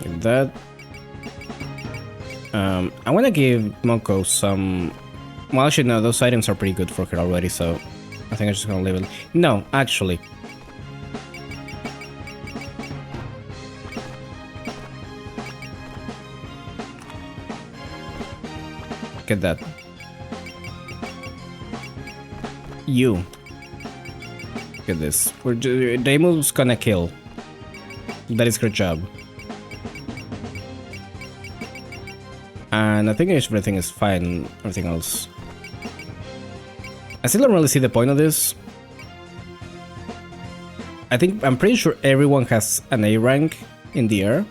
Like that. I want to give Moko some... Well, actually, no, those items are pretty good for her already, so I think I'm just gonna leave it. No, actually. Get that. You. Get this. Reimu's gonna kill. That is her job. And I think everything is fine. Everything else. I still don't really see the point of this. I'm pretty sure everyone has an A rank in the air.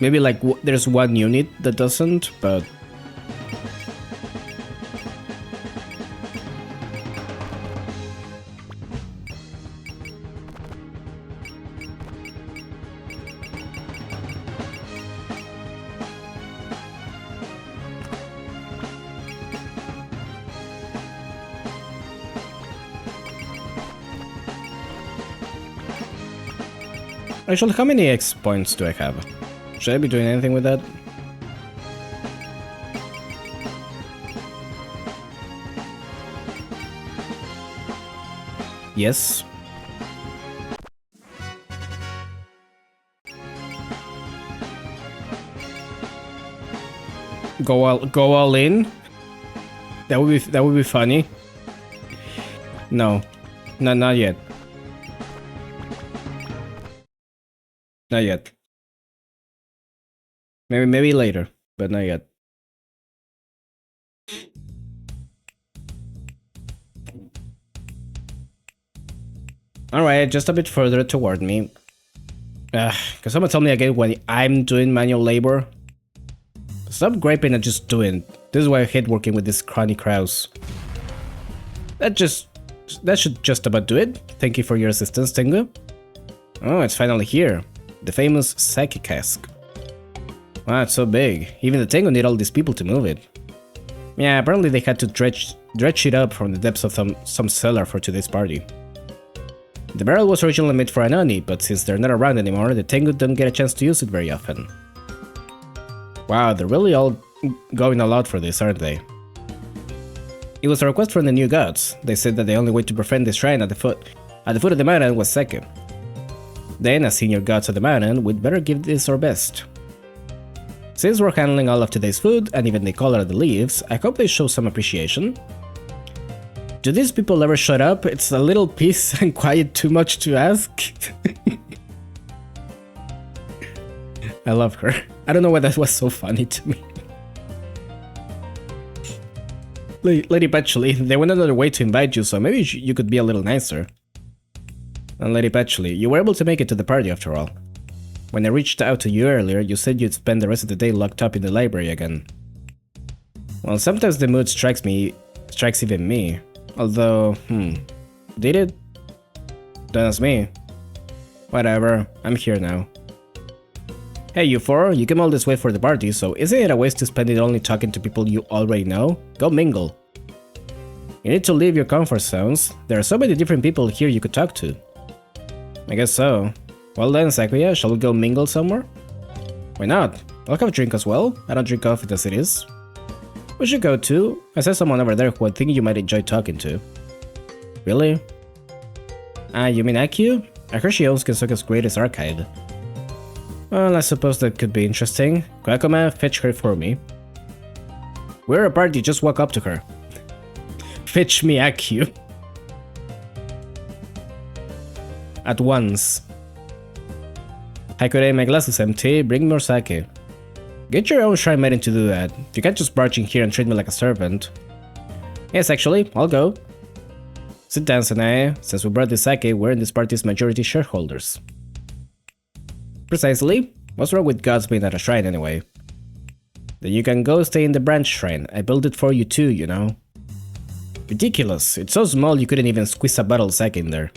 Maybe like there's one unit that doesn't, but... Actually, how many X points do I have? Should I be doing anything with that? Yes. Go all in? That would be funny. No. Not yet. Not yet. Maybe later, but not yet. Alright, just a bit further toward me. Cause someone told me again when I'm doing manual labor. Stop griping and just do it. This is why I hate working with these crony crows. That should just about do it. Thank you for your assistance, Tengu. Oh, it's finally here. The famous Psychic Cask. Wow, it's so big. Even the Tengu need all these people to move it. Yeah, apparently they had to dredge it up from the depths of some cellar for today's party. The barrel was originally made for an Oni, but since they're not around anymore, the Tengu don't get a chance to use it very often. Wow, they're really all going all out for this, aren't they? It was a request from the new gods. They said that the only way to prevent the shrine at the foot of the mountain was Seke. Then, as senior gods of the mountain, we'd better give this our best. Since we're handling all of today's food, and even the color of the leaves, I hope they show some appreciation. Do these people ever shut up? It's a little peace and quiet too much to ask. I love her. I don't know why that was so funny to me. Lady Patchouli, they went another way to invite you, so maybe you could be a little nicer. And Lady Patchouli, you were able to make it to the party after all. When I reached out to you earlier, you said you'd spend the rest of the day locked up in the library again. Well, sometimes the mood strikes even me. Although, did it? Don't ask me. Whatever, I'm here now. Hey, you four, you came all this way for the party, so isn't it a waste to spend it only talking to people you already know? Go mingle. You need to leave your comfort zones. There are so many different people here you could talk to. I guess so. Well then, Sakuya, shall we go mingle somewhere? Why not? I'll have a drink as well. I don't drink coffee as it is. We should go too. I saw someone over there who I think you might enjoy talking to. Really? Ah, you mean Akio? I heard she owns Kensoka's greatest archive. Well, I suppose that could be interesting. Kwakoma, fetch her for me. We're a party, just walk up to her. Fetch me Akio. At once. Haikure, my glass is empty, bring more sake. Get your own shrine maiden to do that. You can't just barge in here and treat me like a servant. Yes, actually, I'll go. Sit down, Sanae. Since we brought this sake, we're in this party's majority shareholders. Precisely. What's wrong with gods being at a shrine anyway? Then you can go stay in the branch shrine. I built it for you too, you know. Ridiculous. It's so small you couldn't even squeeze a bottle of sake in there.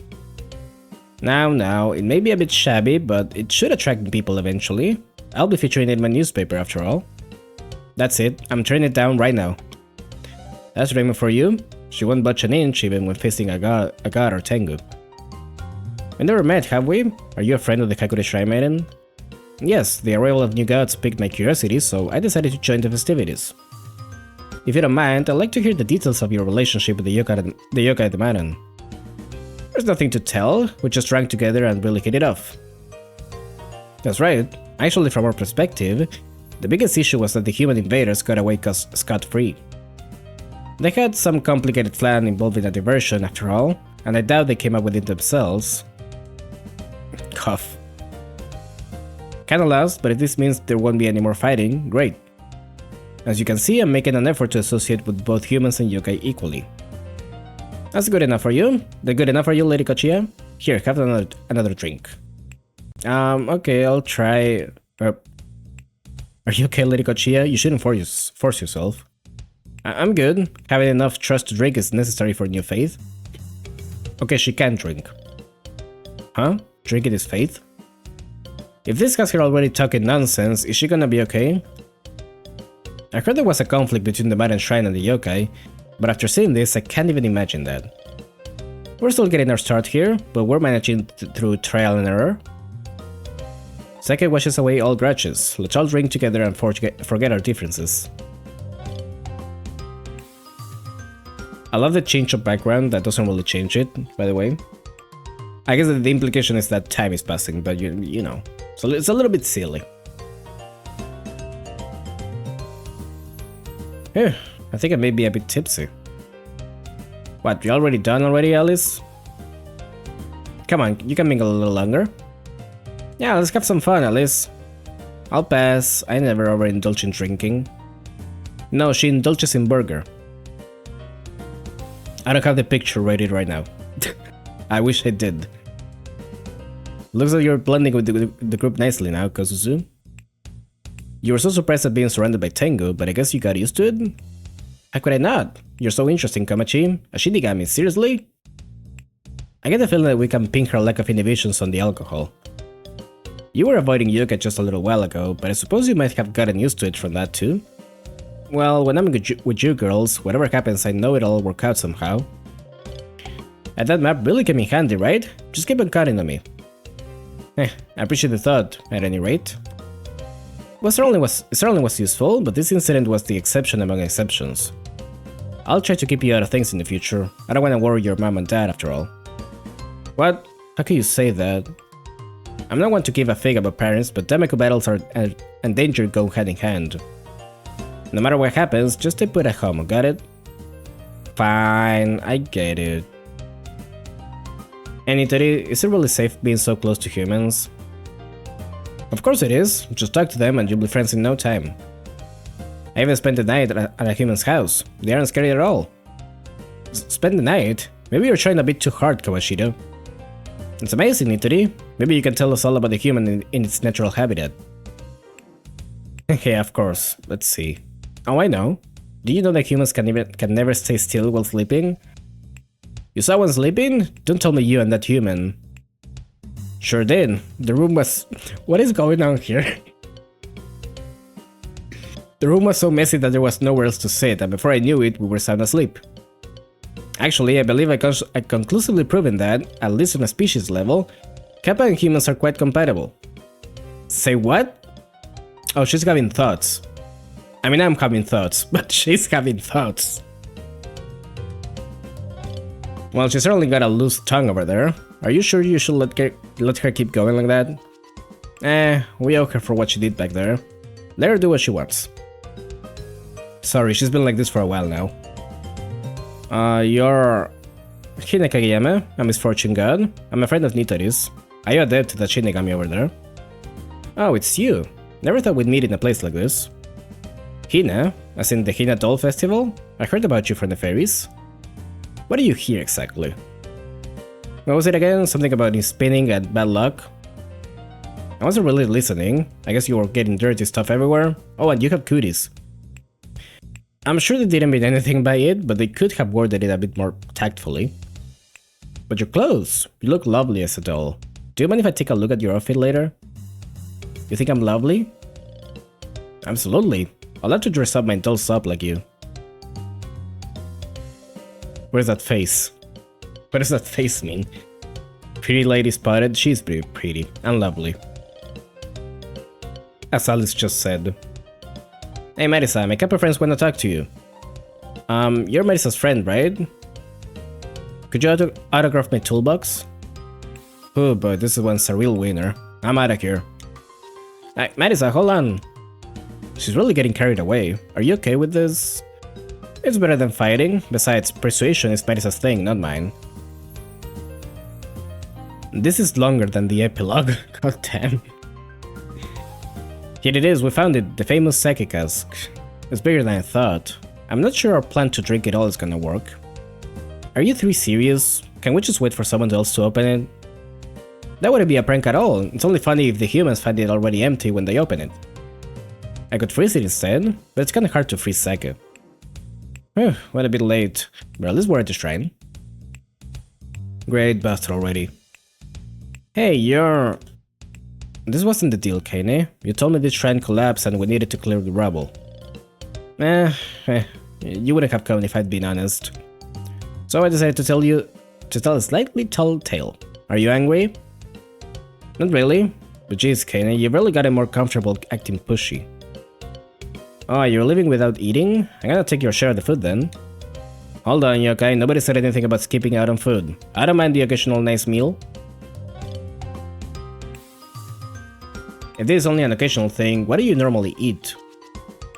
Now, it may be a bit shabby, but it should attract people eventually. I'll be featuring it in my newspaper after all. That's it, I'm turning it down right now. That's Raymond for you. She won't budge an inch even when facing a god or Tengu. We never met, have we? Are you a friend of the Kakure Shrine Maiden? Yes, the arrival of new gods piqued my curiosity, so I decided to join the festivities. If you don't mind, I'd like to hear the details of your relationship with the yokai at the Maiden. There's nothing to tell, we just drank together and really hit it off. That's right. Actually, from our perspective, the biggest issue was that the human invaders got away scot-free. They had some complicated plan involving a diversion after all, and I doubt they came up with it themselves. Cough. Kinda lost, but if this means there won't be any more fighting, great. As you can see, I'm making an effort to associate with both humans and yokai equally. That's good enough for you? That good enough for you, Lady Kochiya? Here, have another drink. Okay, I'll try... Are you okay, Lady Kochiya? You shouldn't force yourself. I'm good. Having enough trust to drink is necessary for new faith. Okay, she can drink. Huh? Drinking is faith? If this has her already talking nonsense, is she gonna be okay? I heard there was a conflict between the Maiden Shrine and the yokai, but after seeing this, I can't even imagine that. We're still getting our start here, but we're managing through trial and error. Sake washes away all grudges. Let's all drink together and forget our differences. I love the change of background, that doesn't really change it, by the way. I guess that the implication is that time is passing, but you know, so it's a little bit silly. Yeah, I think I may be a bit tipsy. What, you already done already, Alice? Come on, you can mingle a little longer. Yeah, let's have some fun, Alice. I'll pass, I never overindulge in drinking. No, she indulges in burger. I don't have the picture ready right now. I wish I did. Looks like you're blending with the group nicely now, Kozuzu. You were so surprised at being surrounded by Tengu, but I guess you got used to it? How could I not? You're so interesting, Kamachi. A Shinigami, seriously? I get the feeling that we can pin her lack of inhibitions on the alcohol. You were avoiding Yuka just a little while ago, but I suppose you might have gotten used to it from that too? Well, when I'm with you girls, whatever happens, I know it'll all work out somehow. And that map really came in handy, right? Just keep on counting on me. I appreciate the thought, at any rate. It certainly was useful, but this incident was the exception among exceptions. I'll try to keep you out of things in the future. I don't want to worry your mom and dad, after all. What? How can you say that? I'm not one to give a fig about parents, but Demeko battles and danger go hand in hand. No matter what happens, just stay put at home, got it? Fine, I get it. And Itori, is it really safe being so close to humans? Of course it is, just talk to them and you'll be friends in no time. I even spent the night at a human's house, they aren't scary at all. Spend the night? Maybe you're trying a bit too hard, Kawashida. It's amazing, Itori. Maybe you can tell us all about the human in its natural habitat. Yeah, of course, let's see. Oh, I know. Do you know that humans can never stay still while sleeping? You saw one sleeping? Don't tell me you and that human. Sure did. The room was... What is going on here? The room was so messy that there was nowhere else to sit, and before I knew it, we were sound asleep. Actually, I believe I conclusively proven that, at least on a species level, Kappa and humans are quite compatible. Say what? Oh, she's having thoughts. I mean, I'm having thoughts, but she's having thoughts. Well, she certainly got a loose tongue over there. Are you sure you should let her keep going like that? We owe her for what she did back there. Let her do what she wants. Sorry, she's been like this for a while now. You're... Hine Kageyama, a misfortune god. I'm a friend of Nitori's. Are you adept to that Shinigami over there? Oh, it's you. Never thought we'd meet in a place like this. Hina? As in the Hina Doll Festival? I heard about you from the fairies. What do you hear exactly? What was it again? Something about his spinning and bad luck? I wasn't really listening. I guess you were getting dirty stuff everywhere. Oh, and you have cooties. I'm sure they didn't mean anything by it, but they could have worded it a bit more tactfully. But your clothes, you look lovely as a doll. Do you mind if I take a look at your outfit later? You think I'm lovely? Absolutely. I'd love to dress up my dolls up like you. Where's that face? What does that face mean? Pretty lady spotted, she's pretty pretty and lovely. As Alice just said. Hey Marisa, my couple friends want to talk to you. You're Marisa's friend, right? Could you autograph my toolbox? Oh boy, this one's a real winner. I'm out of here. Hey, Marisa, hold on. She's really getting carried away. Are you okay with this? It's better than fighting. Besides, persuasion is Marisa's thing, not mine. This is longer than the epilogue. God damn. Here it is, we found it, the famous sake cask. It's bigger than I thought. I'm not sure our plan to drink it all is gonna work. Are you three serious? Can we just wait for someone else to open it? That wouldn't be a prank at all. It's only funny if the humans find it already empty when they open it. I could freeze it instead, but it's kinda hard to freeze sake. Whew, went a bit late, but at least we're at the shrine. Great, busted already. Hey, you're... This wasn't the deal, Kane. You told me this shrine collapsed and we needed to clear the rubble. You wouldn't have come if I'd been honest. So I decided to tell a slightly tall tale. Are you angry? Not really. But geez, Kane, you've really gotten more comfortable acting pushy. Oh, you're living without eating? I'm gonna take your share of the food then. Hold on, yokai, nobody said anything about skipping out on food. I don't mind the occasional nice meal. If this is only an occasional thing, what do you normally eat?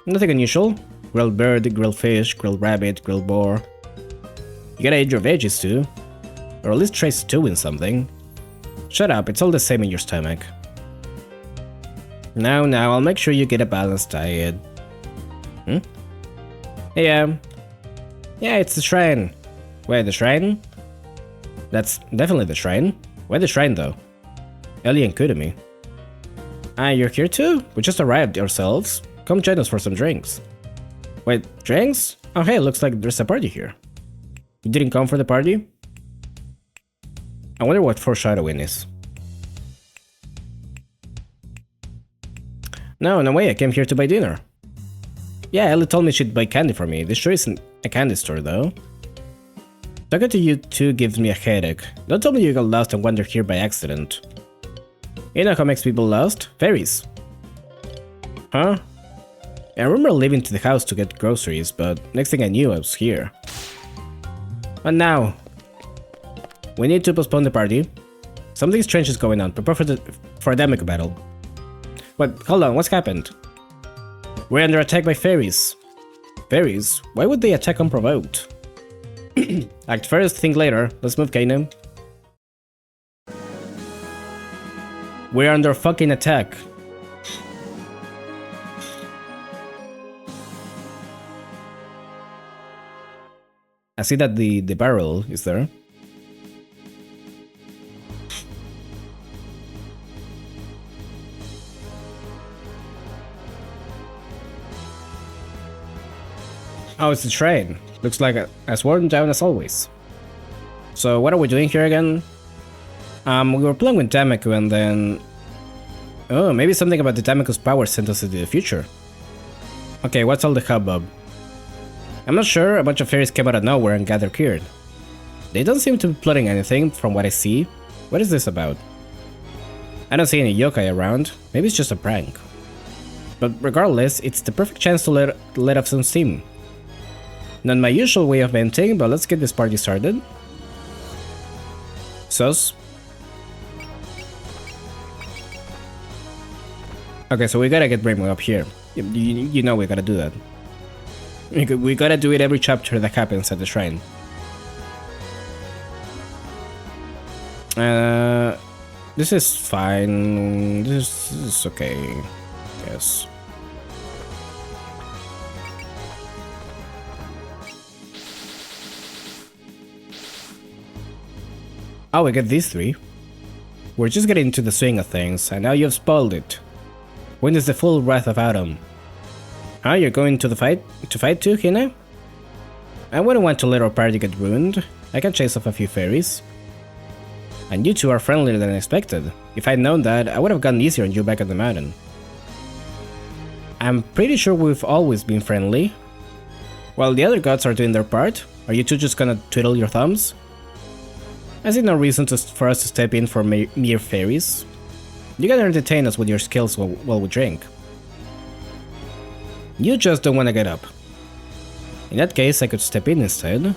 Nothing unusual. Grilled bird, grilled fish, grilled rabbit, grilled boar. You gotta eat your veggies too. Or at least try stewing something. Shut up, it's all the same in your stomach. Now, I'll make sure you get a balanced diet. Yeah, it's the shrine. Wait, the shrine? That's definitely the shrine. Why the shrine though? Ellie and Kudumi. Ah, you're here too? We just arrived ourselves. Come join us for some drinks. Wait, drinks? Oh hey, looks like there's a party here. You didn't come for the party? I wonder what foreshadowing is. No way, I came here to buy dinner. Yeah, Ellie told me she'd buy candy for me. This sure isn't a candy store though. Talking to you two gives me a headache. Don't tell me you got lost and wandered here by accident. You know how makes people lost? Fairies. Huh? I remember leaving to the house to get groceries, but next thing I knew I was here. And now, we need to postpone the party. Something strange is going on. Prepare for a demic battle. Wait, hold on, what's happened? We're under attack by fairies. Fairies? Why would they attack unprovoked? Act first, think later. Let's move, Kainem. We're under fucking attack. I see that the barrel is there. Oh, it's the train. Looks like as worn down as always. So what are we doing here again? We were playing with Damaku and then... Oh, maybe something about the Damaku's power sent us into the future. Okay, what's all the hubbub? I'm not sure, a bunch of fairies came out of nowhere and gathered here. They don't seem to be plotting anything, from what I see. What is this about? I don't see any yokai around, maybe it's just a prank. But regardless, it's the perfect chance to let off some steam. Not my usual way of venting, but let's get this party started. Sus. Okay, so we gotta get Rainbow up here. You know we gotta do that. We gotta do it every chapter that happens at the shrine. This is fine. This is okay. Yes. Oh, we get these three. We're just getting into the swing of things, and now you've spoiled it. When is the full wrath of Autumn? Huh, you're going to the fight? To fight too, Hina? I wouldn't want to let our party get ruined. I can chase off a few fairies. And you two are friendlier than expected. If I'd known that, I would have gotten easier on you back at the mountain. I'm pretty sure we've always been friendly. While the other gods are doing their part, are you two just gonna twiddle your thumbs? I see no reason for us to step in for mere fairies. You can entertain us with your skills while we drink. You just don't want to get up. In that case, I could step in instead.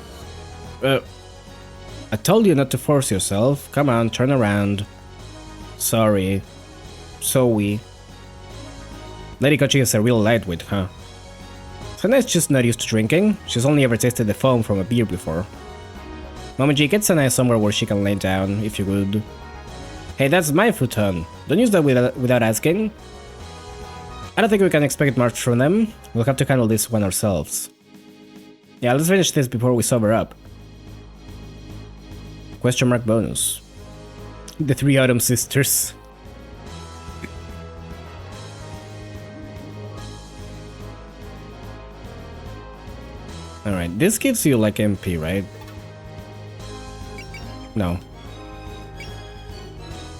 I told you not to force yourself. Come on, turn around. Sorry. So we. Lady Kochi is a real lightweight, huh? Sanae's just not used to drinking. She's only ever tasted the foam from a beer before. Momoji, get Sanae somewhere where she can lay down, if you would. Hey, that's my futon. Don't use that without asking. I don't think we can expect much from them. We'll have to handle this one ourselves. Yeah, let's finish this before we sober up. Question mark bonus. The three Autumn sisters. Alright, this gives you like MP, right? No.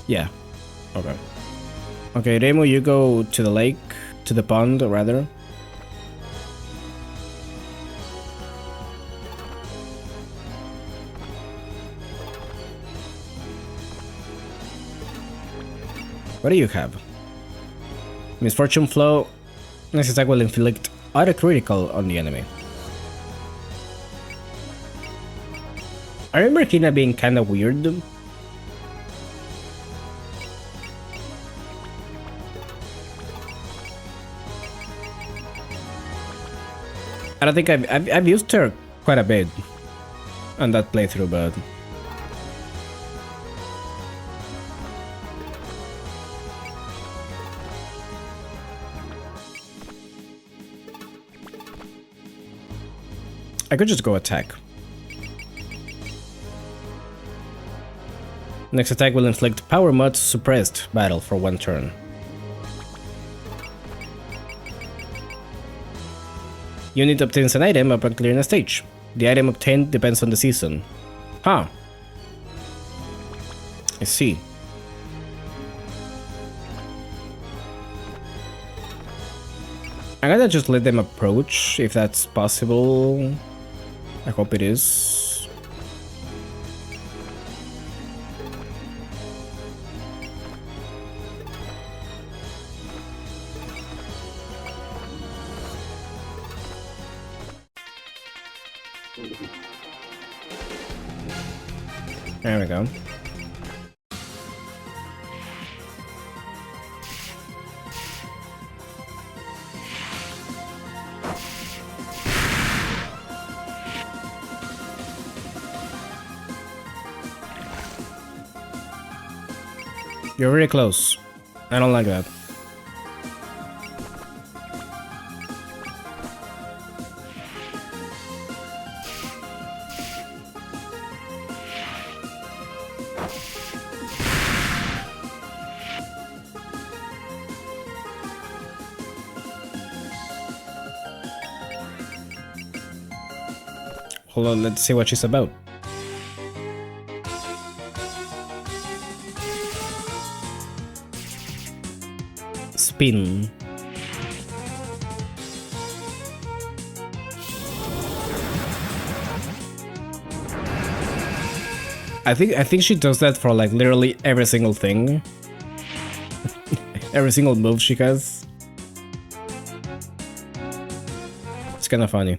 Yeah. Okay. Okay, Remo, you go to the lake, to the pond, rather. What do you have? Misfortune flow. Next attack will inflict auto critical on the enemy. I remember Hina being kinda weird. I don't think I've used her quite a bit on that playthrough, but I could just go attack. Next attack will inflict Power Mod Suppressed Battle for 1 turn. Unit obtains an item upon clearing a stage. The item obtained depends on the season. Huh. I see. I'm gonna just let them approach, if that's possible. I hope it is. There we go. You're very close. I don't like that. Hold on, let's see what she's about. spin. I think she does that for like literally every single thing. Every single move she has. It's kind of funny.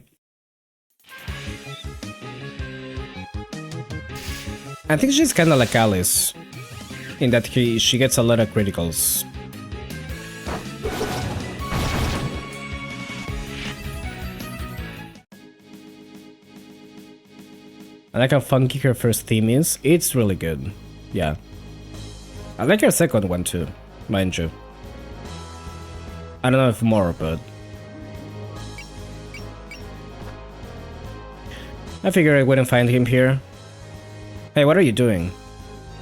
I think she's kind of like Alice, in that she gets a lot of criticals. I like how funky her first theme is. It's really good. Yeah. I like her second one too, mind you. I don't know if more, but... I figured I wouldn't find him here. Hey, what are you doing?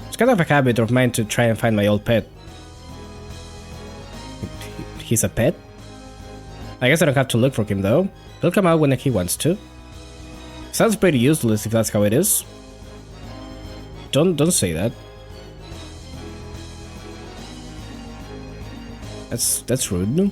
It's kind of a habit of mine to try and find my old pet. He's a pet? I guess I don't have to look for him though. He'll come out when he wants to. Sounds pretty useless if that's how it is. Don't say that. That's rude.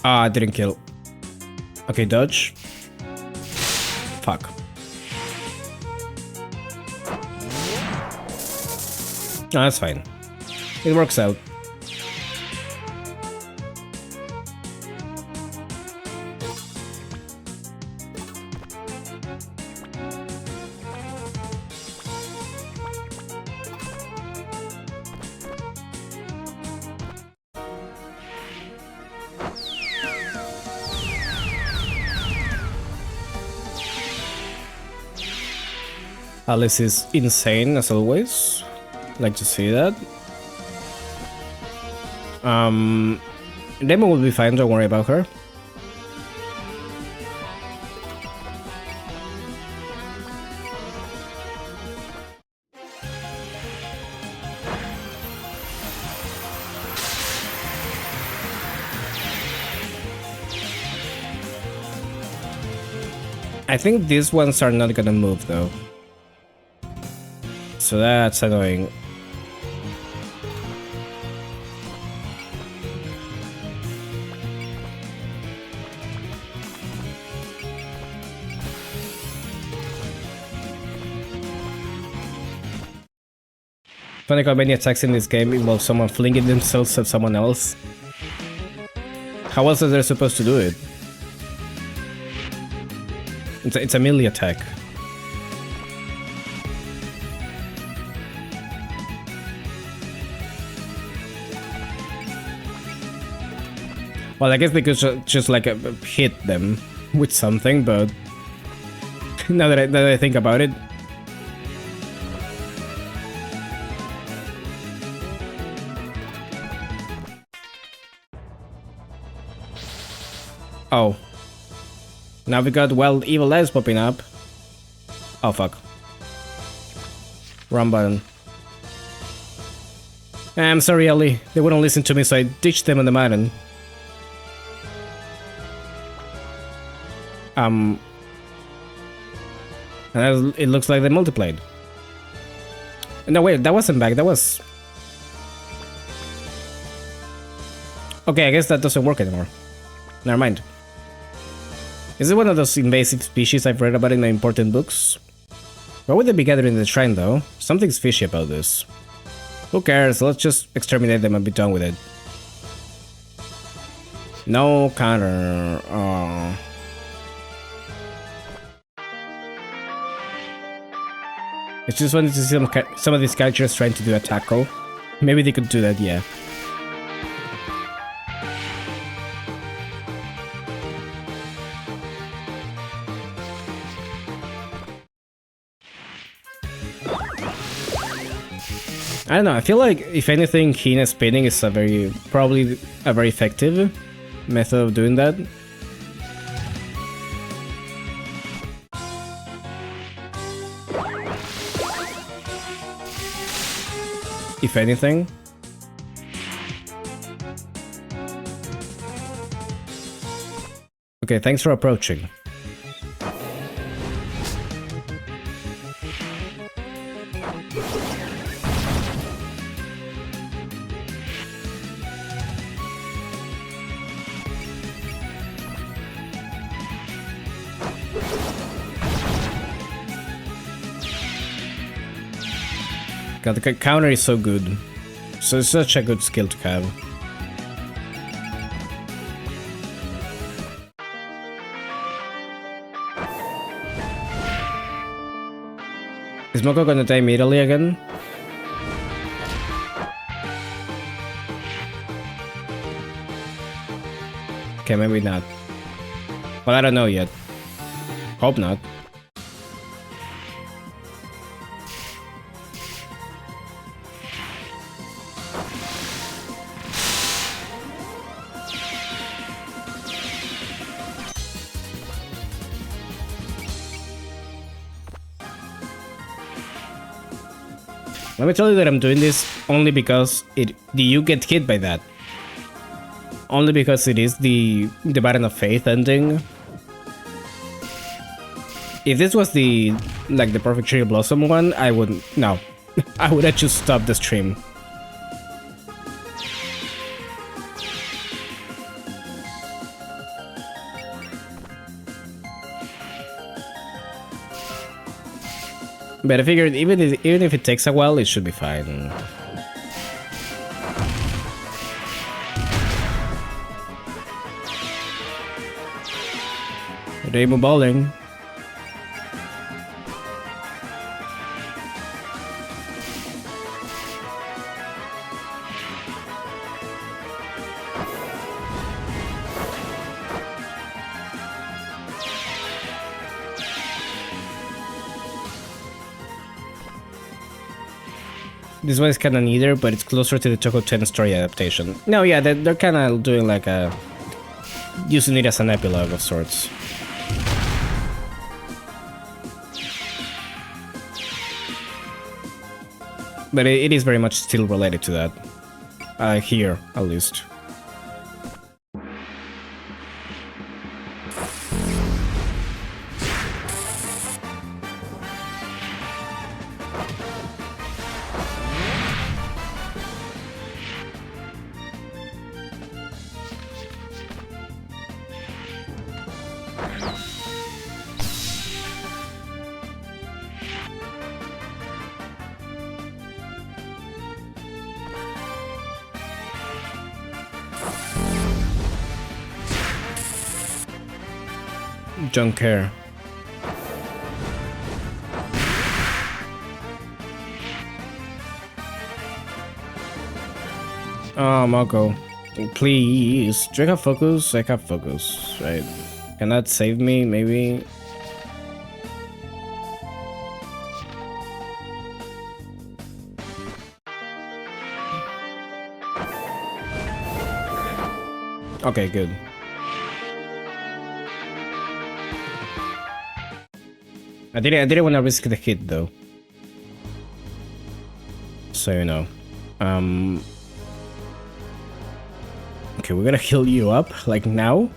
Ah, I didn't kill. Okay, dodge. Fuck. No, that's fine. It works out. Alice is insane as always. Like to see that. Demo will be fine, don't worry about her. I think these ones are not gonna move though. So that's annoying. Funny how many attacks in this game involve someone flinging themselves at someone else. How else are they supposed to do it? It's a melee attack. Well, I guess they could just like hit them with something, but now that I think about it. Oh. Now we got wild evil eyes popping up. Oh fuck. Wrong button. I'm sorry, Ellie. They wouldn't listen to me, so I ditched them on the Maiden. And it looks like they multiplied. No, wait, that wasn't back, that was... Okay, I guess that doesn't work anymore. Never mind. Is it one of those invasive species I've read about in the important books? Why would they be gathering in the shrine, though? Something's fishy about this. Who cares? Let's just exterminate them and be done with it. No counter. Oh. It's just wanted to see some of these characters trying to do a tackle. Maybe they could do that, yeah. I don't know, I feel like if anything, Hina spinning is probably a very effective method of doing that. if anything. Okay, thanks for approaching. God, the counter is so good. So it's such a good skill to have. Is Moko gonna die immediately again? Okay, maybe not. Well, I don't know yet. Hope not. Let me tell you that I'm doing this only because you get hit by that. Only because it is the Baron of Faith ending. If this was the perfect Cherry Blossom one, I wouldn't. No, I would have just stopped the stream. But I figured even if it takes a while, it should be fine. Rainbow bowling. This one is kind of neither, but it's closer to the Choco 10 story adaptation. No, yeah, they're kind of doing like a... using it as an epilogue of sorts. But it is very much still related to that. Here, at least. Don't care. Oh, Moko. Please. Do I have focus? I have focus, right? Can that save me, maybe? Okay, good. I didn't want to risk the hit though. So you know. Okay, we're gonna heal you up, like now.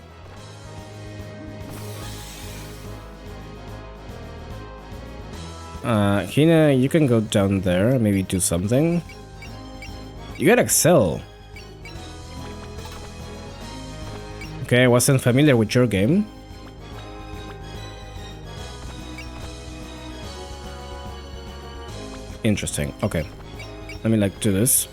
Hina, you can go down there, maybe do something. You got Excel. Okay, I wasn't familiar with your game. Interesting. Okay. Let me like do this.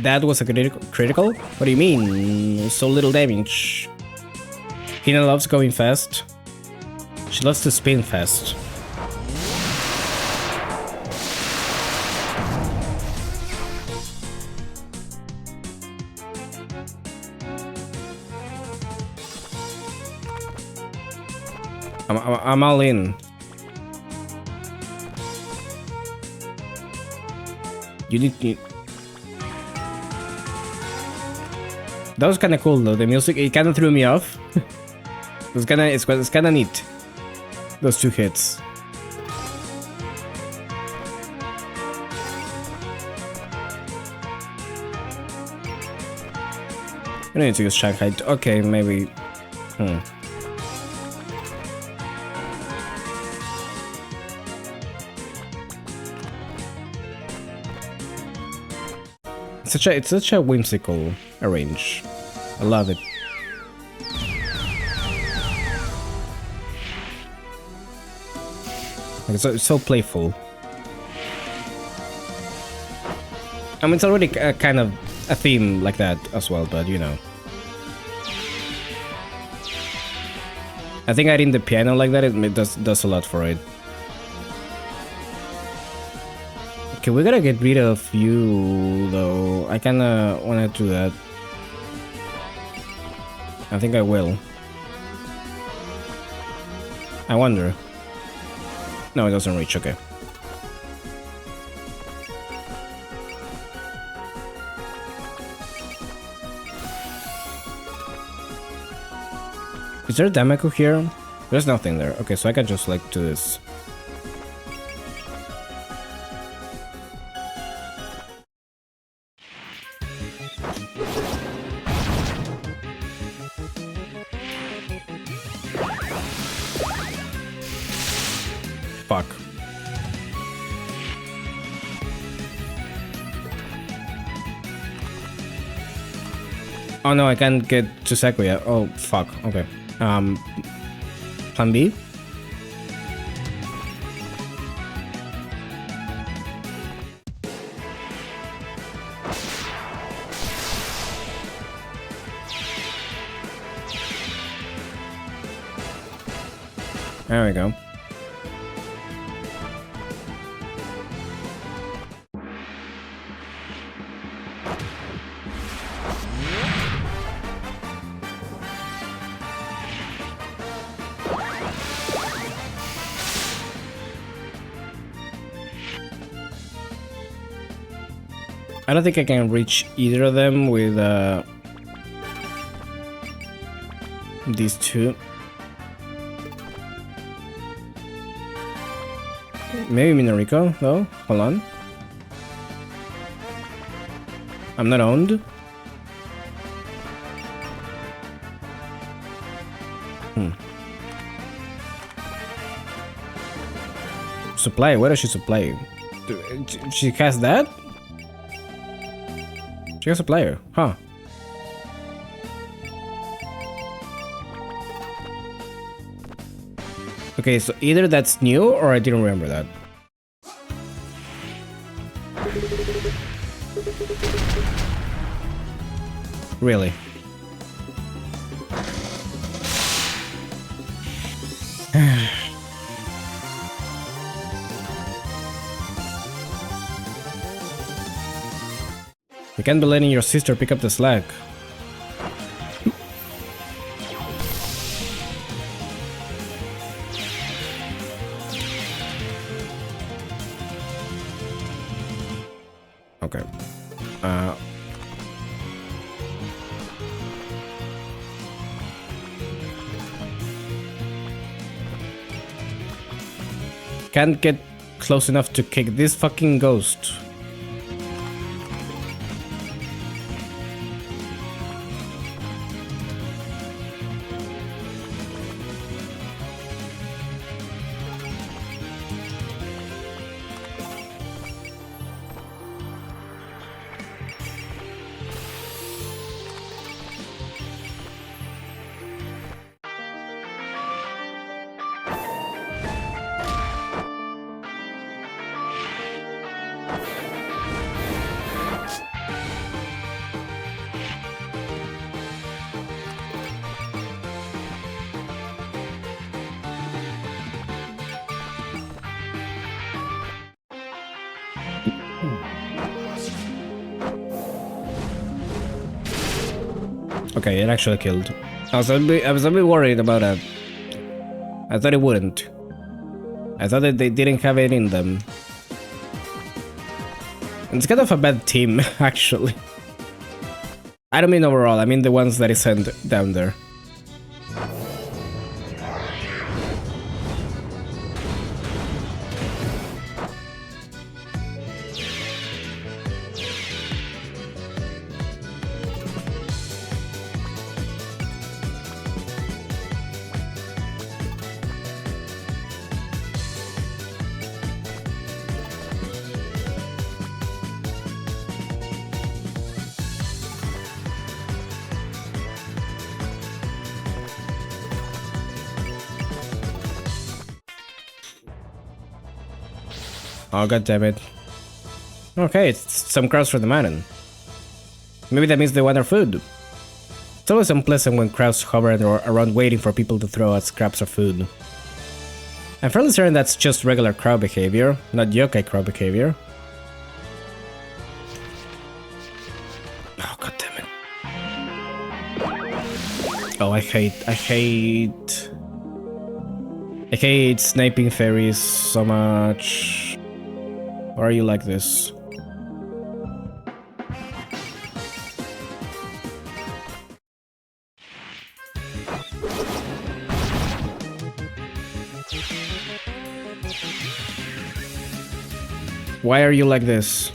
That was a critical? What do you mean? So little damage. Hina loves going fast. She loves to spin fast. I'm all in. You need... That was kind of cool though. The music, it kind of threw me off. It's kind of neat. Those two hits. I need to use Shanghai. Okay, maybe. It's such a whimsical arrange. I love it. It's so playful. I mean, it's already kind of a theme like that as well, but you know. I think adding the piano like that, it does a lot for it. Okay, we gotta get rid of you, though. I kinda wanna do that. I think I will. I wonder. No, it doesn't reach, okay. Is there a Damaku here? There's nothing there. Okay, so I can just like do this. Fuck. Oh no, I can't get to Sakuya. Oh fuck, okay. Plan B? There we go. I don't think I can reach either of them with these two. Maybe Minariko, though. Hold on. I'm not owned. Supply? Where does she supply? She has that? She has a player, huh? Okay, so either that's new or I didn't remember that. Really? You can't be letting your sister pick up the slack. Okay. Can't get close enough to kick this fucking ghost. Okay, it actually killed. I was a bit worried about that. I thought it wouldn't. I thought that they didn't have it in them. It's kind of a bad team, actually. I don't mean overall, I mean the ones that is sent down there. Oh, god damn it. Okay, it's some crowds for the Maiden. Maybe that means they want our food. It's always unpleasant when crowds hover around waiting for people to throw out scraps of food. I'm fairly certain that's just regular crowd behavior, not yokai crowd behavior. Oh, god damn it. Oh, I hate sniping fairies so much. Why are you like this? Why are you like this?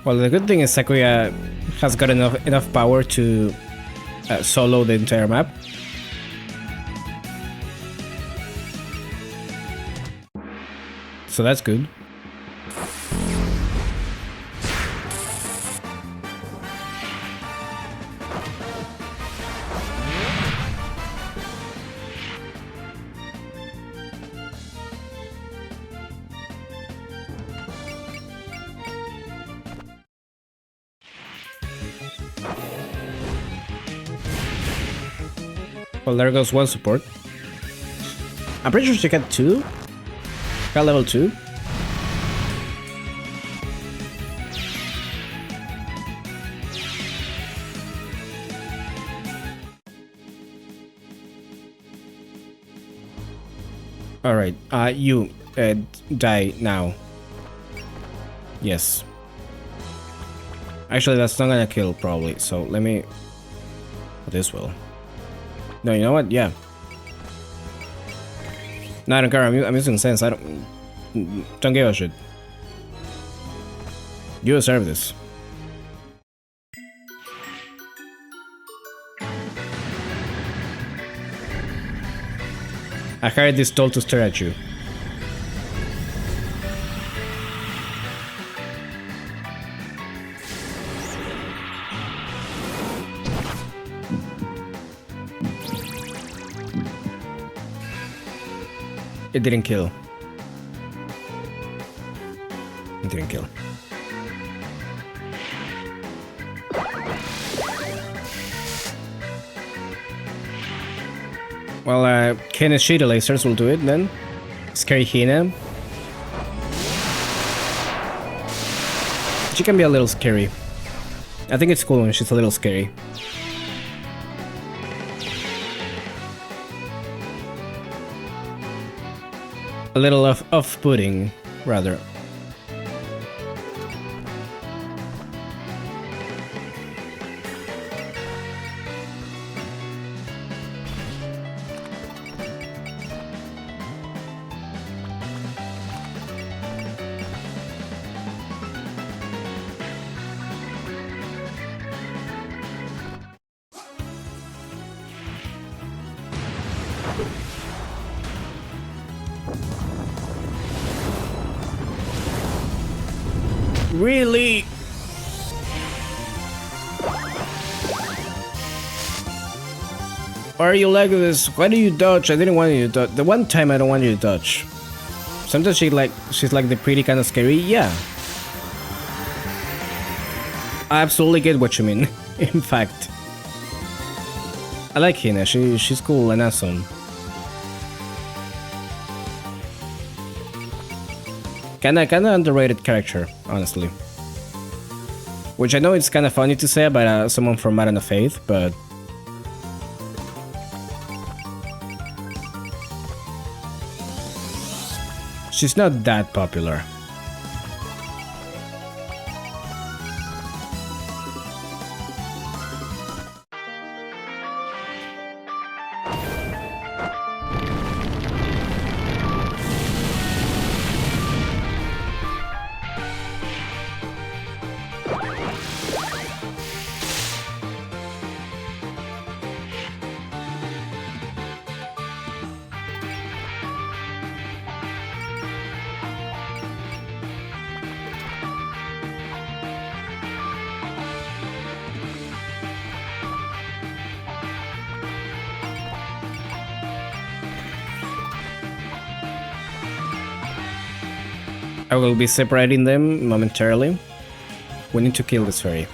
Well, the good thing is Sakuya has got enough power to solo the entire map. So that's good. Well, there goes one support. I'm pretty sure she got 2. Got level 2. Alright, you die now. Yes. Actually, that's not gonna kill, probably, so let me... This will. No, you know what? Yeah. No, I don't care. I'm using sense. I don't give a shit. You deserve this. I hired this doll to stare at you. It didn't kill. It didn't kill. Well, Hina's Shida lasers will do it then. Scary Hina. She can be a little scary. I think it's cool when she's a little scary. A little off-putting, rather. Really? Why are you like this? Why do you dodge? I didn't want you to dodge. The one time I don't want you to dodge. Sometimes she's like the pretty kind of scary. Yeah. I absolutely get what you mean. In fact, I like Hina. She's cool and awesome. Kinda underrated character, honestly. Which I know it's kind of funny to say about someone from Maiden of Faith, but she's not that popular. I will be separating them momentarily. We need to kill this fairy.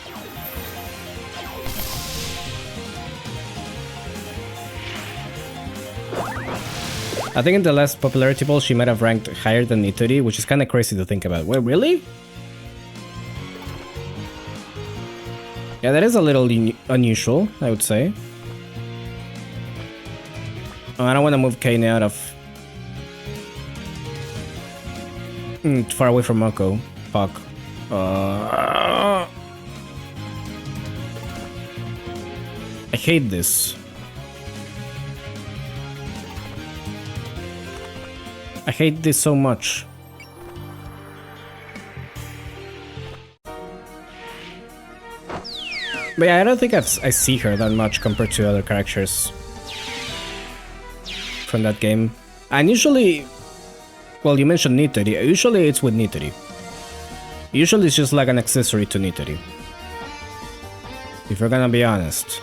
I think in the last popularity poll she might have ranked higher than Nitori, which is kind of crazy to think about. Wait, really? Yeah, that is a little unusual, I would say. Oh, I don't want to move Kane out of... far away from Mako. Fuck. I hate this. I hate this so much. But yeah, I don't think I see her that much compared to other characters from that game. And usually, well, you mentioned Nitori. Usually it's with Nitori. Usually it's just like an accessory to Nitori. If we're gonna be honest.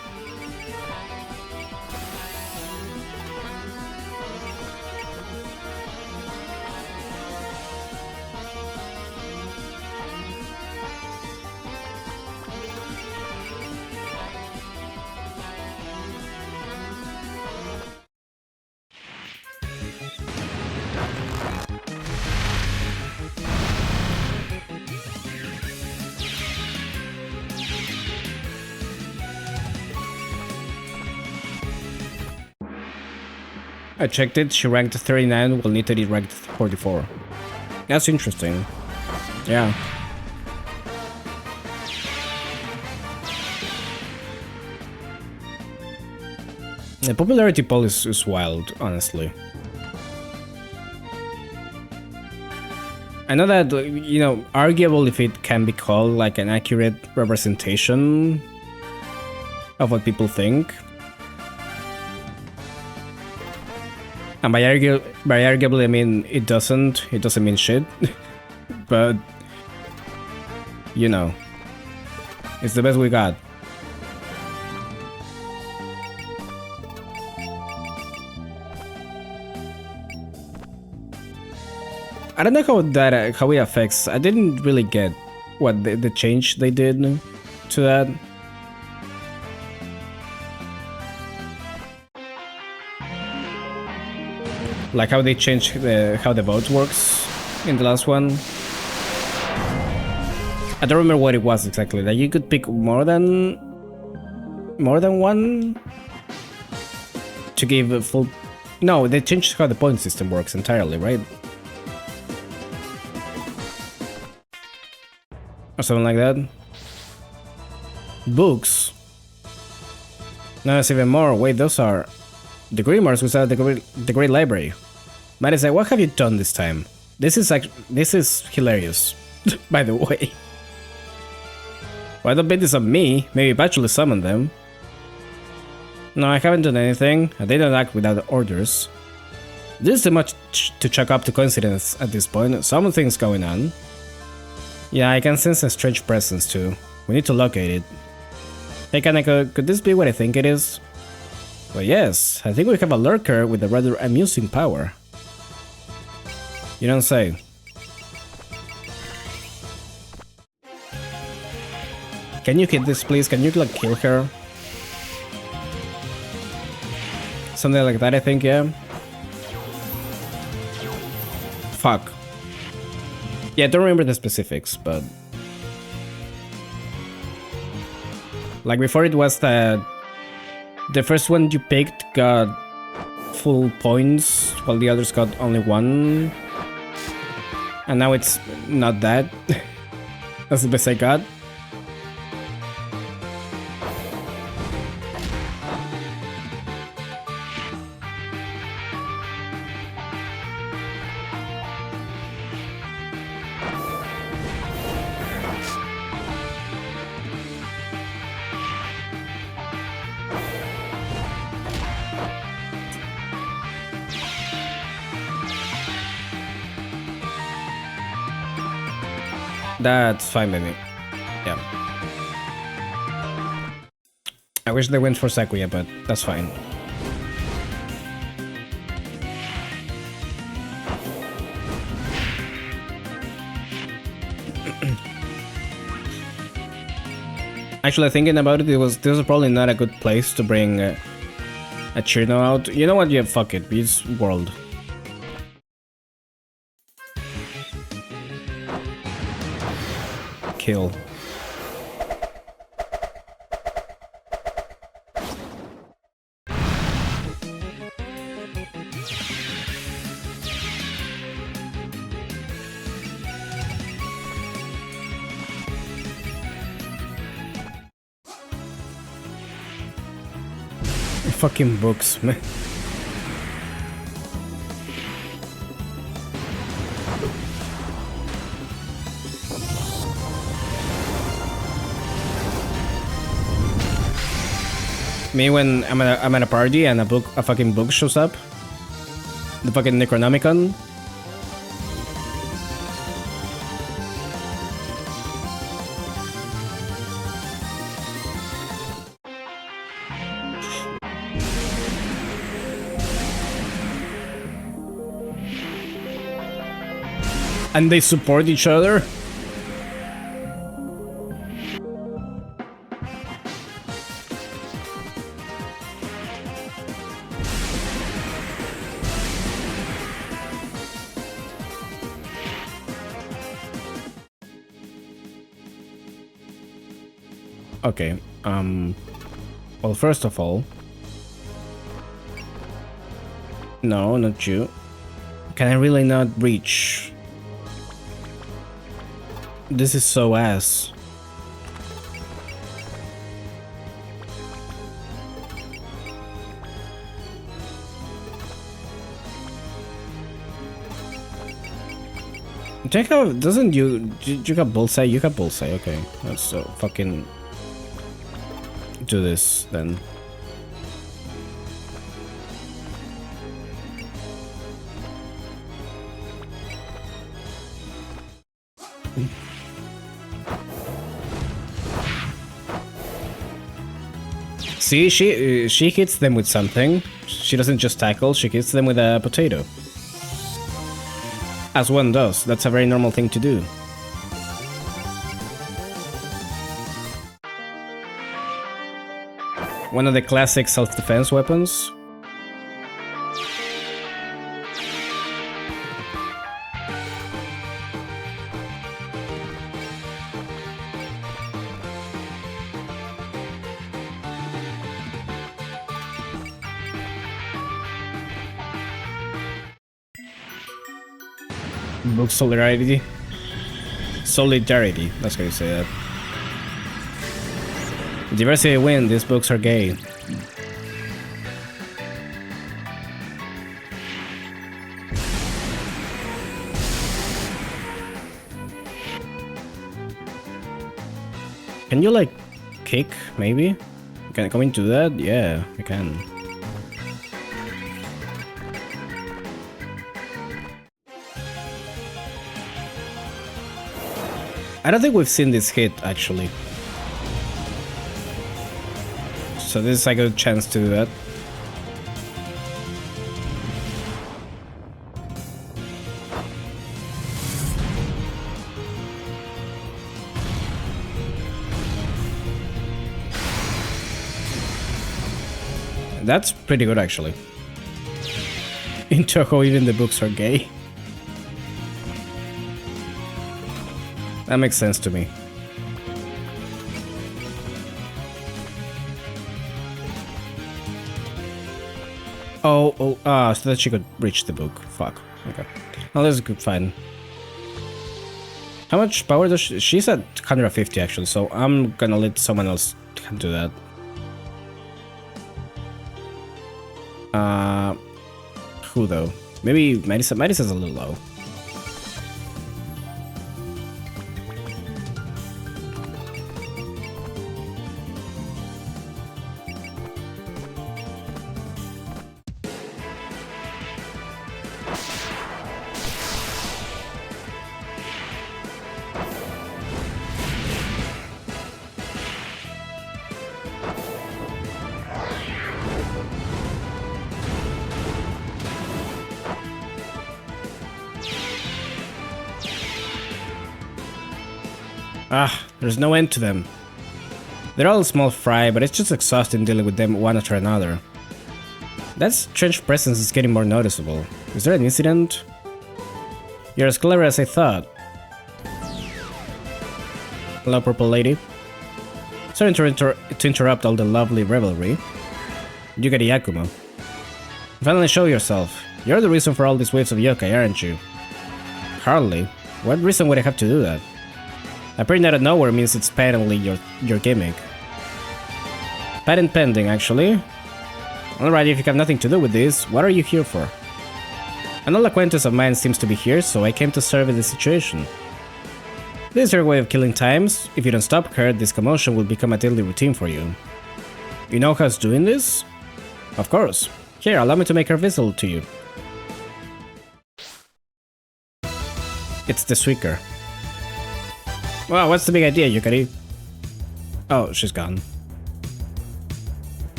I checked it, she ranked 39 while Nitori ranked 44. That's interesting. Yeah. The popularity poll is wild, honestly. I know that, you know, arguable if it can be called like an accurate representation of what people think. And by arguably, I mean it doesn't mean shit. But, you know, it's the best we got. I don't know how it affects. I didn't really get what the change they did to that. Like how they changed how the vote works in the last one. I don't remember what it was exactly. Like you could pick more than one to give a full. No, they changed how the point system works entirely, right? Or something like that. Books. No, it's even more. Wait, those are the Grimoires was at the Great Library. Matt is like, what have you done this time? This is hilarious. By the way. Well, don't bet this on me. Maybe Bachelor summoned them. No, I haven't done anything. They don't act without orders. This is too much to chalk up to coincidence at this point. Something's going on. Yeah, I can sense a strange presence too. We need to locate it. Hey Kaneko, could this be what I think it is? Well, yes, I think we have a lurker with a rather amusing power. You don't say. Can you hit this, please? Can you, like, kill her? Something like that, I think, yeah. Fuck. Yeah, I don't remember the specifics, but... Like, before it was that... The first one you picked got full points, while the others got only one. And now it's not that. That's the best I got. That's fine by me. Yeah. I wish they went for Sakuya, but that's fine. Actually, thinking about it, this was probably not a good place to bring a Chirno out. You know what? Yeah, fuck it. Beats World. Kill. Fucking books, man. Me when I'm at a party and a fucking book shows up. The fucking Necronomicon. And they support each other. Okay, well, first of all... No, not you. Can I really not reach? This is so ass. Check out, doesn't you got bullseye? You got bullseye, okay. Let's fucking do this then. See, she hits them with something. She doesn't just tackle, she hits them with a potato. As one does, that's a very normal thing to do. One of the classic self-defense weapons. Book solidarity. Solidarity, that's how you say that. Diversity win, these books are gay. Can you like kick, maybe? Can we do that? Yeah, we can. I don't think we've seen this hit, actually. So this is like a good chance to do that. That's pretty good, actually. In Toho, even the books are gay. That makes sense to me. So that she could reach the book. Fuck. Okay. Well, that's good, fine. How much power does she... She's at 150, actually, so I'm gonna let someone else do that. Who, though? Maybe Madison? Madison's a little low. There's no end to them. They're all small fry, but it's just exhausting dealing with them one after another. That strange presence is getting more noticeable. Is there an incident? You're as clever as I thought. Hello, Purple Lady. Sorry to interrupt all the lovely revelry. Yukari Yakumo. Finally show yourself. You're the reason for all these waves of yokai, aren't you? Hardly. What reason would I have to do that? Appearing out of nowhere means it's patently your gimmick. Patent pending, actually. Alright, if you have nothing to do with this, what are you here for? An old acquaintance of mine seems to be here, so I came to serve in the situation. This is your way of killing times. If you don't stop her, this commotion will become a daily routine for you. You know who's doing this? Of course. Here, allow me to make her visible to you. It's the Suiker. Wow, what's the big idea, Yukari? Oh, she's gone.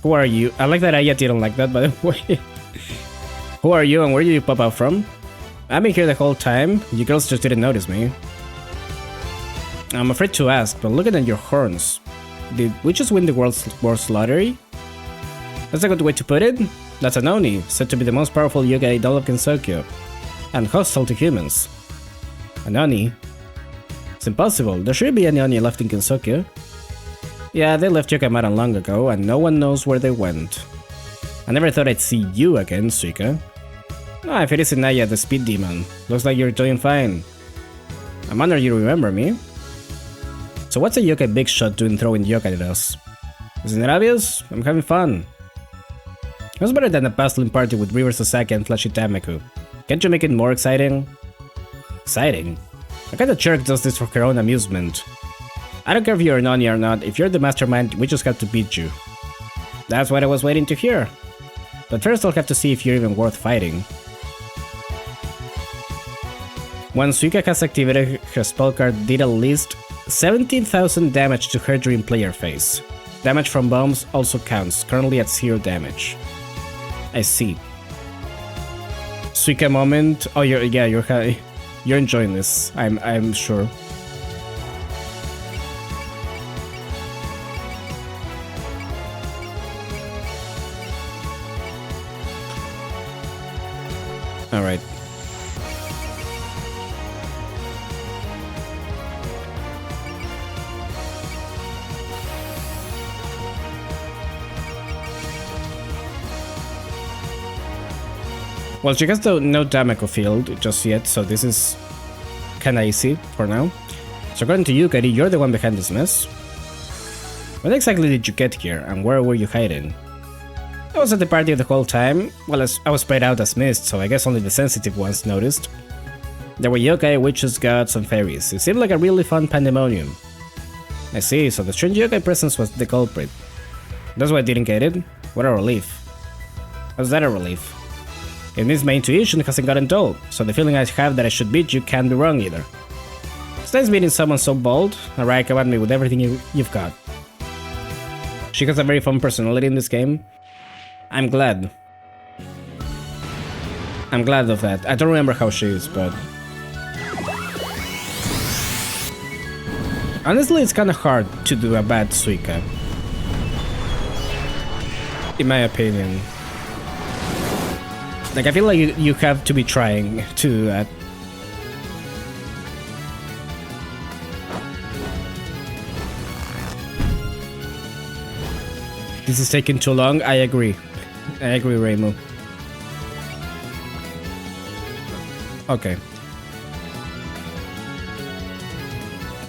Who are you? I like that I yet didn't like that, by the way. Who are you and where did you pop out from? I've been here the whole time. You girls just didn't notice me. I'm afraid to ask, but looking at your horns, did we just win the world's lottery? That's a good way to put it. That's an Oni, said to be the most powerful yokai idol of Gensokyo, and hostile to humans. An Oni? It's impossible. There shouldn't be any Oni left in Gensokyo. Yeah, they left Yokai-Maran long ago, and no one knows where they went. I never thought I'd see you again, Suika. Ah, if it isn't Naya, the speed demon. Looks like you're doing fine. I'm honored you remember me. So what's a yokai big shot doing throwing yokai at us? Isn't it obvious? I'm having fun. What's better than a bustling party with River Sasaki and Flashy Tameku? Can't you make it more exciting? Exciting? What kind of jerk does this for her own amusement? I don't care if you're an Oni or not, if you're the mastermind, we just have to beat you. That's what I was waiting to hear. But first I'll have to see if you're even worth fighting. When Suika has activated her spell card did at least 17,000 damage to her dream player face. Damage from bombs also counts, currently at 0 damage. I see. Suika moment. Oh, you're enjoying this. I'm sure. All right. Well, she has no Damako field just yet, so this is kinda easy for now. So according to you, Kari, you're the one behind this mess. When exactly did you get here, and where were you hiding? I was at the party the whole time. Well, I was spread out as mist, so I guess only the sensitive ones noticed. There were yokai, witches, gods, and fairies. It seemed like a really fun pandemonium. I see, so the strange yokai presence was the culprit. That's why I didn't get it. What a relief. How's that a relief? It means my intuition hasn't gotten dull, so the feeling I have that I should beat you can't be wrong either. It's nice meeting someone so bold. Alright, come at me with everything you've got. She has a very fun personality in this game. I'm glad. I'm glad of that. I don't remember how she is, but... honestly, it's kinda hard to do a bad Suika. in my opinion. Like, I feel like you have to be trying to do that. This is taking too long. I agree. I agree, Reimu. Okay.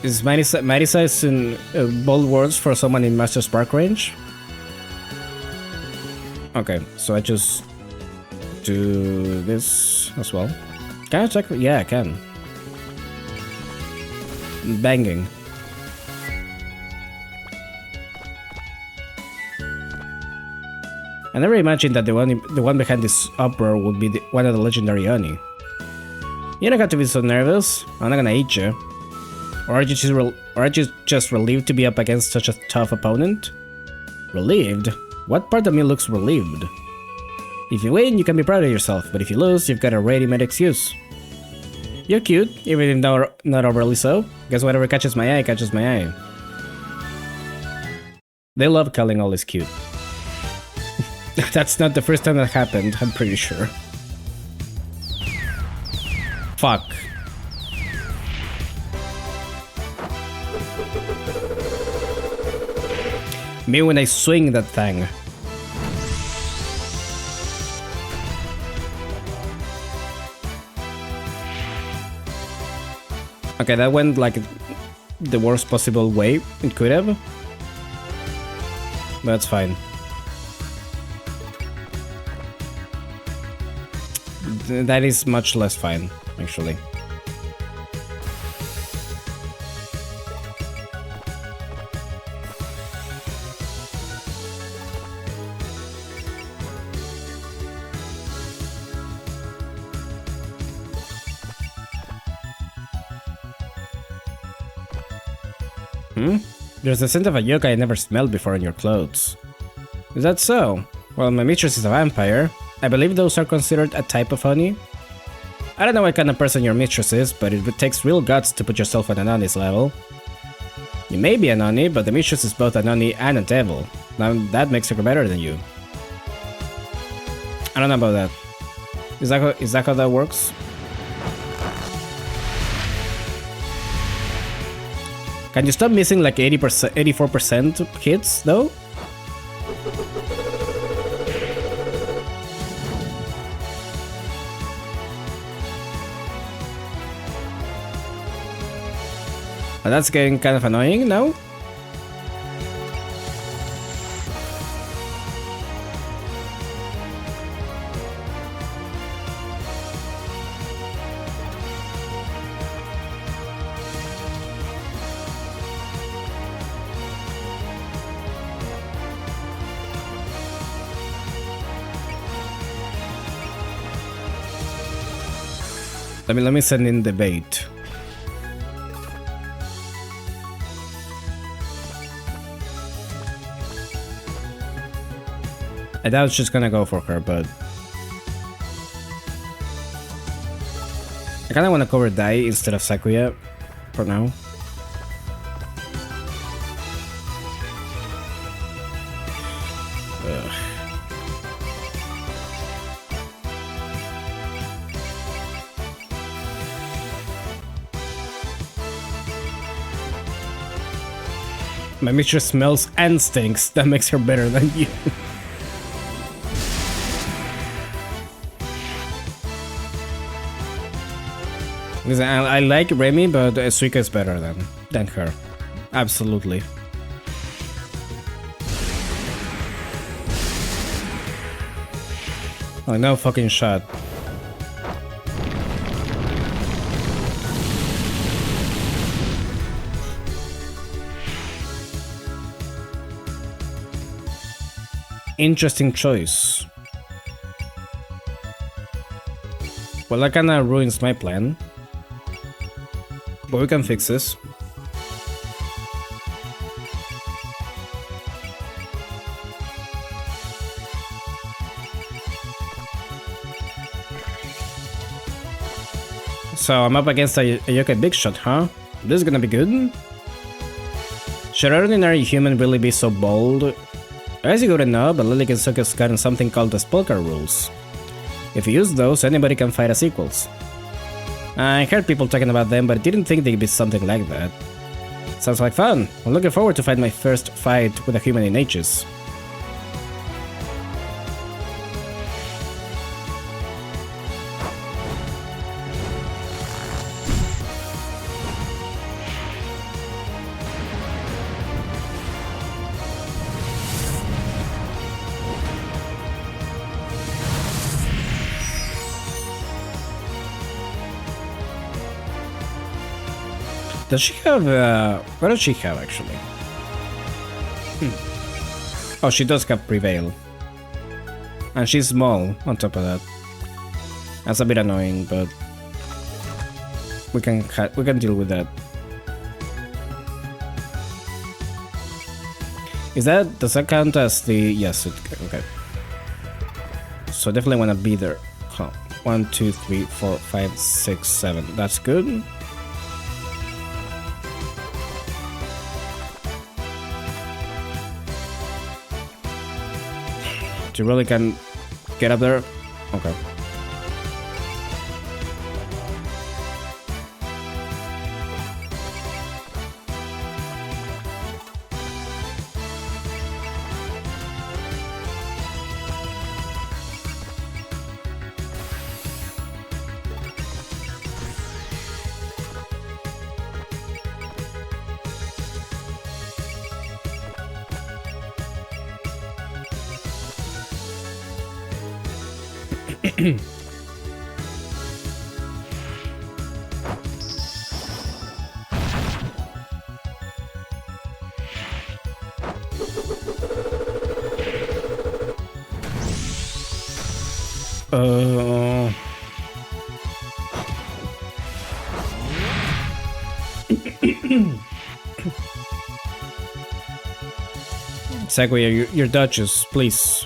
Is Marisa in bold words for someone in Master Spark range? Okay, so I just do this as well. Can I check? Yeah, I can. Banging. I never imagined that the one behind this uproar would be one of the legendary Oni. You don't have to be so nervous. I'm not gonna eat you. Or are you just relieved to be up against such a tough opponent? Relieved? What part of me looks relieved? If you win, you can be proud of yourself, but if you lose, you've got a ready-made excuse. You're cute, even if not overly so. Guess whatever catches my eye, catches my eye. They love calling all this cute. That's not the first time that happened, I'm pretty sure. Fuck. Me when I swing that thing. Okay, that went like the worst possible way it could have. But that's fine. That is much less fine, actually. There's the scent of a yokai I never smelled before in your clothes. Is that so? Well, my mistress is a vampire. I believe those are considered a type of Oni. I don't know what kind of person your mistress is, but it takes real guts to put yourself on an Oni's level. You may be an Oni, but the mistress is both an Oni and a devil. Now that makes her better than you. I don't know about that. Is that how that works? Can you stop missing like 80%, 84% hits though? That's getting kind of annoying now. Let me send in the bait. I doubt she's gonna go for her, but I kinda wanna cover Dai instead of Sakuya for now. Ugh. My mistress smells and stinks. That makes her better than you. I like Remy, but Suika is better than her. Absolutely. Oh, no fucking shot. Interesting choice. Well, that kinda ruins my plan. But we can fix this. So I'm up against a yokai big shot, huh? This is gonna be good. Should an ordinary human really be so bold As you gotta know, but Lily Kensuke's gotten something called the Spellcar rules. If you use those, anybody can fight as equals. I heard people talking about them, but didn't think they'd be something like that. Sounds like fun. I'm looking forward to fight my first fight with a human in ages. Does she have, what does she have actually? Oh, she does have Prevail. And she's small on top of that. That's a bit annoying, but we can deal with that. Does that count as the, yes, okay. So definitely wanna be there. Huh. 1, 2, 3, 4, 5, 6, 7. That's good. You really can get up there? Okay. Segway, your dodges, please.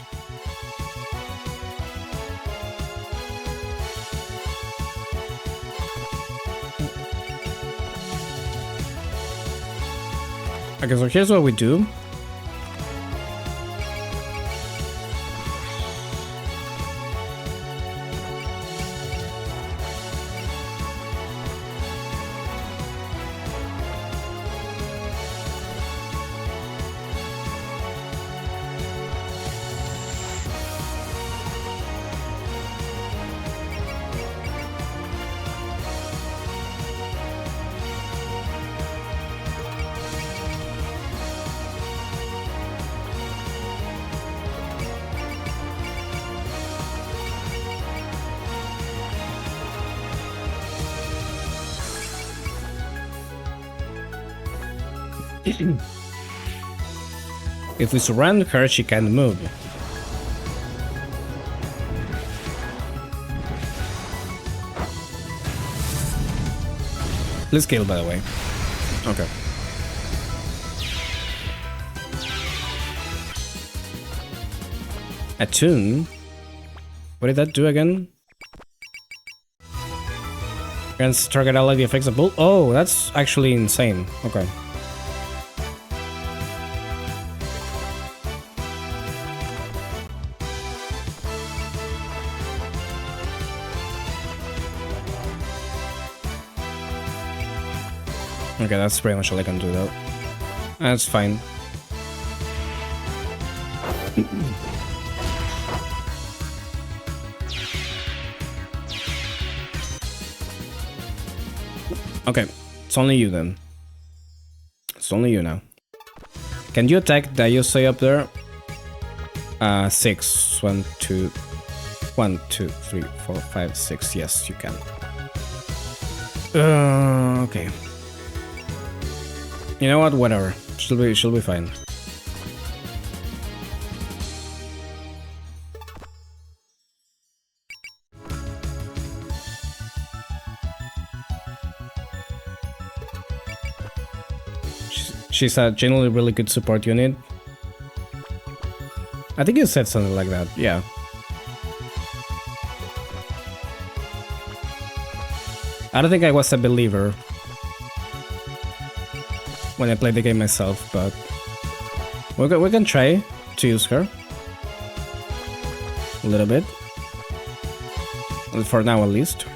Okay, so here's what we do. If we surround her, she can't move. Let's kill, by the way. Okay. Attune? What did that do again? Against target ally, the effects of bull. Oh, that's actually insane. Okay. Okay, that's pretty much all I can do though. That's fine. Okay, it's only you then. It's only you now. Can you attack the Yosei up there? 6. 1, 2, 1, 2, 3, 4, 5, 6. Yes, you can. Okay. You know what? Whatever. She'll be fine. She's a generally really good support unit. I think you said something like that. Yeah. I don't think I was a believer when I played the game myself, but we can try. to use her. A little bit. For now, at least.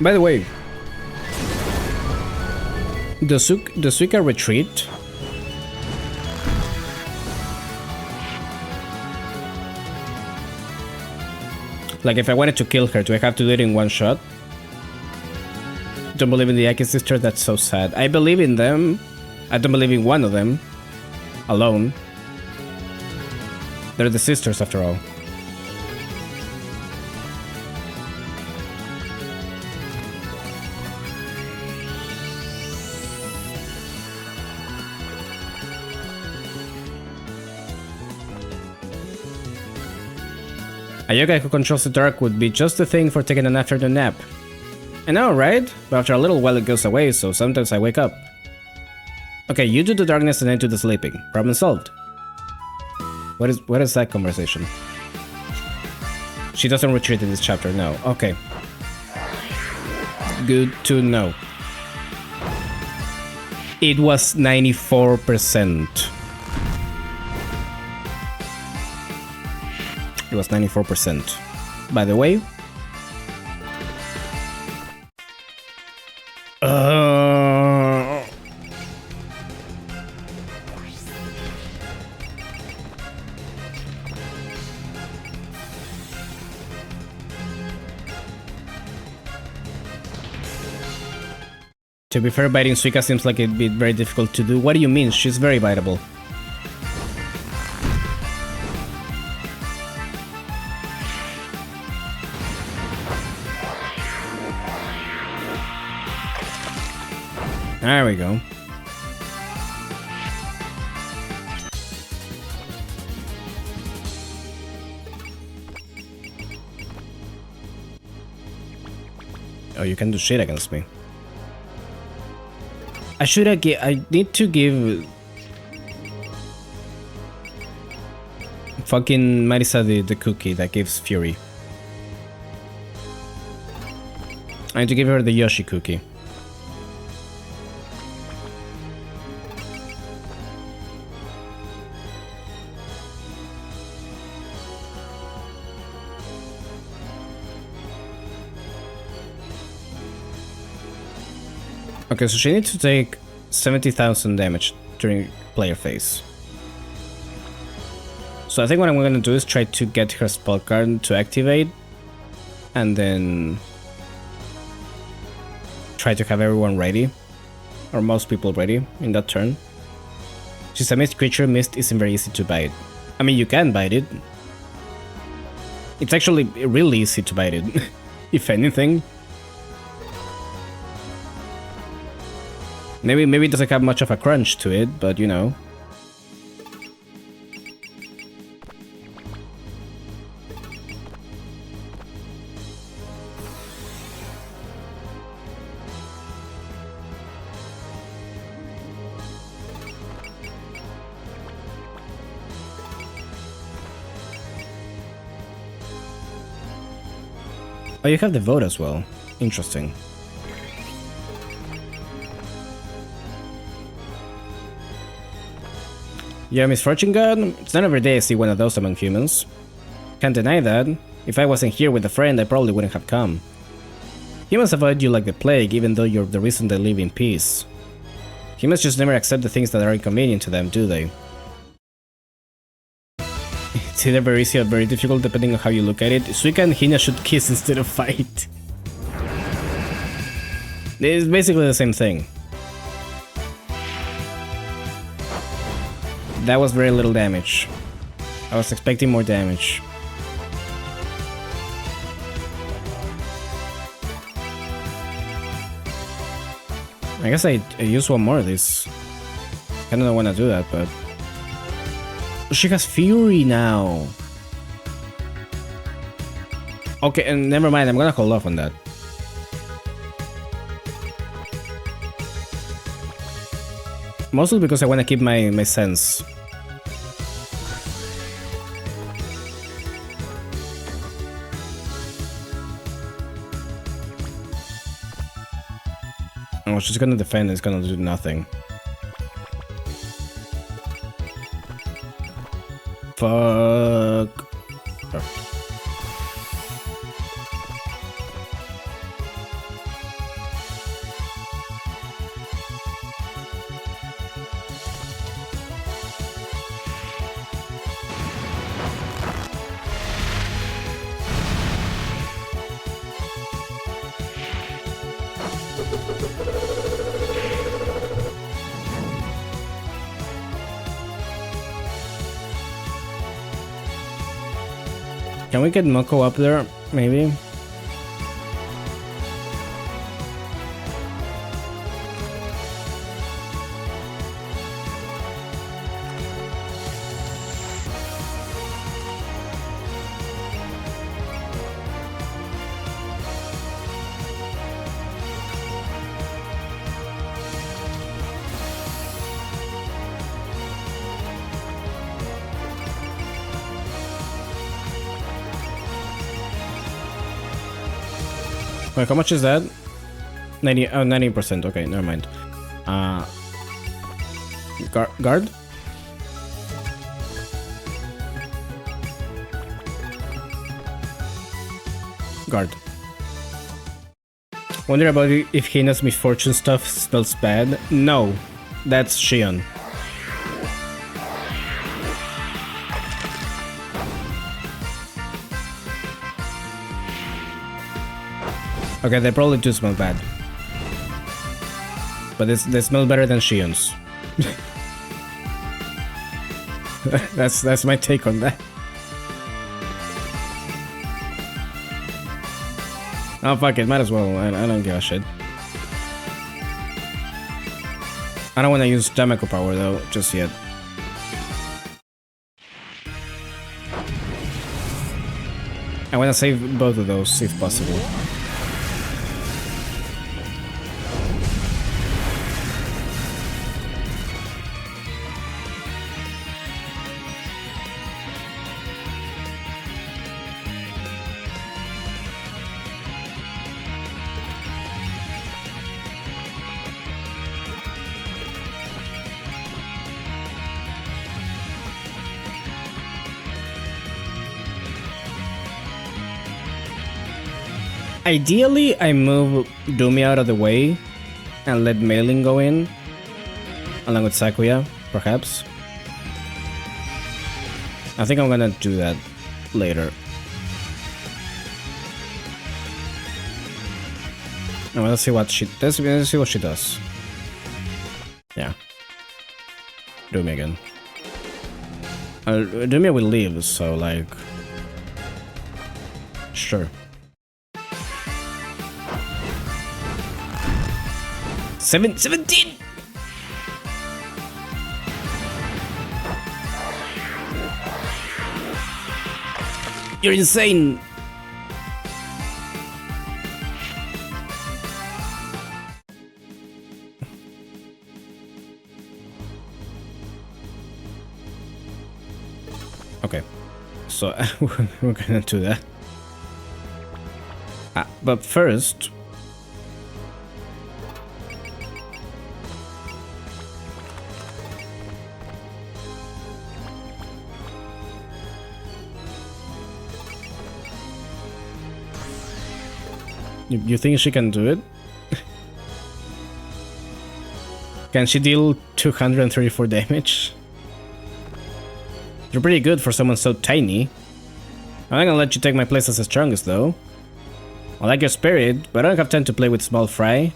By the way, the Suika retreat like if I wanted to kill her, do I have to do it in one shot? Don't believe in the Aki sisters, that's so sad. I believe in them. I don't believe in one of them alone. They're the sisters after all. A yoga who controls the dark would be just the thing for taking an afternoon nap. I know, right? But after a little while it goes away, so sometimes I wake up. Okay, you do the darkness and I do the sleeping. Problem solved. What is that conversation? She doesn't retreat in this chapter, no. Okay. Good to know. It was 94%. It was 94%. By the way, to be fair, biting Suika seems like it'd be very difficult to do. What do you mean? She's very biteable. There we go. Oh, you can do shit against me. I need to give fucking Marisa the cookie that gives fury. I need to give her the Yoshi cookie. Okay, so she needs to take 70,000 damage during player phase. So I think what I'm gonna do is try to get her spell card to activate, and then try to have everyone ready, or most people ready in that turn. She's a mist creature. Mist isn't very easy to bite. I mean, you can bite it. It's actually really easy to bite it, if anything. Maybe it doesn't have much of a crunch to it, but you know. Oh, you have the vote as well. Interesting. Yeah, Misfortune God? It's not every day I see one of those among humans. Can't deny that. If I wasn't here with a friend, I probably wouldn't have come. Humans avoid you like the plague, even though you're the reason they live in peace. Humans just never accept the things that are inconvenient to them, do they? It's either very easy or very difficult, depending on how you look at it. Suika and Hina should kiss instead of fight. It's basically the same thing. That was very little damage. I was expecting more damage. I guess I use one more of this. I don't want to do that, but... She has Fury now. Okay, and never mind, I'm gonna hold off on that. Mostly because I want to keep my sense. Oh, she's gonna defend, it's gonna do nothing. Fuck. Oh. Can we get Moko up there, maybe? Wait, how much is that? 90, oh, 90%, okay, never mind. Guard? Guard. Wonder about if Hina's misfortune stuff smells bad? No, that's Shion. Okay, they probably do smell bad. But they smell better than Shion's. That's my take on that. Oh fuck it, might as well. I don't give a shit. I don't want to use Damako power though, just yet. I want to save both of those if possible. Ideally, I move Dumi out of the way and let Mailing go in, along with Sakuya, perhaps. I think I'm gonna do that later. Oh, let's see what she does. Let's see what she does. Yeah, Dumi again. Dumi will leave, so like, sure. 17! You're insane! Okay, so we're gonna do that. But first... You think she can do it? Can she deal 234 damage? You're pretty good for someone so tiny. I'm not gonna let you take my place as the strongest though. I like your spirit, but I don't have time to play with small fry.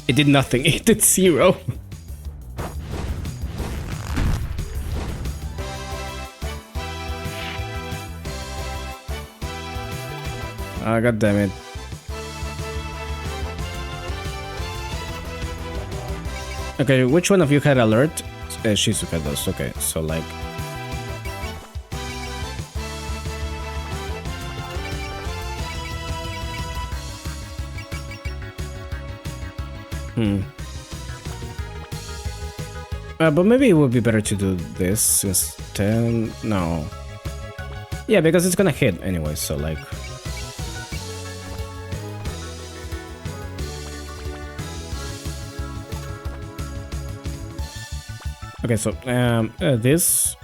It did nothing, it did 0. Ah, god damn it. Okay, which one of you had alert? Shizuka does. Okay, so like... But maybe it would be better to do this instead. No. Yeah, because it's gonna hit anyway, so like... Okay, so this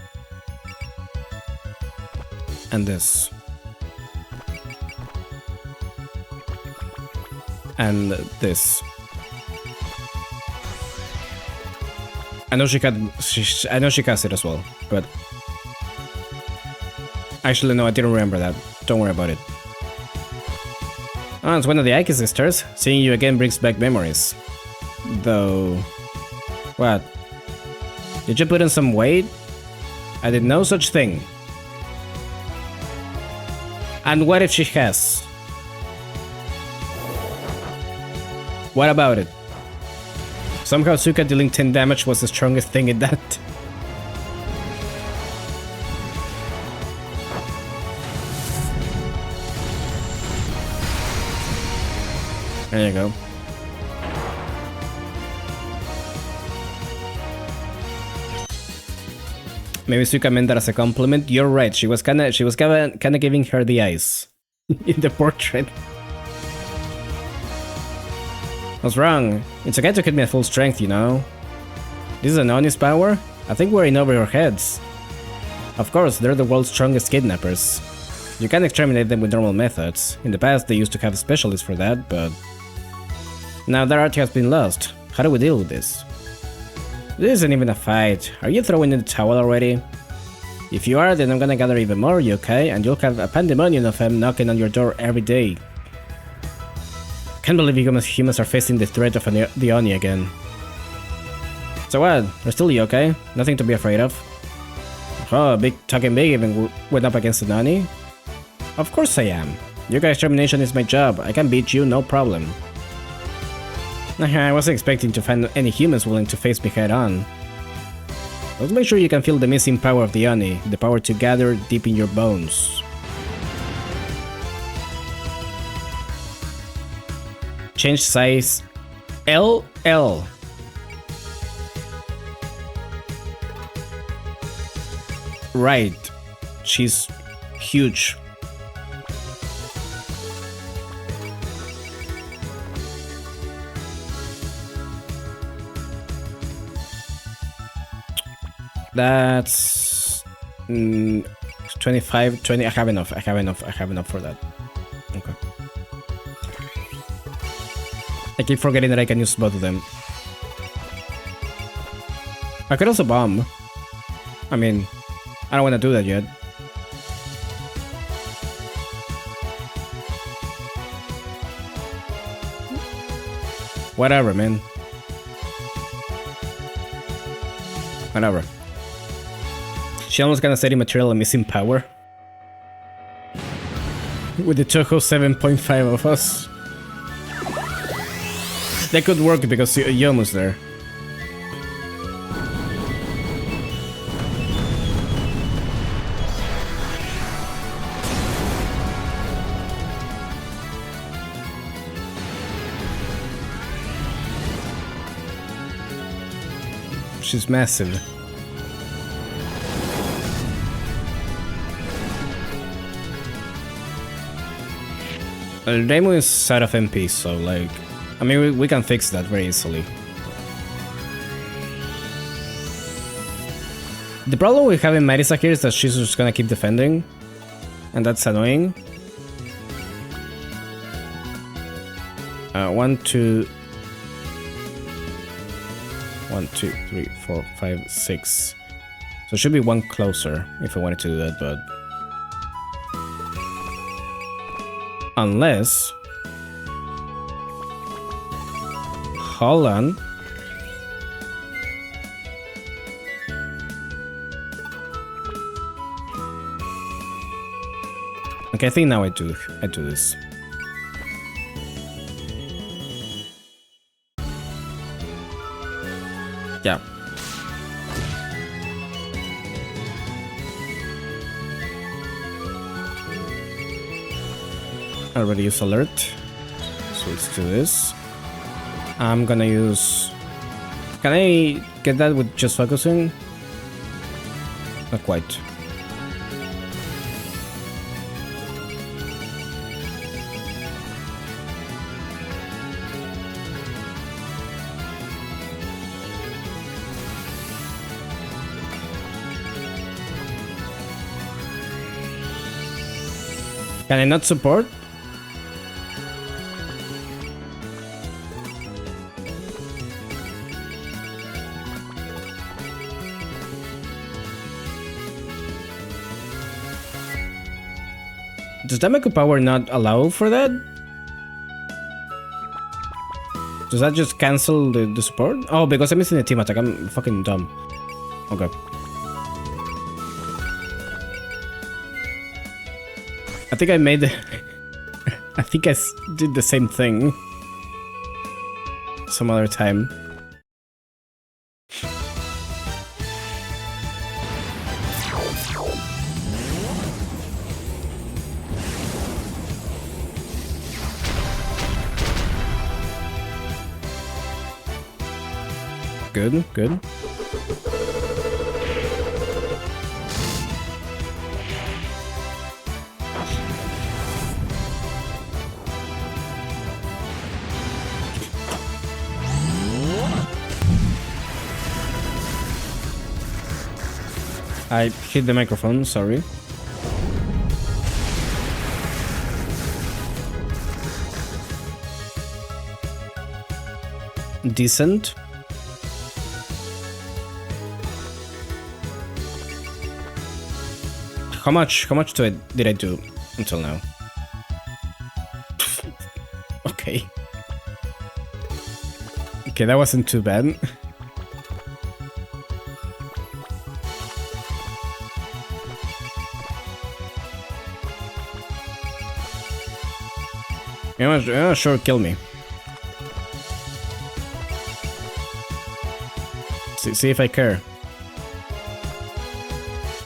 and this and this. I know she cast it as well, but actually no, I didn't remember that. Don't worry about it. Oh, it's one of the Aiki sisters. Seeing you again brings back memories. Though, what? Did you put on some weight? I did no such thing. And what if she has? What about it? Somehow Suka dealing 10 damage was the strongest thing in that. There you go. Maybe Suka meant that as a compliment. You're right. She was kinda giving her the eyes in the portrait. What's wrong? It's okay to hit me at full strength, you know. This is an honest power? I think we're in over your heads. Of course, they're the world's strongest kidnappers. You can't exterminate them with normal methods. In the past, they used to have specialists for that, but now that art has been lost. How do we deal with this? This isn't even a fight. Are you throwing in the towel already? If you are, then I'm gonna gather even more yokai, and you'll have a pandemonium of them knocking on your door every day. Can't believe humans are facing the threat of the Oni again. So what? They're still yokai? Nothing to be afraid of? Oh, talking big even went up against the Oni? Of course I am. Yokai extermination is my job. I can beat you, no problem. I wasn't expecting to find any humans willing to face me head on. Let's make sure you can feel the missing power of the Oni, the power to gather deep in your bones. Change size LL. Right, she's huge. That's 25, 20. I have enough for that. Okay. I keep forgetting that I can use both of them. I could also bomb. I mean, I don't want to do that yet. Whatever, man. Whatever. She almost gonna study material and missing power. With the Toho 7.5 of us. That could work because you're almost there. She's massive. Well, Daimon is out of MP, so like, I mean, we can fix that very easily. The problem we have in Marisa here is that she's just gonna keep defending, and that's annoying. 1, 2, 3, 4, 5, 6. So it should be one closer if I wanted to do that, but unless, hold on. Okay, I think now I do this. Yeah. I already use alert, so let's do this. I'm gonna use... Can I get that with just focusing? Not quite. Can I not support? Does Damaku Power not allow for that? Does that just cancel the support? Oh, because I'm missing a team attack. I'm fucking dumb. Okay. I think I made... I think I did the same thing. Some other time. Good, good. I hit the microphone, sorry. Decent. How much did I do until now? Okay. Okay, that wasn't too bad. Yeah, sure, kill me. See if I care.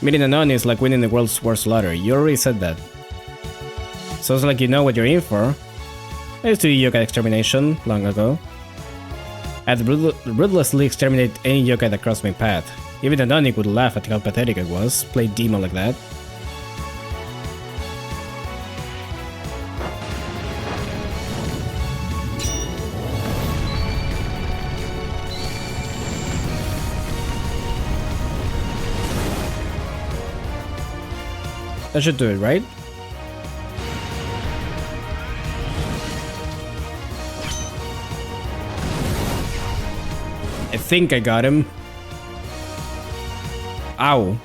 Meeting a nun is like winning the world's worst lottery. You already said that. Sounds like you know what you're in for. I used to do yokai extermination long ago. I'd ruthlessly exterminate any yokai that crossed my path. Even the nun would laugh at how pathetic I was. Play demon like that. That should do it, right? I think I got him. Ow.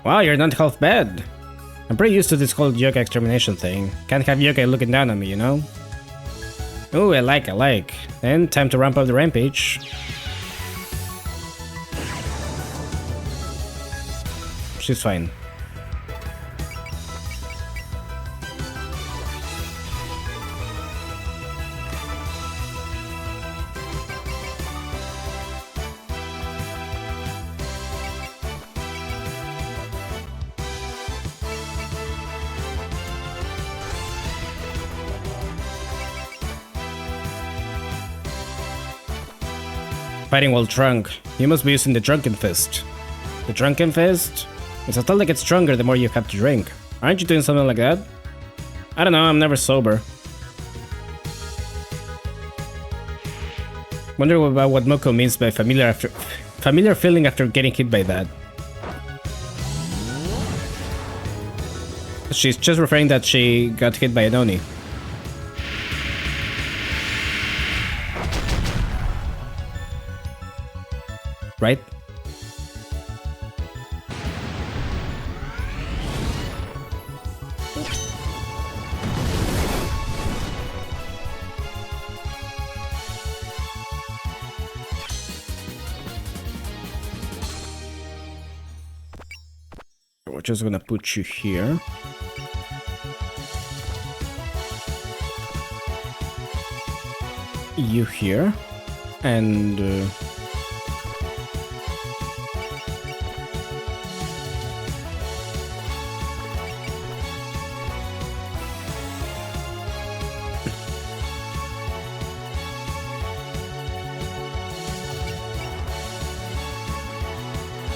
Wow, you're not half bad. I'm pretty used to this whole yokai extermination thing. Can't have yokai looking down on me, you know? Ooh, I like. And time to ramp up the rampage. She's fine. Fighting while drunk. You must be using the Drunken Fist. The Drunken Fist? It's a spell that gets stronger the more you have to drink. Aren't you doing something like that? I don't know, I'm never sober. Wonder about what Moko means by familiar feeling after getting hit by that. She's just referring that she got hit by an Oni. Right? We're just gonna put you here. You here. And...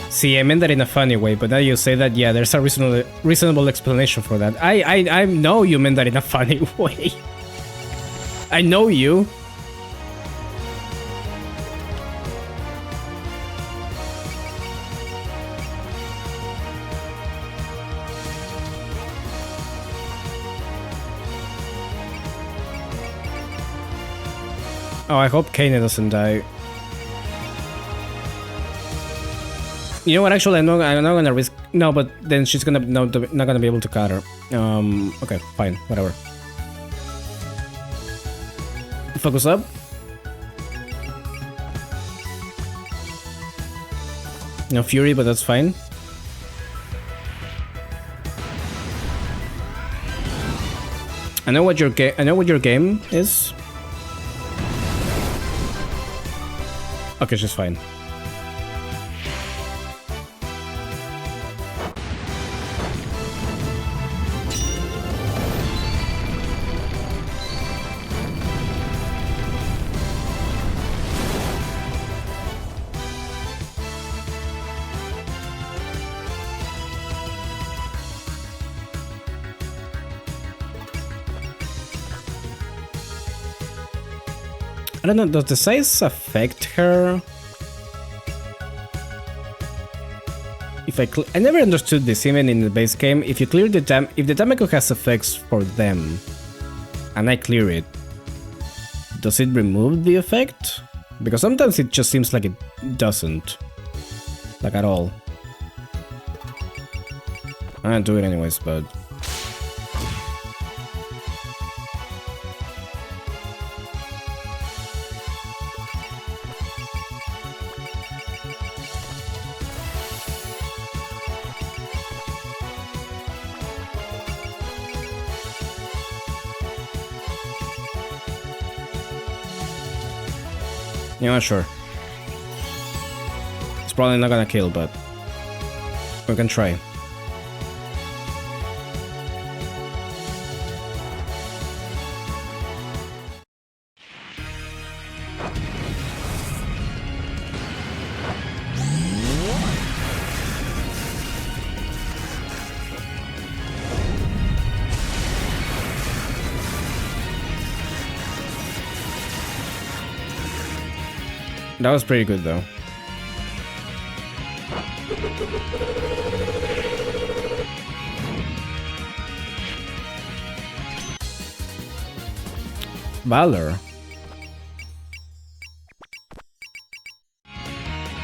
See, I meant that in a funny way, but now you say that, yeah, there's a reasonable explanation for that. I know you meant that in a funny way. I know you. Oh, I hope Kane doesn't die. You know what? Actually, I'm not gonna risk. No, but then she's gonna not gonna be able to cut her. Okay, fine, whatever. Focus up. No fury, but that's fine. I know what your game is. Okay, she's fine. I don't know, does the size affect her? If I never understood this even in the base game. If you clear the if the Tamako has effects for them, and I clear it, does it remove the effect? Because sometimes it just seems like it doesn't, like at all. I'm gonna do it anyways, but. Yeah, not sure. It's probably not gonna kill, but we can try. That was pretty good, though. Valor.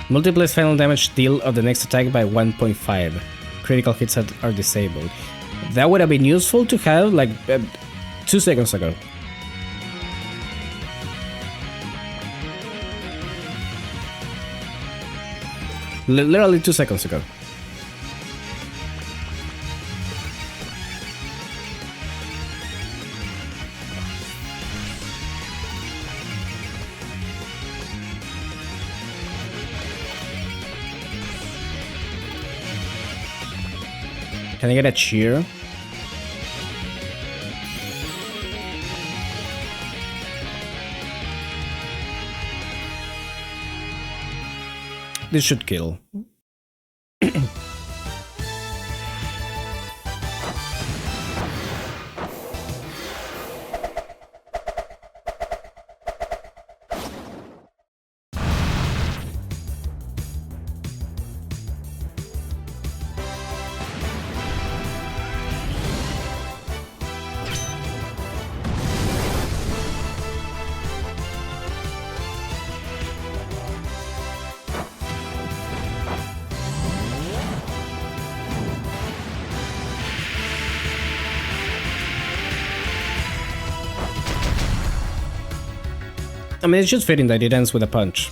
Multiplies final damage deal of the next attack by 1.5. Critical hits are disabled. That would have been useful to have, like, 2 seconds ago. Literally 2 seconds ago. Can I get a cheer? This should kill. I mean, it's just fitting that it ends with a punch.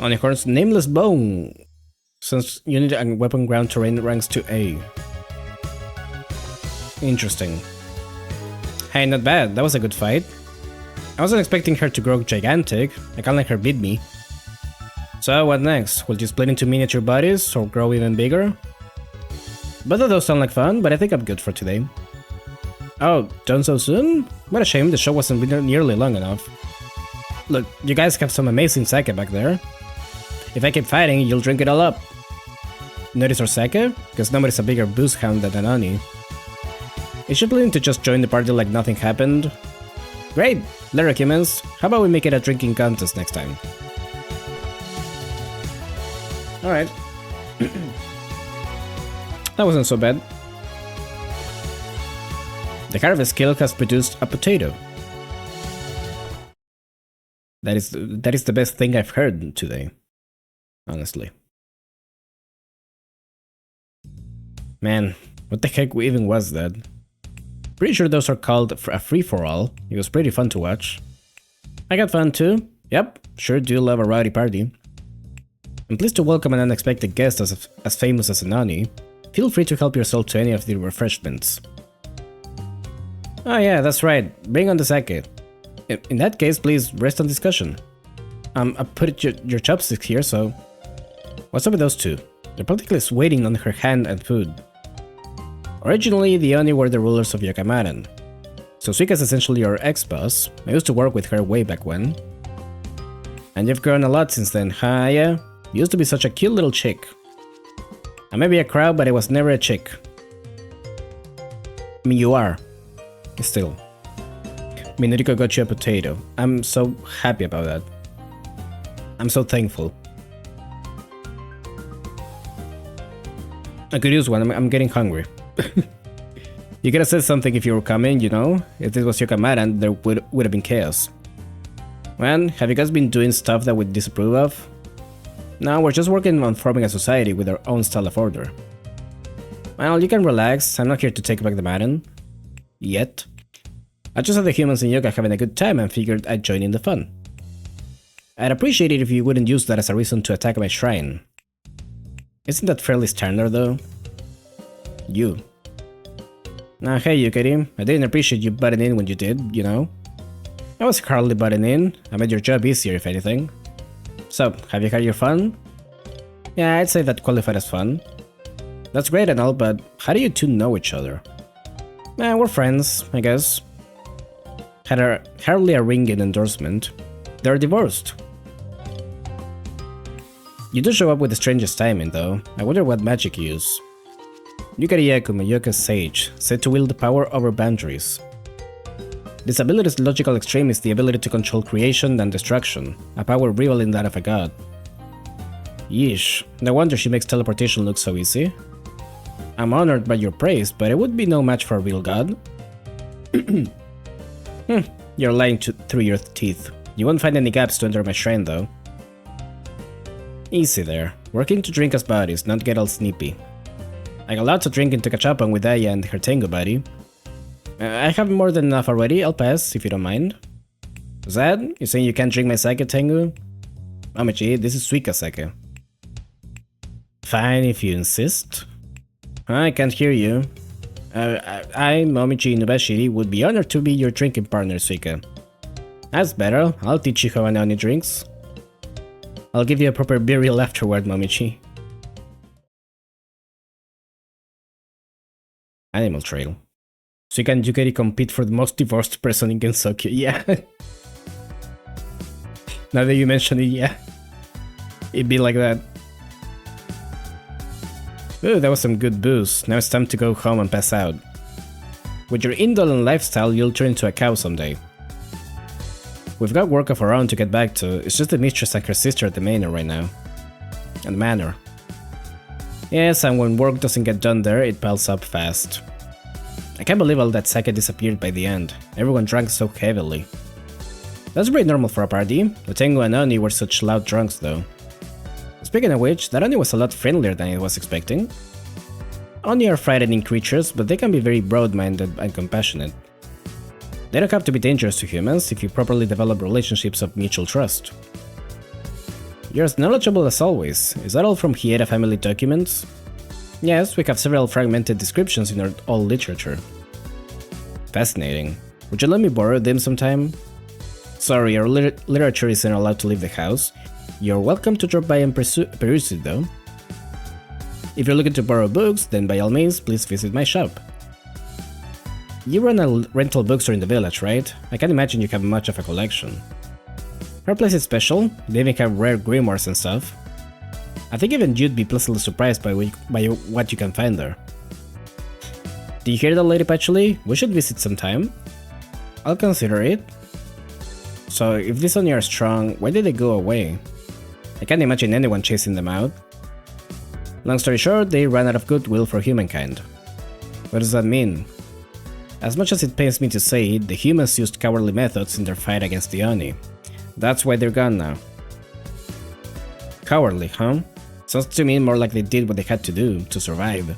On horns, Nameless Bone. Since unit and weapon ground terrain ranks to A. Interesting. Hey, not bad. That was a good fight. I wasn't expecting her to grow gigantic. I can't let her beat me. So, what next? Will you split into miniature bodies or grow even bigger? Both of those sound like fun, but I think I'm good for today. Oh, done so soon? What a shame the show wasn't nearly long enough. Look, you guys have some amazing sake back there. If I keep fighting, you'll drink it all up. Notice our sake? Because nobody's a bigger booze hound than Anani. Is she planning to just join the party like nothing happened? Great! Lyric humans, how about we make it a drinking contest next time? Alright. That wasn't so bad. The harvest skill has produced a potato. That is the best thing I've heard today, honestly. Man, what the heck even was that? Pretty sure those are called a free-for-all. It was pretty fun to watch. I got fun too. Yep, sure do love a rowdy party. I'm pleased to welcome an unexpected guest as famous as Anani. Feel free to help yourself to any of the refreshments. Oh yeah, that's right. Bring on the sake. In that case, please rest on discussion. I put your chopsticks here, so... What's up with those two? They're practically waiting on her hand and food. Originally, the Oni were the rulers of Yakamaran. So Suika's essentially your ex-boss. I used to work with her way back when. And you've grown a lot since then, huh? Yeah? You used to be such a cute little chick. I may be a crowd, but I was never a chick. I mean, you are. Still. Minuriko got you a potato. I'm so happy about that. I'm so thankful. I could use one, I'm getting hungry. You could have said something if you were coming, you know? If this was Yokamara, there would have been chaos. Man, have you guys been doing stuff that we disapprove of? No, we're just working on forming a society with our own style of order. Well, you can relax, I'm not here to take back the Maiden. Yet. I just saw the humans in yoga having a good time and figured I'd join in the fun. I'd appreciate it if you wouldn't use that as a reason to attack my shrine. Isn't that fairly standard though? You. Nah, hey Yukari, I didn't appreciate you butting in when you did, you know? I was hardly butting in, I made your job easier if anything. So, have you had your fun? Yeah, I'd say that qualified as fun. That's great and all, but how do you two know each other? We're friends, I guess. Had hardly a ringing endorsement. They're divorced. You do show up with the strangest timing though. I wonder what magic you use. Yukari Yakuma, Yoka's sage, said to wield the power over boundaries. This ability's logical extreme is the ability to control creation and destruction, a power rivaling that of a god. Yeesh, no wonder she makes teleportation look so easy. I'm honored by your praise, but it would be no match for a real god. You're lying through your teeth. You won't find any gaps to enter my shrine though. Easy there. Working to drink as buddies, not get all snippy. I got lots of drinking to catch up on with Aya and her Tengu buddy. I have more than enough already, I'll pass, if you don't mind. Zed, you saying you can't drink my sake, Tengu? Momichi, this is Suika sake. Fine, if you insist. I can't hear you. I, Momichi Inubashiri, would be honored to be your drinking partner, Suika. That's better, I'll teach you how an Oni drinks. I'll give you a proper burial afterward, Momichi. Animal Trail. Suika and Yukari compete for the most divorced person in Gensokyo, yeah. Now that you mention it, yeah. It'd be like that. Ooh, that was some good booze. Now it's time to go home and pass out. With your indolent lifestyle, you'll turn into a cow someday. We've got work of our own to get back to, it's just the mistress and her sister at the manor right now. And manor. Yes, and when work doesn't get done there, it piles up fast. I can't believe all that sake disappeared by the end. Everyone drank so heavily. That's pretty normal for a party. The Tengu and Oni were such loud drunks though. Speaking of which, that Oni was a lot friendlier than I was expecting. Oni are frightening creatures, but they can be very broad-minded and compassionate. They don't have to be dangerous to humans if you properly develop relationships of mutual trust. You're as knowledgeable as always. Is that all from Hieda family documents? Yes, we have several fragmented descriptions in our old literature. Fascinating. Would you let me borrow them sometime? Sorry, our literature isn't allowed to leave the house. You're welcome to drop by and peruse it though. If you're looking to borrow books, then by all means, please visit my shop. You run a rental bookstore in the village, right? I can't imagine you have much of a collection. Her place is special, they even have rare grimoires and stuff. I think even you'd be pleasantly surprised by what you can find there. Do you hear that, Lady Patchouli? We should visit sometime. I'll consider it. So, if these Oni are strong, why did they go away? I can't imagine anyone chasing them out. Long story short, they ran out of goodwill for humankind. What does that mean? As much as it pains me to say it, the humans used cowardly methods in their fight against the Oni. That's why they're gone now. Cowardly, huh? Sounds to me more like they did what they had to do to survive.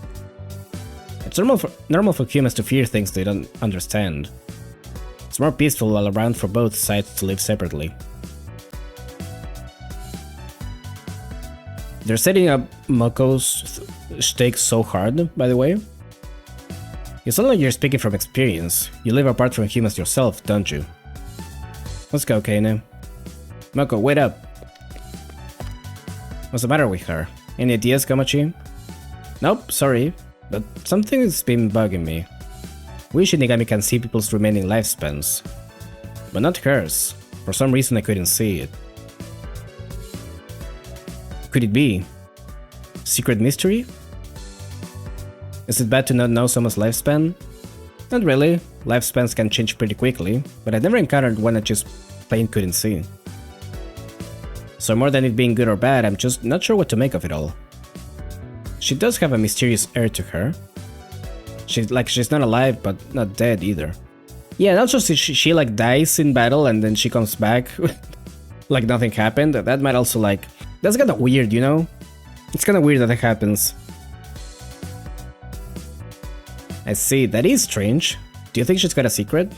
It's normal for humans to fear things they don't understand. It's more peaceful all around for both sides to live separately. They're setting up Moko's stakes so hard, by the way. You sound like you're speaking from experience. You live apart from humans yourself, don't you? Let's go, Kane. Moko, wait up. What's the matter with her? Any ideas, Komachi? Nope, sorry, but something's been bugging me. We Shinigami can see people's remaining lifespans, but not hers. For some reason I couldn't see it. Could it be? Secret mystery? Is it bad to not know someone's lifespan? Not really, lifespans can change pretty quickly, but I've never encountered one I just plain couldn't see. So more than it being good or bad, I'm just not sure what to make of it all. She does have a mysterious air to her. She's not alive, but not dead either. Yeah, and also she like dies in battle and then she comes back like nothing happened. That might also like... That's kinda weird, you know? It's kinda weird that it happens. I see, that is strange. Do you think she's got a secret?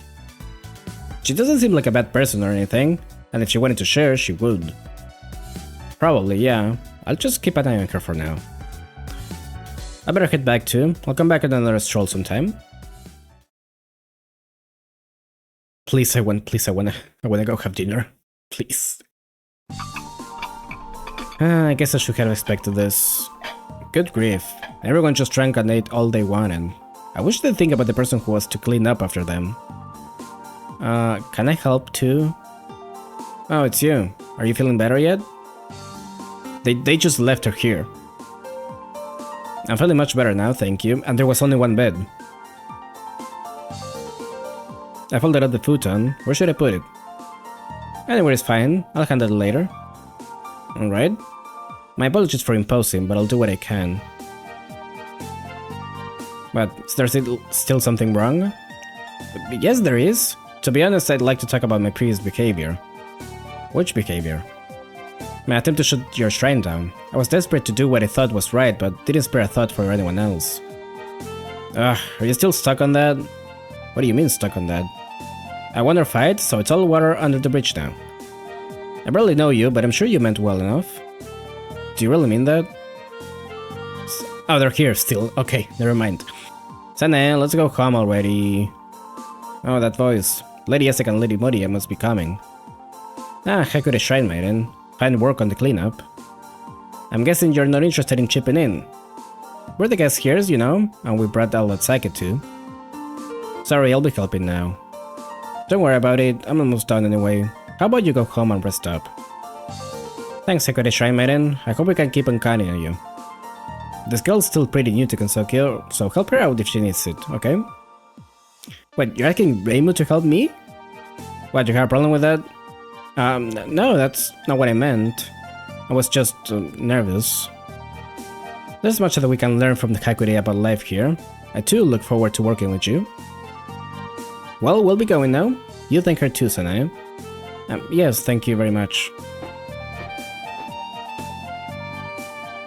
She doesn't seem like a bad person or anything, and if she wanted to share, she would. Probably, yeah. I'll just keep an eye on her for now. I better head back too. I'll come back on another stroll sometime. Please, I wanna go have dinner. Please. I guess I should have expected this. Good grief. Everyone just drank and ate all they wanted. I wish they'd think about the person who was to clean up after them. Can I help too? Oh, it's you. Are you feeling better yet? They just left her here. I'm feeling much better now, thank you, and there was only one bed. I folded up the futon. Where should I put it? Anywhere is fine. I'll handle it later. Alright. My apologies for imposing, but I'll do what I can. But is there still something wrong? Yes, there is. To be honest, I'd like to talk about my previous behavior. Which behavior? My attempt to shut your shrine down. I was desperate to do what I thought was right, but didn't spare a thought for anyone else. Ugh, are you still stuck on that? What do you mean stuck on that? I won our fight, so it's all water under the bridge now. I barely know you, but I'm sure you meant well enough. Do you really mean that? Oh, they're here still. Okay, never mind. Sana, let's go home already. Oh, that voice. Lady Esek and Lady Moria must be coming. Ah, Haku the Shrine Maiden. Fine work on the cleanup. I'm guessing you're not interested in chipping in. We're the guest here, you know, and we brought all that sake too. Sorry, I'll be helping now. Don't worry about it, I'm almost done anyway. How about you go home and rest up? Thanks, Haku the Shrine Maiden. I hope we can keep on counting on you. This girl's still pretty new to Kensokyo, so help her out if she needs it, okay? Wait, you're asking Reimu to help me? What, you have a problem with that? No, that's not what I meant. I was just nervous. There's much that we can learn from the Hakude about life here. I too look forward to working with you. Well, we'll be going now. You thank her too, Sanae. Yes, thank you very much.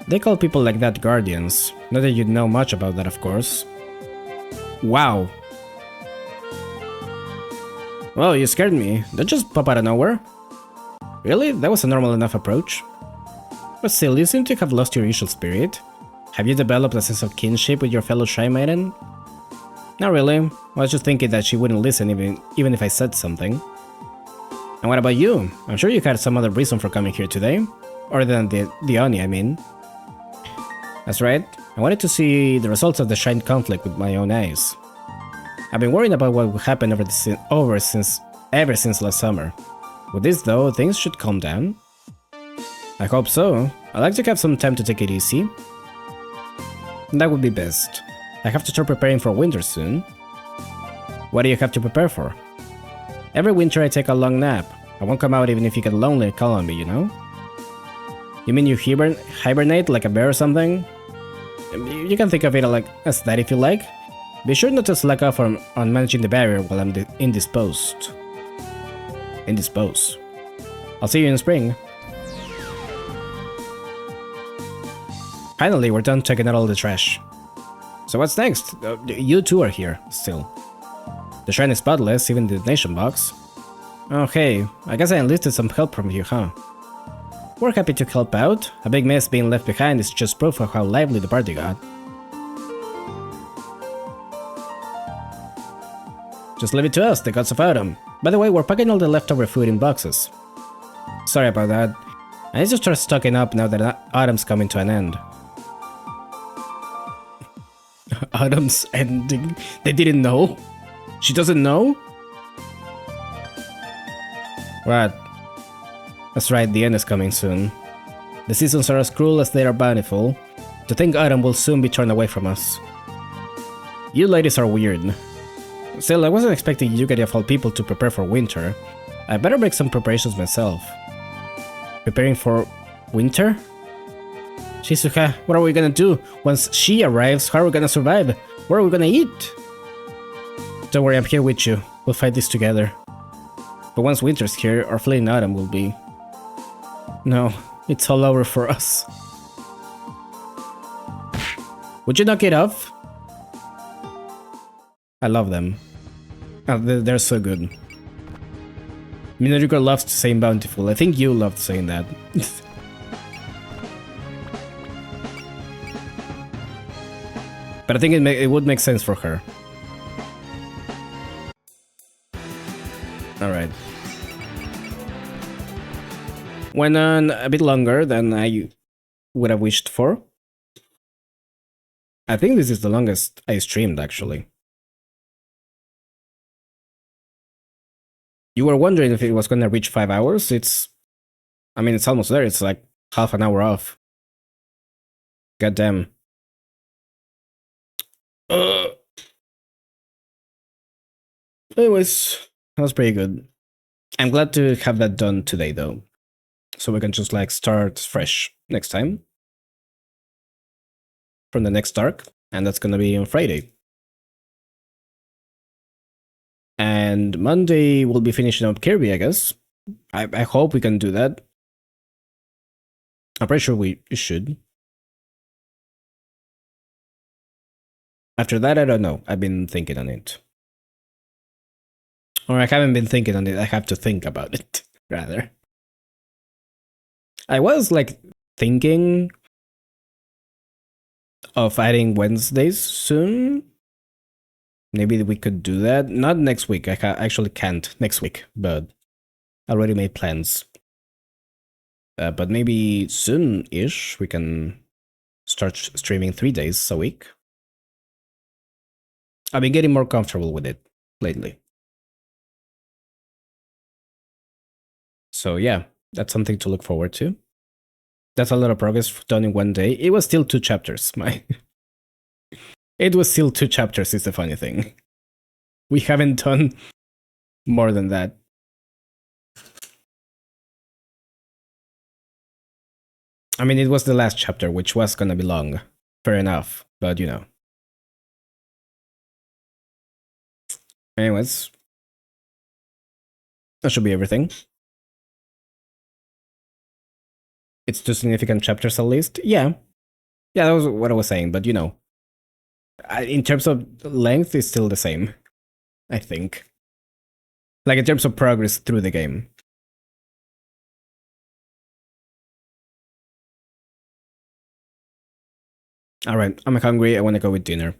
They call people like that guardians. Not that you'd know much about that, of course. Wow. Well, you scared me. That just pop out of nowhere. Really? That was a normal enough approach. But still, you seem to have lost your usual spirit. Have you developed a sense of kinship with your fellow Shrine Maiden? Not really. I was just thinking that she wouldn't listen even if I said something. And what about you? I'm sure you had some other reason for coming here today. Other than the Oni, I mean. That's right. I wanted to see the results of the Shrine conflict with my own eyes. I've been worrying about what would happen ever since last summer. With this though, things should calm down. I hope so. I'd like to have some time to take it easy. That would be best. I have to start preparing for winter soon. What do you have to prepare for? Every winter I take a long nap. I won't come out even if you get lonely and call on me, you know? You mean you hibernate like a bear or something? You can think of it like as that if you like. Be sure not to slack off on managing the barrier while I'm indisposed. Indisposed. I'll see you in spring. Finally, we're done checking out all the trash. So what's next? You two are here, still. The shrine is spotless, even the donation box. Oh hey, I guess I enlisted some help from you, huh? We're happy to help out. A big mess being left behind is just proof of how lively the party got. Just leave it to us, the gods of autumn. By the way, we're packing all the leftover food in boxes. Sorry about that. I need to start stocking up now that autumn's coming to an end. Autumn's ending? They didn't know? She doesn't know? What? That's right, the end is coming soon. The seasons are as cruel as they are bountiful. To think autumn will soon be turned away from us. You ladies are weird. Still, I wasn't expecting you guys of all people to prepare for winter. I better make some preparations myself. Preparing for winter? Shizuka, what are we gonna do? Once she arrives, how are we gonna survive? What are we gonna eat? Don't worry, I'm here with you. We'll fight this together. But once winter's here, our fleeting autumn will be... No, it's all over for us. Would you knock it off? I love them. Oh, they're so good. Minariko loves saying bountiful. I think you loved saying that. But I think it would make sense for her. Alright. Went on a bit longer than I would have wished for. I think this is the longest I streamed, actually. You were wondering if it was gonna reach 5 hours? I mean, it's almost there. It's like half an hour off. God damn. Anyways, that was pretty good. I'm glad to have that done today, though. So we can just, like, start fresh next time. From the next arc. And that's gonna be on Friday. And Monday we'll be finishing up Kirby, I guess. I hope we can do that. I'm pretty sure we should. After that, I don't know. I've been thinking on it. Or I haven't been thinking on it. I have to think about it, rather. I was, like, thinking of adding Wednesdays soon. Maybe we could do that. Not next week. I actually can't next week, but I already made plans. But maybe soon-ish we can start streaming 3 days a week. I've been getting more comfortable with it lately. So yeah, that's something to look forward to. That's a lot of progress done in 1 day. It was still 2 chapters. It was still 2 chapters, is the funny thing. We haven't done more than that. I mean, it was the last chapter, which was gonna be long. Fair enough, but you know. Anyways. That should be everything. It's 2 significant chapters at least? Yeah. Yeah, that was what I was saying, but you know. In terms of length, it's still the same. I think. Like in terms of progress through the game. Alright, I'm hungry, I wanna go with dinner.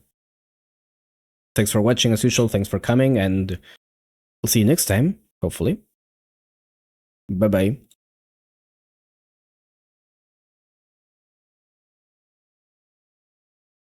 Thanks for watching as usual, thanks for coming, and we'll see you next time, hopefully. Bye bye.